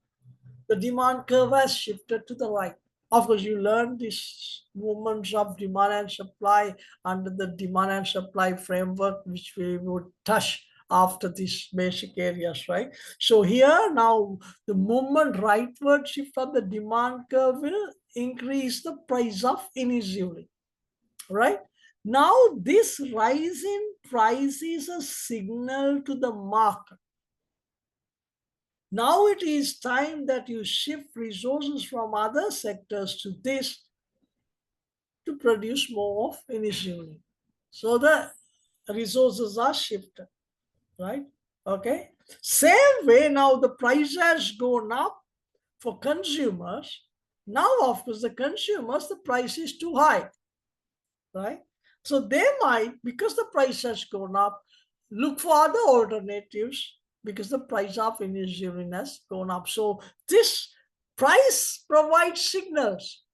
The demand curve has shifted to the right. Of course, you learn these movements of demand and supply under the demand and supply framework, which we would touch after these basic areas, right? So here now, the movement rightward shift of the demand curve will increase the price of insulin, right? Now, this rise in price is a signal to the market. Now it is time that you shift resources from other sectors to this to produce more of insulin. So the resources are shifted, right? Okay. Same way, now the price has gone up for consumers. Now, of course, the consumers, the price is too high, right? So they might, because the price has gone up, look for other alternatives because the price of insulin has gone up. So this price provides signals,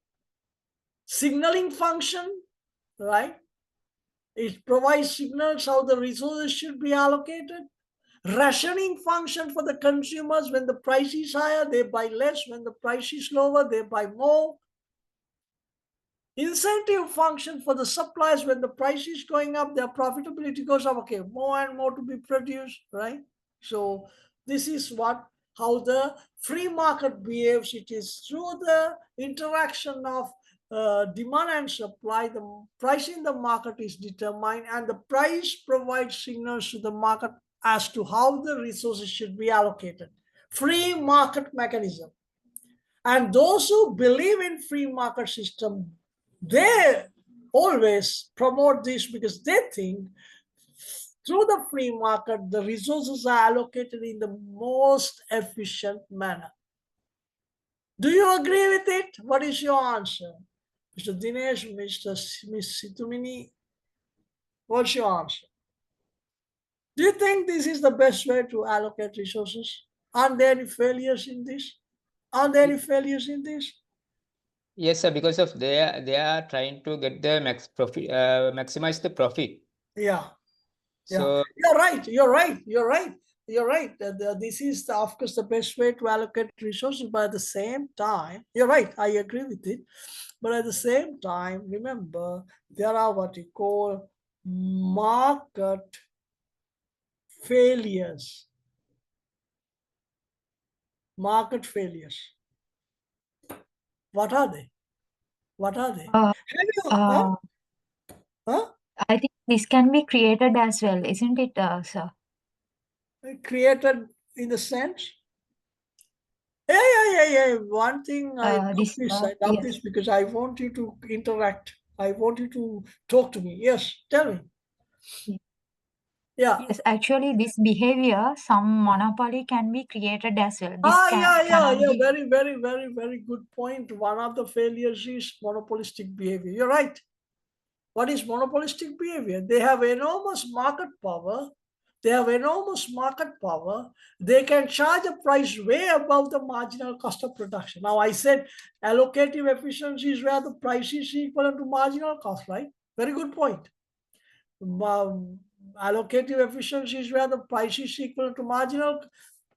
signaling function, right? It provides signals how the resources should be allocated. Rationing function for the consumers: when the price is higher, they buy less. When the price is lower, they buy more. Incentive function for the suppliers: when the price is going up, their profitability goes up. Okay, more and more to be produced, right? So this is how the free market behaves. It is through the interaction of demand and supply, the price in the market is determined, and the price provides signals to the market as to how the resources should be allocated. Free market mechanism. And those who believe in free market system, they always promote this because they think through the free market, the resources are allocated in the most efficient manner. Do you agree with it? What is your answer? Mr. Dinesh, Ms. Situmini, what's your answer? Do you think this is the best way to allocate resources? Aren't there any failures in this? Are there any failures in this? Yes, sir, because of they are trying to get the maximize the profit. Yeah. So You're right. This is, of course, the best way to allocate resources. But at the same time, you're right. I agree with it. But at the same time, remember, there are what you call market failures. Market failures. What are they? What are they? Uh, Have you, uh, huh? I think this can be created as well, isn't it, sir? Created in the sense? Yeah. One thing I love This, this. I love yes. this because I want you to interact. I want you to talk to me. Yes, tell me. Yeah. Yes, actually, this behavior, some monopoly can be created as well. This cannot Yeah. be. Very good point. One of the failures is monopolistic behavior. You're right. What is monopolistic behavior? They have enormous market power. They have enormous market power. They can charge a price way above the marginal cost of production. Now, I said allocative efficiency is where the price is equivalent to marginal cost, right? Very good point. Allocative efficiency is where the price is equal to marginal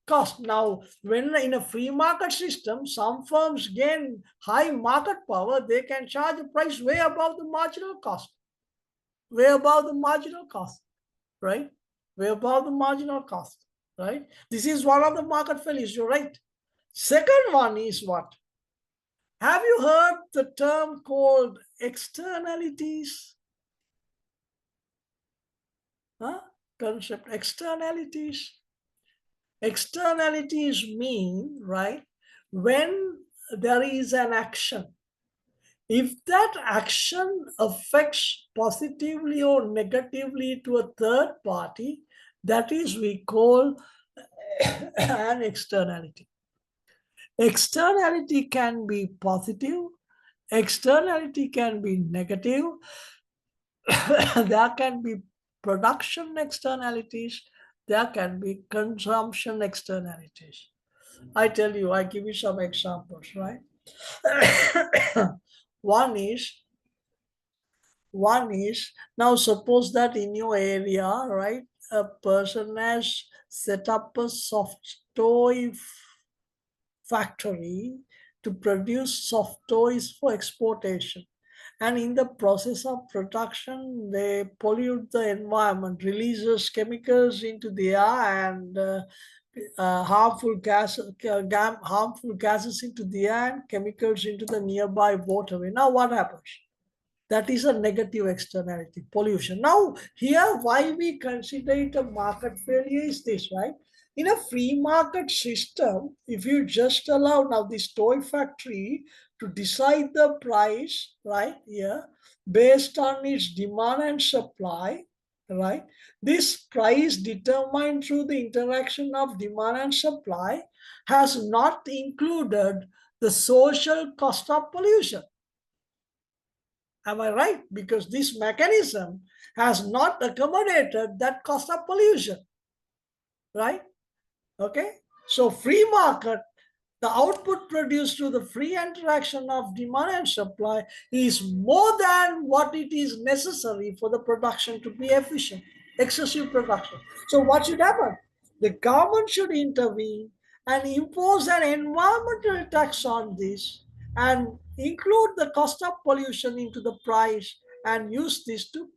cost. Now, when in a free market system, some firms gain high market power, they can charge a price way above the marginal cost. Way above the marginal cost, right? Way above the marginal cost, right? This is one of the market failures, you're right. Second one is what? Have you heard the term called externalities? Concept, externalities. Externalities mean, right, when there is an action, if that action affects positively or negatively to a third party, that is we call an externality. Externality can be positive, externality can be negative. There can be production externalities, there can be consumption externalities. I tell you, I give you some examples, right? One is now suppose that in your area, right, a person has set up a soft toy factory to produce soft toys for exportation. And in the process of production, they pollute the environment, releases chemicals into the air and harmful gases into the air and chemicals into the nearby waterway. Now what happens? That is a negative externality, pollution. Now, here, why we consider it a market failure is this, right? In a free market system, if you just allow now this toy factory to decide the price, right, here, based on its demand and supply, right? This price determined through the interaction of demand and supply has not included the social cost of pollution. Am I right? Because this mechanism has not accommodated that cost of pollution, right? Okay. So free market, the output produced through the free interaction of demand and supply is more than what it is necessary for the production to be efficient, excessive production. So what should happen? The government should intervene and impose an environmental tax on this and include the cost of pollution into the price and use this to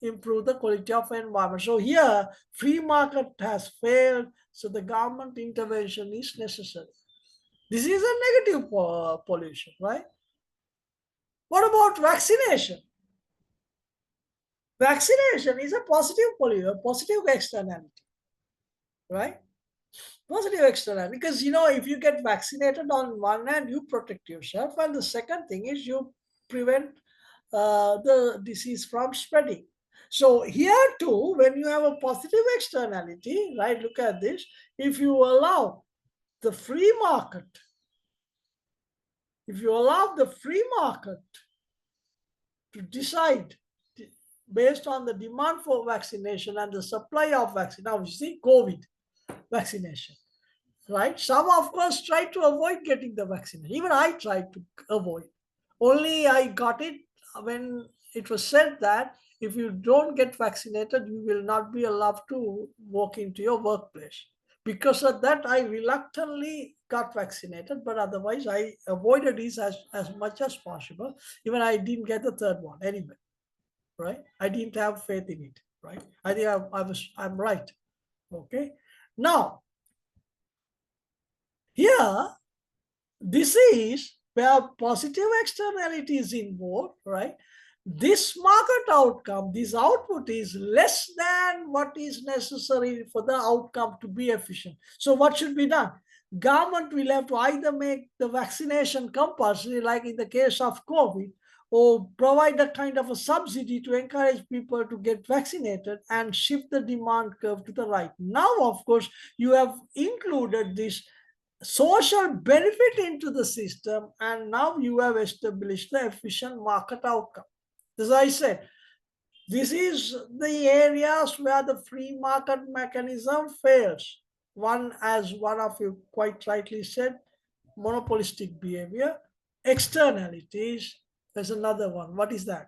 improve the quality of environment. So here, free market has failed, so the government intervention is necessary. This is a negative pollution, right? What about vaccination? Vaccination is a positive pollution, positive externality, right? Positive externality, because if you get vaccinated, on one hand, you protect yourself, and the second thing is you prevent the disease from spreading. So here too, when you have a positive externality, right? Look at this. If you allow the free market, if you allow the free market to decide based on the demand for vaccination and the supply of vaccine. Now, you see, COVID vaccination, right? Some, of course, try to avoid getting the vaccination. Even I tried to avoid. Only I got it when it was said that if you don't get vaccinated, you will not be allowed to walk into your workplace. Because of that, I reluctantly got vaccinated, but otherwise I avoided this as much as possible. Even I didn't get the third one anyway, right? I didn't have faith in it, right? I think I'm right. Okay. Now, here, this is where positive externality is involved, right? This market outcome, this output is less than what is necessary for the outcome to be efficient. So what should be done? Government will have to either make the vaccination compulsory, like in the case of COVID, or provide a kind of a subsidy to encourage people to get vaccinated and shift the demand curve to the right. Now, of course, you have included this social benefit into the system, and now you have established the efficient market outcome. As I said, this is the areas where the free market mechanism fails. One, as one of you quite rightly said, monopolistic behavior. Externalities, there's another one. What is that?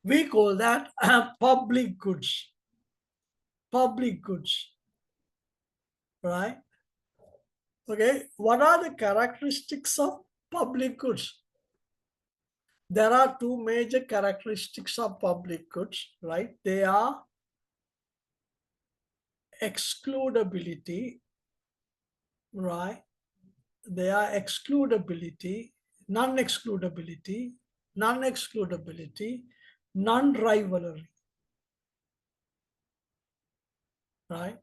We call that public goods. Public goods, right? Okay, what are the characteristics of public goods? There are two major characteristics of public goods, right? They are excludability, right? They are excludability, non-excludability, non-excludability, non-rivalry, right?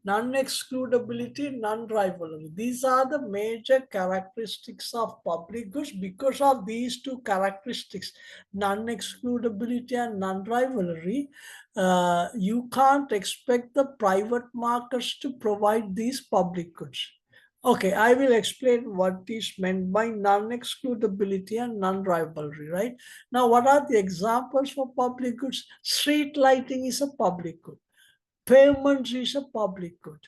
Non-excludability, non-rivalry. These are the major characteristics of public goods. Because of these two characteristics, non-excludability and non-rivalry, you can't expect the private markets to provide these public goods. Okay, I will explain what is meant by non-excludability and non-rivalry, right? Now, what are the examples for public goods? Street lighting is a public good. Pavements is a public good.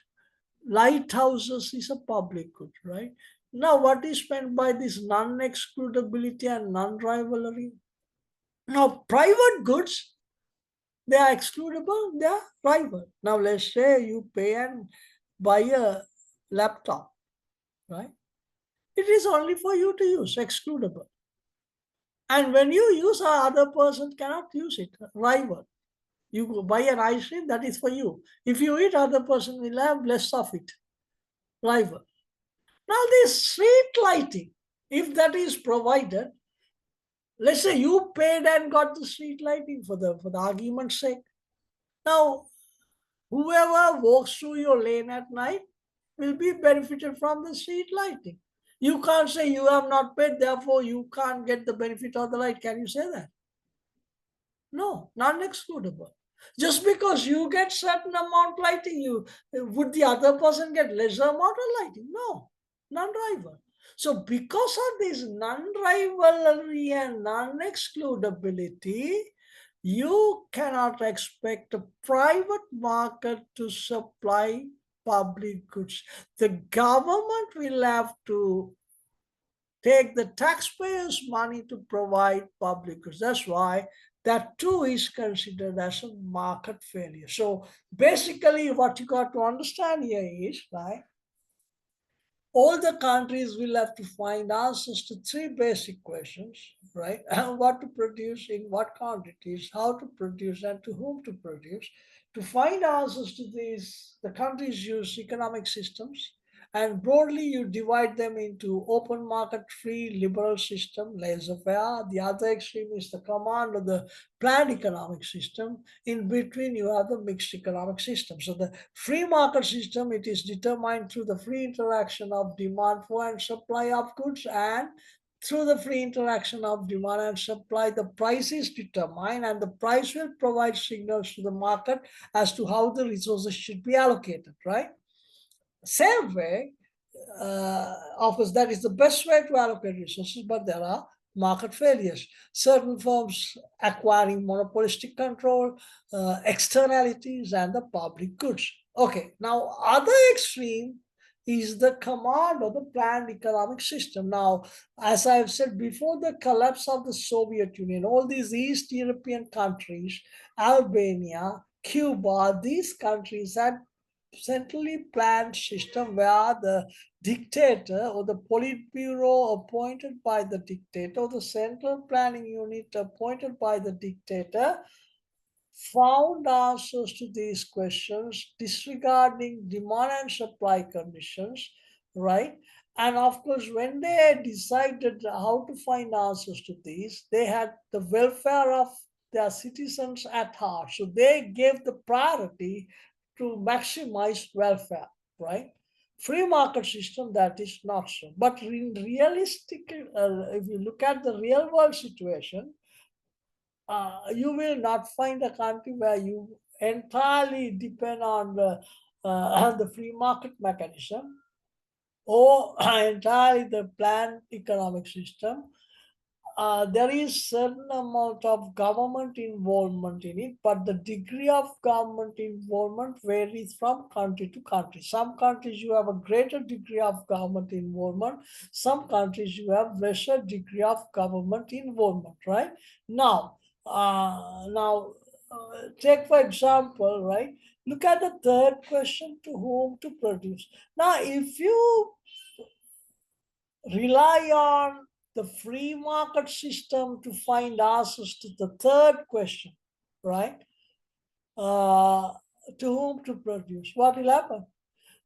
Lighthouses is a public good, right? Now, what is meant by this non-excludability and non-rivalry? Now, private goods, they are excludable, they are rival. Now, let's say you pay and buy a laptop, right? It is only for you to use, excludable. And when you use, other person cannot use it, rival. You buy an ice cream, that is for you. If you eat, other person will have less of it. Rival. Now this street lighting, if that is provided, let's say you paid and got the street lighting for the argument's sake. Now, whoever walks through your lane at night will be benefited from the street lighting. You can't say you have not paid, therefore you can't get the benefit of the light. Can you say that? No, non-excludable. Just because you get certain amount lighting, would the other person get lesser amount of lighting? No, non-rival. So because of this non-rivalry and non-excludability, you cannot expect a private market to supply public goods. The government will have to take the taxpayers' money to provide public goods. That's why that too is considered as a market failure. So basically what you got to understand here is, right, all the countries will have to find answers to three basic questions, right? What to produce, in what quantities, how to produce, and to whom to produce. To find answers to these, the countries use economic systems, and broadly you divide them into open market, free, liberal system, laissez-faire. The other extreme is the command of the planned economic system. In between you have the mixed economic system. So the free market system, it is determined through the free interaction of demand for and supply of goods, and through the free interaction of demand and supply, the price is determined, and the price will provide signals to the market as to how the resources should be allocated, right? Same way, of course, that is the best way to allocate resources, but there are market failures. Certain firms acquiring monopolistic control, externalities, and the public goods. Okay, now other extreme is the command of the planned economic system. Now, as I've said, before the collapse of the Soviet Union, all these East European countries, Albania, Cuba, these countries had centrally planned system where the dictator or the Politburo appointed by the dictator, or the central planning unit appointed by the dictator, found answers to these questions, disregarding demand and supply conditions, right? And of course, when they decided how to find answers to these, they had the welfare of their citizens at heart. So they gave the priority to maximize welfare, right? Free market system, that is not so. But in realistic, if you look at the real world situation, you will not find a country where you entirely depend on the free market mechanism or entirely the planned economic system. There is certain amount of government involvement in it, but the degree of government involvement varies from country to country. Some countries you have a greater degree of government involvement. Some countries you have lesser degree of government involvement. Right now, take for example, right? Look at the third question: to whom to produce. Now, if you rely on the free market system to find answers to the third question, right? To whom to produce? What will happen?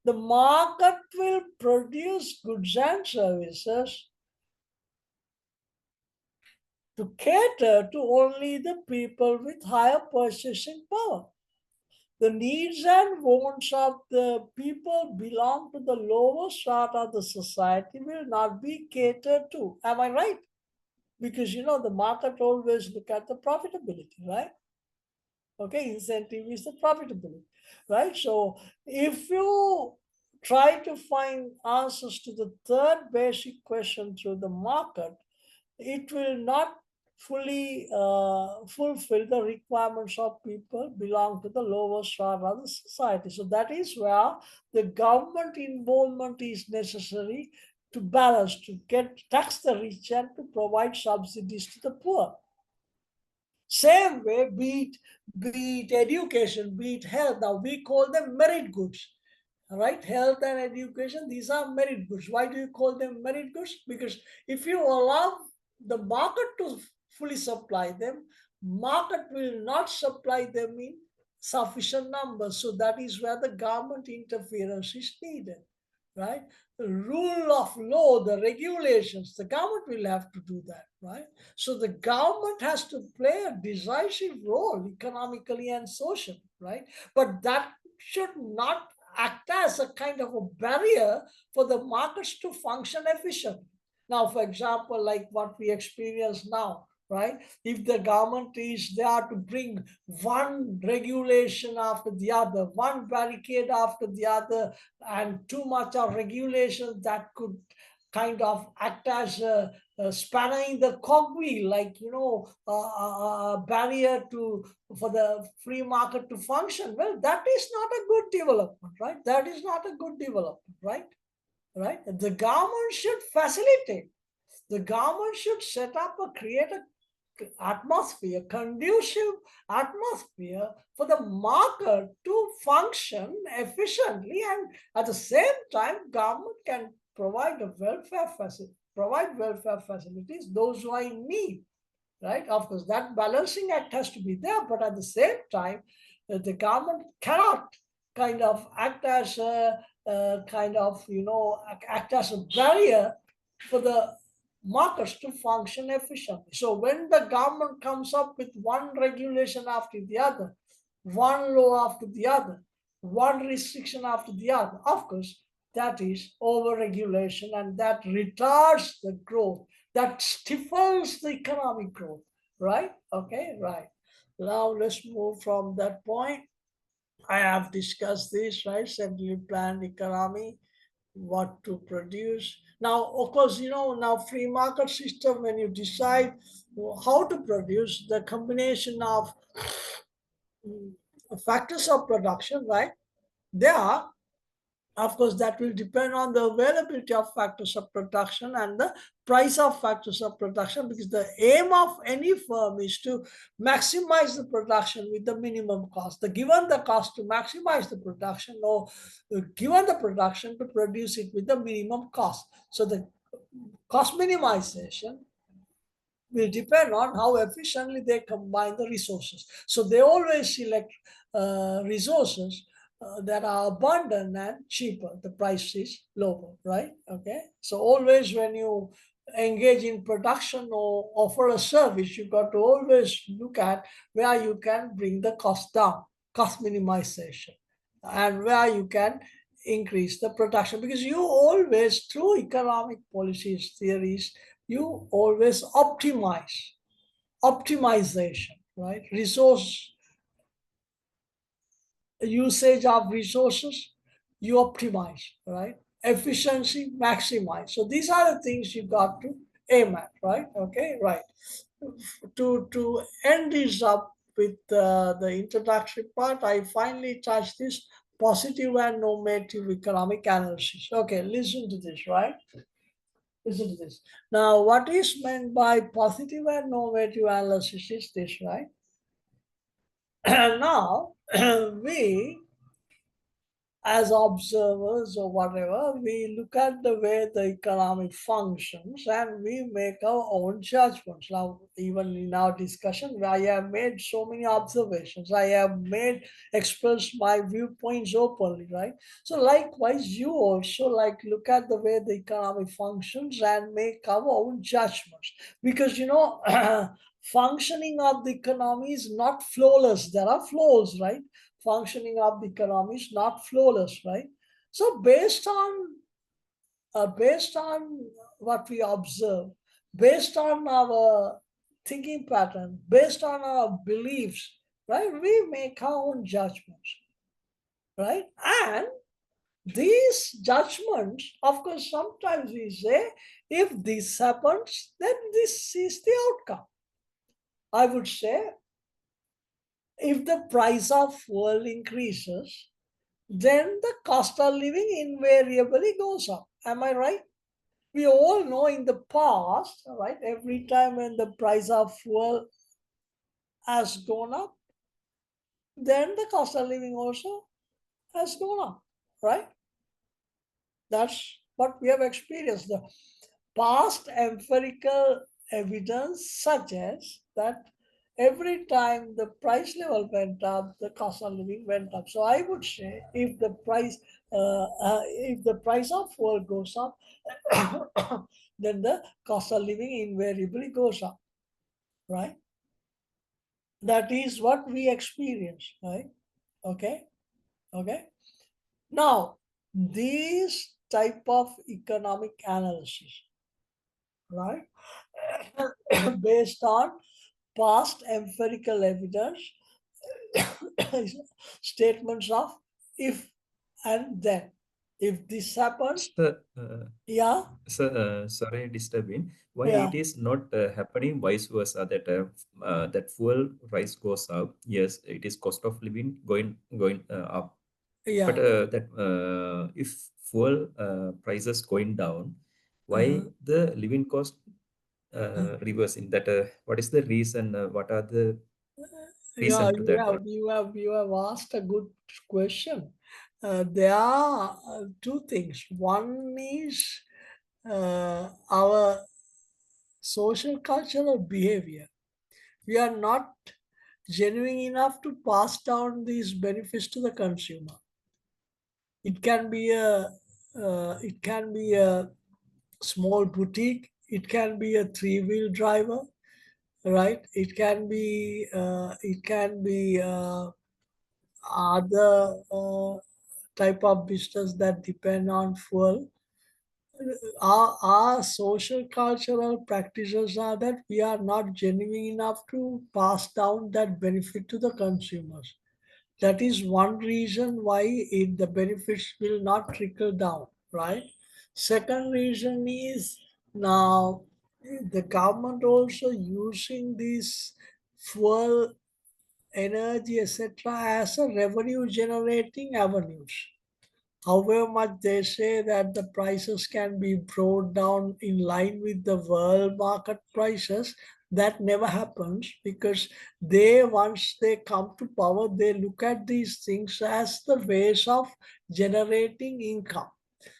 The market will produce goods and services to cater to only the people with higher purchasing power. The needs and wants of the people belong to the lower strata of the society will not be catered to. Am I right? Because the market always look at the profitability, right? Okay, incentive is the profitability, right? So if you try to find answers to the third basic question through the market, it will not fully fulfill the requirements of people belong to the lower strata of the society. So that is where the government involvement is necessary to balance, to get tax the rich and to provide subsidies to the poor. Same way, be it education, be it health. Now we call them merit goods. Right? Health and education, these are merit goods. Why do you call them merit goods? Because if you allow the market to fully supply them, market will not supply them in sufficient numbers. So that is where the government interference is needed. Right? The rule of law, the regulations, the government will have to do that, right? So the government has to play a decisive role economically and socially, right? But that should not act as a kind of a barrier for the markets to function efficiently. Now, for example, like what we experience now, right? If the government is there to bring one regulation after the other, one barricade after the other, and too much of regulation that could kind of act as a spanner in the cogwheel, like a barrier for the free market to function. Well, that is not a good development, right? That is not a good development, right? Right? The government should facilitate. The government should set up create a atmosphere, conducive atmosphere for the market to function efficiently, and at the same time, government can provide welfare facilities those who are in need. Right? Of course, that balancing act has to be there, but at the same time, the government cannot kind of act as a act as a barrier for the markets to function efficiently. So when the government comes up with one regulation after the other, one law after the other, one restriction after the other, of course, that is over-regulation, and that retards the growth, that stifles the economic growth, right? Okay, right. Now let's move from that point. I have discussed this, right? Centrally planned economy, what to produce. Now, of course, now free market system, when you decide how to produce, the combination of factors of production, right? There are, of course, that will depend on the availability of factors of production and the price of factors of production, because the aim of any firm is to maximize the production with the minimum cost. Given the cost to maximize the production, or given the production to produce it with the minimum cost. So the cost minimization will depend on how efficiently they combine the resources. So they always select resources that are abundant and cheaper. The price is lower, right? Okay. So always when you engage in production or offer a service, you got to always look at where you can bring the cost down, cost minimization, and where you can increase the production, because you always, through economic policies theories, you always optimization, right? Resource usage of resources, you optimize, right? Efficiency, maximize. So these are the things you got to aim at, right? Okay, right. To end this up with the introductory part, I finally touch this positive and normative economic analysis. Okay, listen to this, right? Listen to this. Now, what is meant by positive and normative analysis is this, right? Now, we as observers or whatever, we look at the way the economy functions and we make our own judgments. Now, even in our discussion, I have made so many observations. I have expressed my viewpoints openly, right? So likewise, you also look at the way the economy functions and make our own judgments. Because, functioning of the economy is not flawless. There are flaws, right? Functioning of the economy is not flawless, right? So based on what we observe, based on our thinking pattern, based on our beliefs, right, we make our own judgments, right? And these judgments, of course, sometimes we say, if this happens, then this is the outcome. I would say, if the price of fuel increases, then the cost of living invariably goes up. Am I right? We all know in the past, right, every time when the price of fuel has gone up, then the cost of living also has gone up, right? That's what we have experienced. The past empirical evidence suggests that every time the price level went up, the cost of living went up. So I would say, if the price of fuel goes up, then the cost of living invariably goes up, right? That is what we experience, right? Okay, okay. Now, this type of economic analysis, right, based on past empirical evidence, statements of if and then. If this happens, Sir, yeah, sorry disturbing. Why yeah, it is not happening vice versa, that that fuel price goes up? Yes, it is cost of living going up. yeah. But that if fuel prices going down, why Uh-huh. the living cost reversing? That what is the reason? What are the Yeah, reason to that? you have asked a good question. There are two things. One is our social cultural behavior. We are not genuine enough to pass down these benefits to the consumer. It can be a small boutique. It can be a three-wheel driver, right? It can be other type of business that depend on fuel. Our social cultural practices are that we are not genuine enough to pass down that benefit to the consumers. That is one reason why the benefits will not trickle down, right? Second reason is, now the government also using this fuel, energy, etc., as a revenue generating avenues. However much they say that the prices can be brought down in line with the world market prices, that never happens, because once they come to power, they look at these things as the ways of generating income.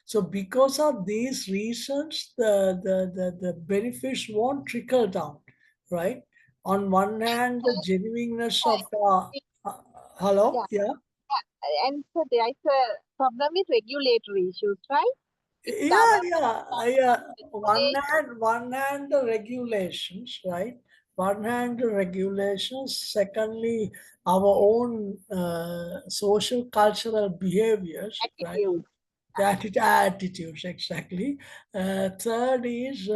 So because of these reasons, the benefits won't trickle down. right? On one hand, the genuineness of hello, yeah. And so there is a problem with regulatory issues, right? If Yeah. regulate, One hand the regulations, right? One hand the regulations. Secondly, our own social cultural behaviors, right? attitude. Attitudes, exactly. Third is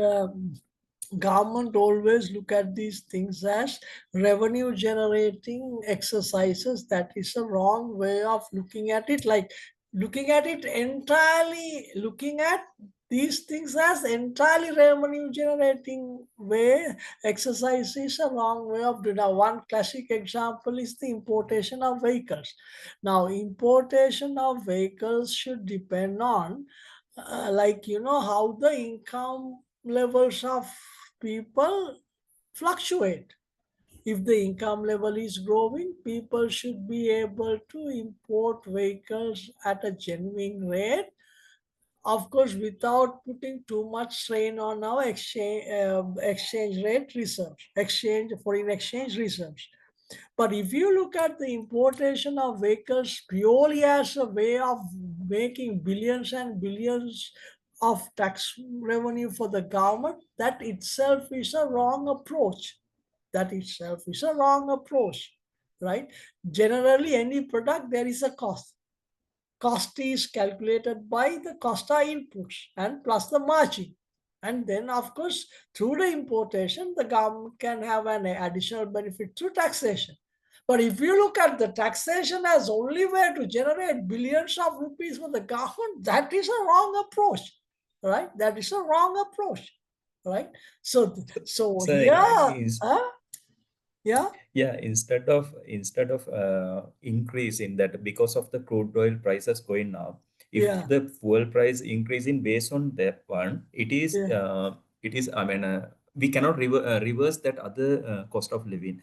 government always look at these things as revenue generating exercises. That is a wrong way of looking at it. Like looking at it entirely, looking at these things as entirely revenue generating way exercise is a wrong way of doing. Now, one classic example is the importation of vehicles. Now, importation of vehicles should depend on like how the income levels of people fluctuate. If the income level is growing, people should be able to import vehicles at a genuine rate, of course, without putting too much strain on our exchange rate reserves, foreign exchange reserves. But if you look at the importation of vehicles purely as a way of making billions and billions of tax revenue for the government, that itself is a wrong approach. That itself is a wrong approach, right? Generally, any product, there is a cost. Cost is calculated by the costa inputs and plus the margin. And then, of course, through the importation, the government can have an additional benefit through taxation. But if you look at the taxation as only way to generate billions of rupees for the government, that is a wrong approach, right? That is a wrong approach, right? So here, Is yeah, Yeah, instead of increase in that because of the crude oil prices going up, if yeah, the fuel price increasing based on that one, yeah, I mean we cannot reverse that other cost of living.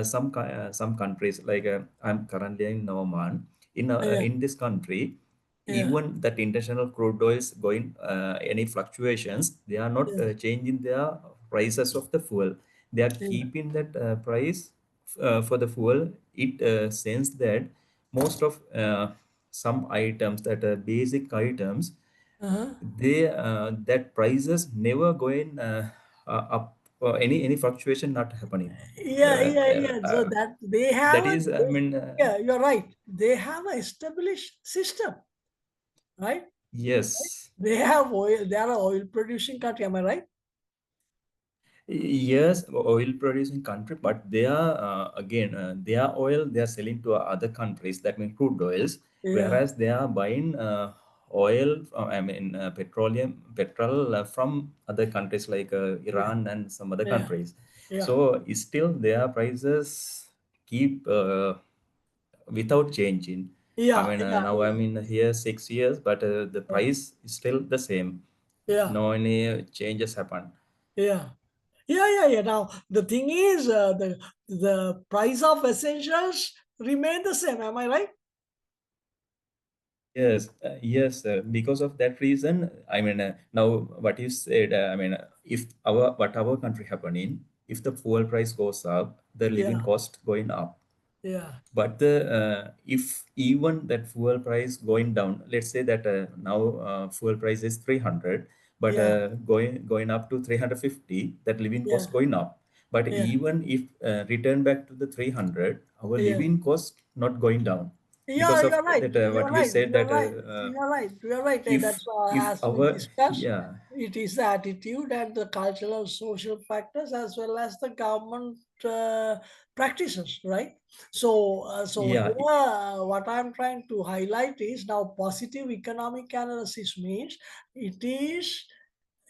Some countries like I'm currently in Oman. yeah, In this country, yeah, even that international crude oils going any fluctuations, they are not yeah, changing their prices of the fuel. They are yeah. keeping that price for the fuel. It sense that most of some items that are basic items, Uh-huh. they that prices never going up, any fluctuation not happening. So that they have That is, I mean, yeah, you're right. They have a established system, right? yes. They have oil. They are an oil producing country. Am I right? Yes, oil producing country, but they are again their oil they are selling to other countries. That means crude oils, Yeah, whereas they are buying oil, petrol from other countries like yeah, Iran and some other yeah, countries. yeah, So still their prices keep without changing. I yeah, mean yeah, now I'm in here 6 years, but the yeah, price is still the same. yeah, No any changes happen. yeah, yeah. Now the thing is, the price of essentials remain the same. Am I right? Yes. Because of that reason, I mean, now what you said, I mean, if our country happening, if the fuel price goes up, the living Yeah, cost going up. yeah, But the if even that fuel price going down, let's say that now fuel price is 300, but yeah, going up to 350, that living yeah, cost going up. But yeah, even if return back to the 300, our yeah. living cost not going down Yeah, because of you're right. that You're what you right. said You're that right. You're right. You're right. And if that's if as we our discussed, yeah it is the attitude and the cultural social factors as well as the government practices, right? So yeah here, what I'm trying to highlight is now positive economic analysis means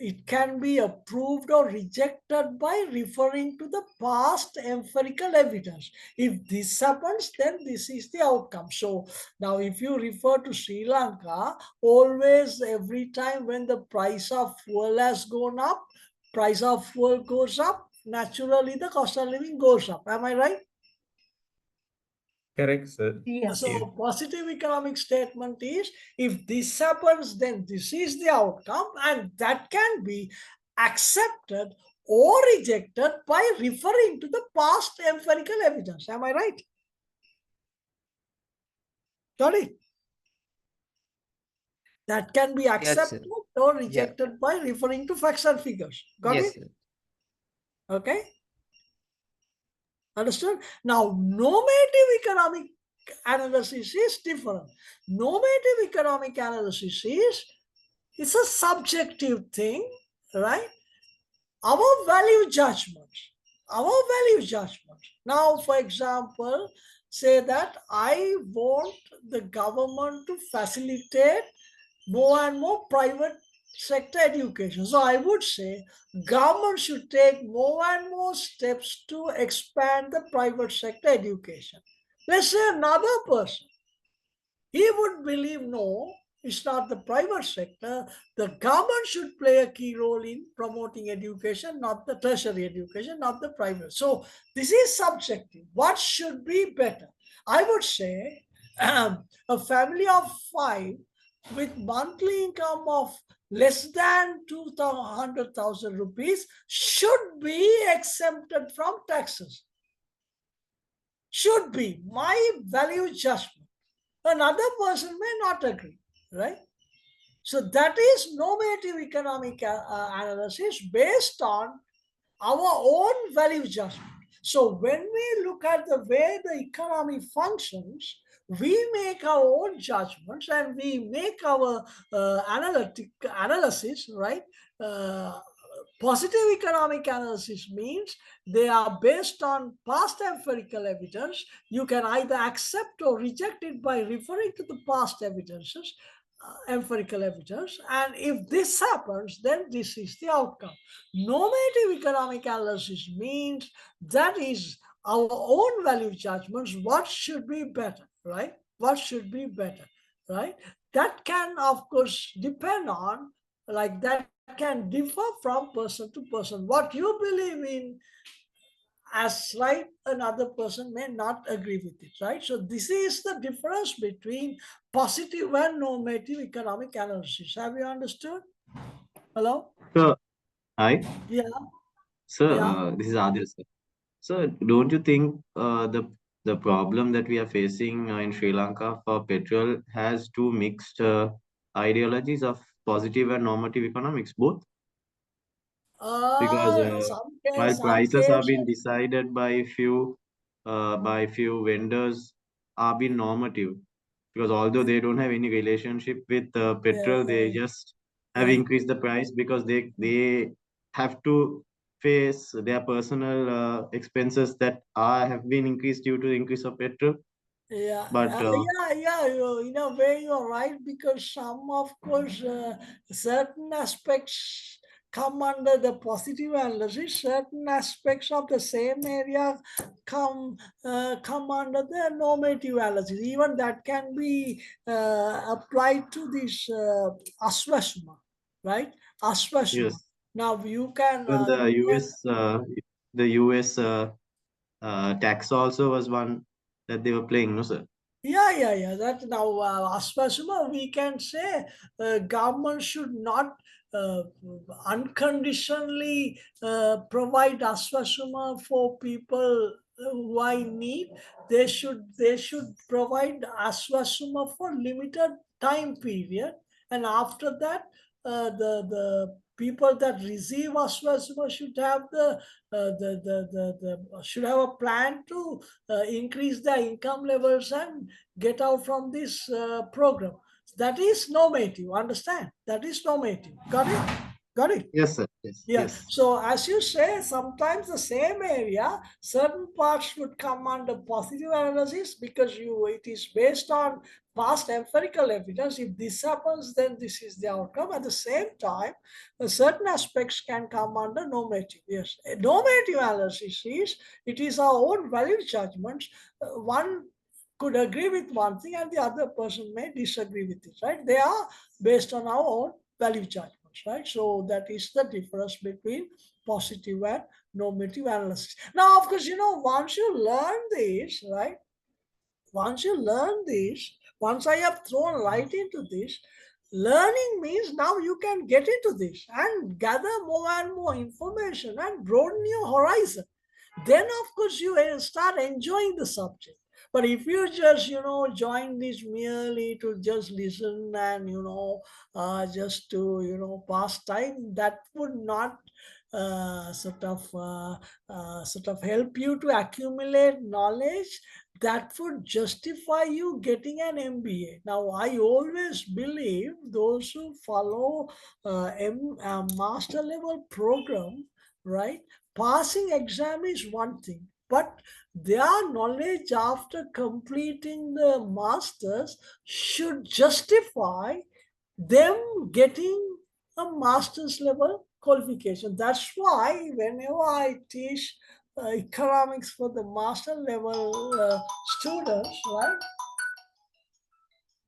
it can be approved or rejected by referring to the past empirical evidence. If this happens, then this is the outcome. So now if you refer to Sri Lanka, always every time when the price of fuel has gone up, price of fuel goes up, naturally the cost of living goes up. Am I right? correct sir. Yes. If So positive economic statement is if this happens, then this is the outcome, and that can be accepted or rejected by referring to the past empirical evidence. Am I right? Got it? That can be accepted or rejected by referring to facts and figures. Got it? Sir. Okay. Understood? Now, normative economic analysis is different. Normative economic analysis is it's a subjective thing, right? Our value judgments. Now, for example, say that I want the government to facilitate more and more private sector education. So I would say government should take more and more steps to expand the private sector education. Let's say another person, he would believe, no, it's not the private sector. The government should play a key role in promoting education, not the tertiary education, not the private. So this is subjective. What should be better? I would say a family of 5 with monthly income of less than 200,000 rupees should be exempted from taxes. Should be my value judgment. Another person may not agree, right? So that is normative economic analysis based on our own value judgment. So when we look at the way the economy functions, we make our own judgments and we make our analysis, right? Positive economic analysis means they are based on past empirical evidence. You can either accept or reject it by referring to the past evidences, empirical evidence. And if this happens, then this is the outcome. Normative economic analysis means that is our own value judgments. What should be better, right? What should be better, right? That can, of course, depend on, like that can differ from person to person. What you believe in as right, another person may not agree with it, right? So this is the difference between positive and normative economic analysis. Have you understood? Hello? So, hi. Yeah. Sir, Yeah. this is Adil, sir. So, don't you think the problem that we are facing in Sri Lanka for petrol has two mixed ideologies of positive and normative economics, both? Because while Some prices have been cases, decided by few vendors, are being normative. Because although they don't have any relationship with petrol, they just have increased the price because they have to face their personal expenses that have been increased due to the increase of petrol. yeah, But in a way you're right, because some, of course, certain aspects come under the positive analysis, certain aspects of the same area come under the normative analysis. Even that can be applied to this asvasma, right? Asvasma. yes, Now you can, even the US tax also was one that they were playing, no sir? yeah. That now, as far as we can say, government should not uh, unconditionally provide aswasuma for people who are in need. They should provide aswasuma for limited time period, and after that, the people that receive aswasuma should have should have a plan to increase their income levels and get out from this program. That is normative, understand? That is normative. Got it? Got it? Yes, sir. Yes, Yeah. yes. So as you say, sometimes the same area, certain parts would come under positive analysis because it is based on past empirical evidence. If this happens, then this is the outcome. At the same time, certain aspects can come under normative. Yes. Normative analysis is, it is our own value judgments. One could agree with one thing and the other person may disagree with it, right? They are based on our own value judgments, right? So that is the difference between positive and normative analysis. Now, of course, once you learn this, right? Once you learn this, once I have thrown light into this, learning means now you can get into this and gather more and more information and broaden your horizon. Then of course you start enjoying the subject. But if you just join this merely to just listen and just to pass time, that would not sort of help you to accumulate knowledge that would justify you getting an MBA. Now, I always believe those who follow master level program, right? Passing exam is one thing, but their knowledge after completing the masters should justify them getting a master's level qualification. That's why whenever I teach economics for the master level students, right?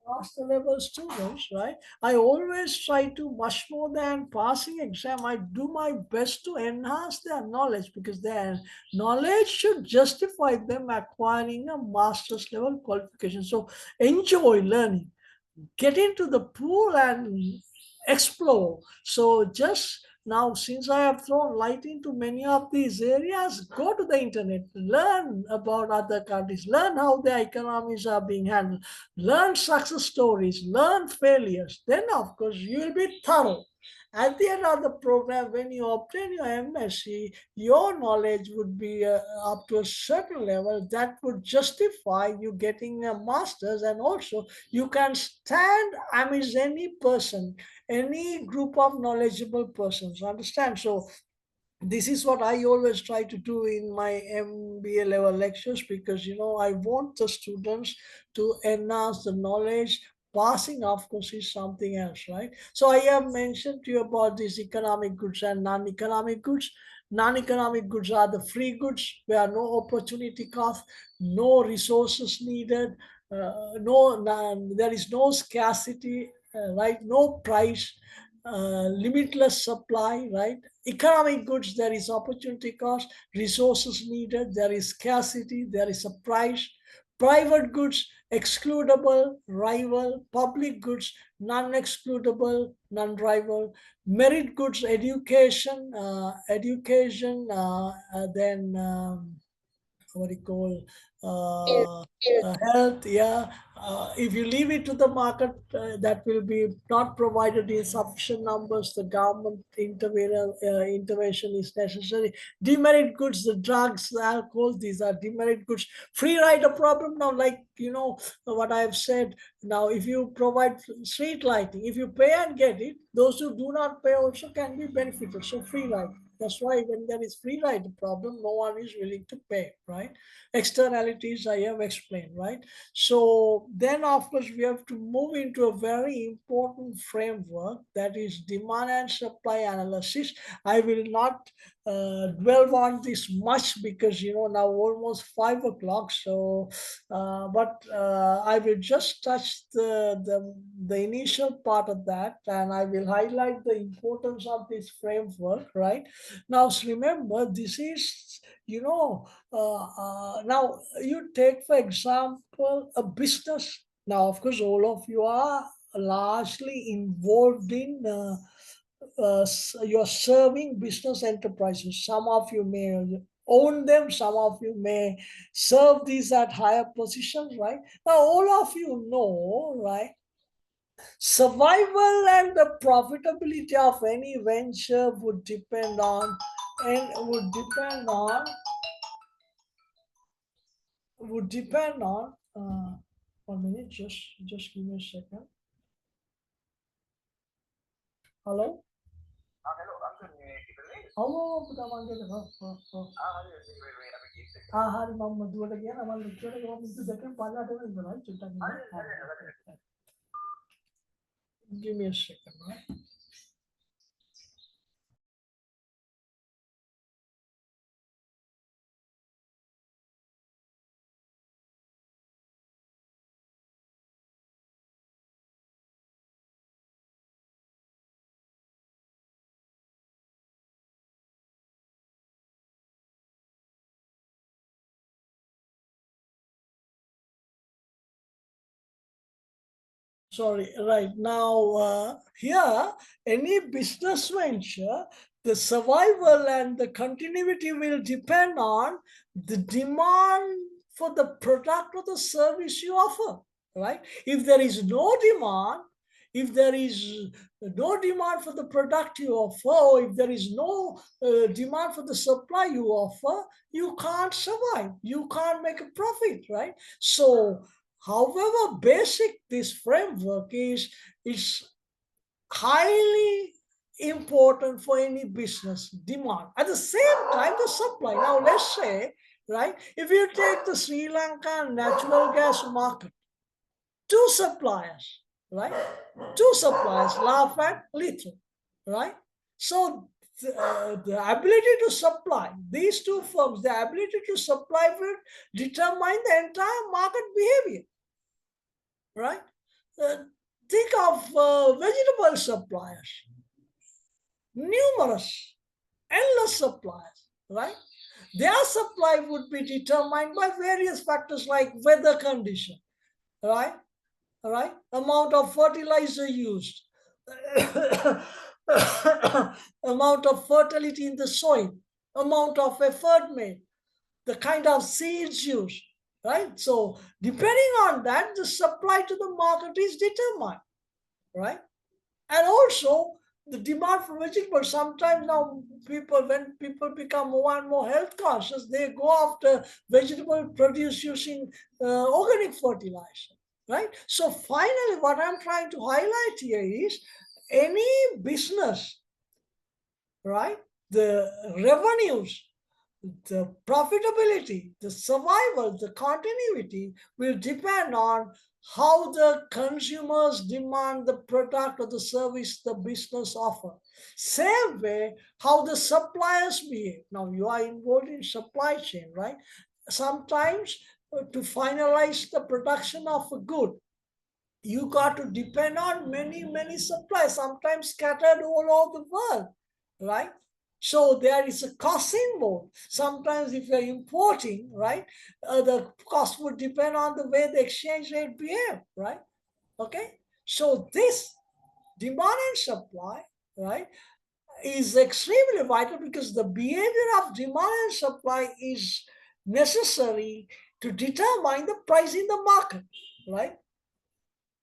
Master level students, right? I always try to, much more than passing exam, I do my best to enhance their knowledge, because their knowledge should justify them acquiring a master's level qualification. So enjoy learning, get into the pool and explore. So just now, since I have thrown light into many of these areas, go to the internet, learn about other countries, learn how their economies are being handled, learn success stories, learn failures. Then, of course, you will be thorough. At the end of the program, when you obtain your MSc, your knowledge would be up to a certain level that would justify you getting a master's, and also you can stand amidst any person, any group of knowledgeable persons. Understand? So this is what I always try to do in my MBA level lectures, because I want the students to enhance the knowledge. Passing, of course, is something else, right? So I have mentioned to you about these economic goods and non-economic goods. Non-economic goods are the free goods where no opportunity cost, no resources needed, there is no scarcity, right? No price, limitless supply, right? Economic goods, there is opportunity cost, resources needed, there is scarcity, there is a price. Private goods, excludable, rival. Public goods, non-excludable, non-rival. Merit goods, then what do you call, health, yeah. If you leave it to the market, that will be not provided in sufficient numbers. The government intervention is necessary. Demerit goods, the drugs, the alcohol, these are demerit goods. Free rider problem now, like what I have said. Now, if you provide street lighting, if you pay and get it, those who do not pay also can be benefited. So free ride. That's why when there is free ride problem, no one is willing to pay, right? Externalities I have explained, right? So then, of course, we have to move into a very important framework, that is demand and supply analysis. I will not dwell on this much, because now almost 5 o'clock. So, but I will just touch the initial part of that, and I will highlight the importance of this framework. Right now, remember, this is now you take, for example, a business. Now, of course, all of you are largely involved in you're serving business enterprises. Some of you may own them, some of you may serve these at higher positions, right? Now, all of you know, right? Survival and the profitability of any venture would depend on, and would depend on 1 minute, just give me a second. Hello? Oh, but I'm under the hari mama duwata gaya na lecture ko mintu second pala to is right chutta give me a second, right? Sorry, right now here, any business venture, the survival and the continuity will depend on the demand for the product or the service you offer, right? If there is no demand, if there is no demand for the product you offer, or if there is no demand for the supply you offer, you can't survive, you can't make a profit, right? So however basic this framework is highly important for any business demand. At the same time, the supply. Now, let's say, right, if you take the Sri Lankan natural gas market, two suppliers, right? Two suppliers, Laf and Lithium, right? So the ability to supply, these two firms, the ability to supply will determine the entire market behavior, right? Uh, think of vegetable suppliers, numerous, endless suppliers, right? Their supply would be determined by various factors like weather condition, right? Right? Amount of fertilizer used, amount of fertility in the soil, amount of effort made, the kind of seeds used, right? So depending on that, the supply to the market is determined, right? And also the demand for vegetables. Sometimes now when people become more and more health conscious, they go after vegetable produce using organic fertilizer, right? So finally, what I'm trying to highlight here is any business, right? The revenues, the profitability, the survival, the continuity will depend on how the consumers demand the product or the service the business offer. Same way, how the suppliers behave. Now you are involved in supply chain, right? Sometimes to finalize the production of a good, you got to depend on many suppliers, sometimes scattered all over the world, right? So there is a cost involved. Sometimes if you're importing, right, the cost would depend on the way the exchange rate behave, right? Okay, so this demand and supply, right, is extremely vital because the behavior of demand and supply is necessary to determine the price in the market, right?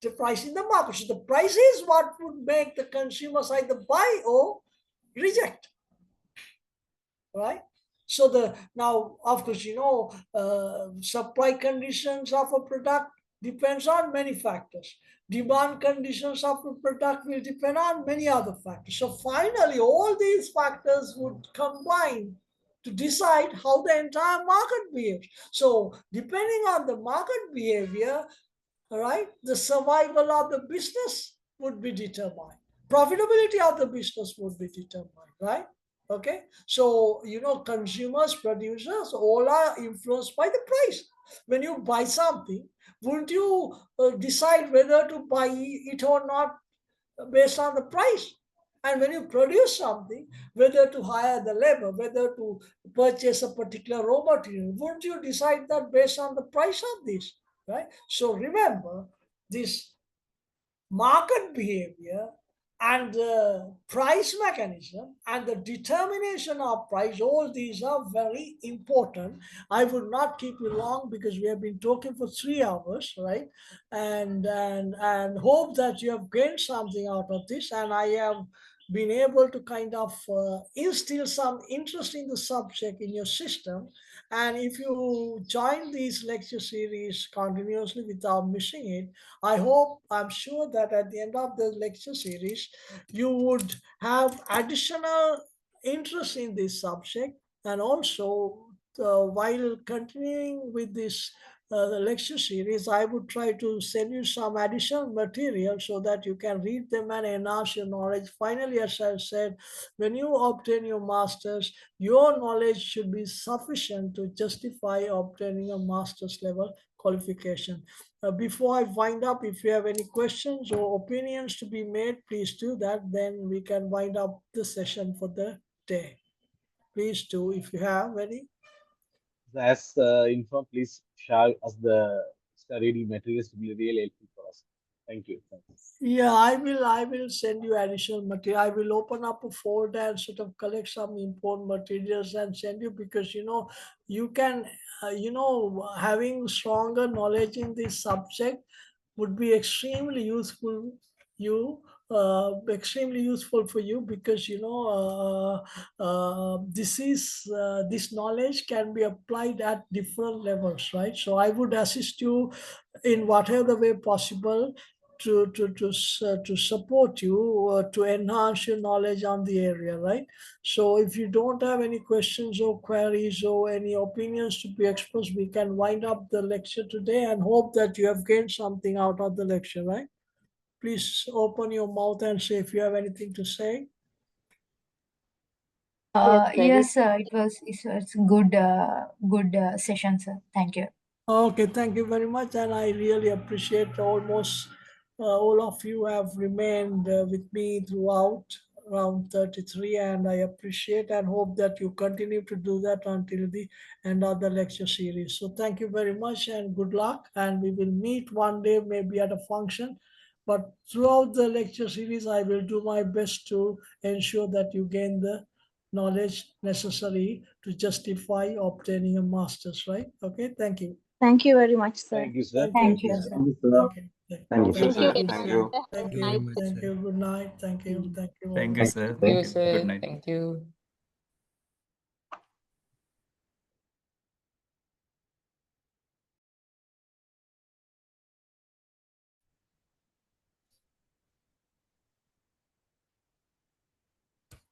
The price in the market. So the price is what would make the consumers either buy or reject, right? So now, of course, supply conditions of a product depends on many factors. Demand conditions of a product will depend on many other factors. So finally, all these factors would combine to decide how the entire market behaves. So depending on the market behavior, right, the survival of the business would be determined, profitability of the business would be determined, right? Okay, so consumers, producers, all are influenced by the price. When you buy something, wouldn't you decide whether to buy it or not based on the price? And when you produce something, whether to hire the labor, whether to purchase a particular raw material, wouldn't you decide that based on the price of this, right? So remember, this market behavior and the price mechanism and the determination of price, all these are very important. I will not keep you long because we have been talking for 3 hours, right? And hope that you have gained something out of this, and I have been able to kind of instill some interest in the subject in your system. And if you join these lecture series continuously without missing it, I'm sure that at the end of the lecture series, you would have additional interest in this subject. And also, while continuing with this the lecture series, I would try to send you some additional material so that you can read them and enhance your knowledge. Finally, as I said, when you obtain your master's, your knowledge should be sufficient to justify obtaining a master's level qualification. Before I wind up, if you have any questions or opinions to be made, please do that. Then we can wind up the session for the day. Please do if you have any. As informed, please share us the study materials to be really helpful for us. Thank you. Yeah, I will send you additional material. I will open up a folder and sort of collect some important materials and send you, because you can having stronger knowledge in this subject would be extremely useful you extremely useful for you, because this knowledge can be applied at different levels, right? So I would assist you in whatever way possible to support you, to enhance your knowledge on the area, right? So if you don't have any questions or queries or any opinions to be expressed, we can wind up the lecture today and hope that you have gained something out of the lecture, right? Please open your mouth and say if you have anything to say. Yes, sir. It's good session, sir. Thank you. Okay, thank you very much, and I really appreciate almost all of you have remained with me throughout round 33, and I appreciate and hope that you continue to do that until the end of the lecture series. So thank you very much and good luck, and we will meet one day maybe at a function, but throughout the lecture series I will do my best to ensure that you gain the knowledge necessary to justify obtaining a master's, right? Okay, thank you. Thank you very much, sir. Thank you, sir. Thank you, Sir. sir. Okay. Thank you, Thank sir. you. Thank you. Thank Very you. much, Thank sir. you. Good night. Thank you. Thank you. Thank all. you, sir. Thank you, Good sir. night. Thank you.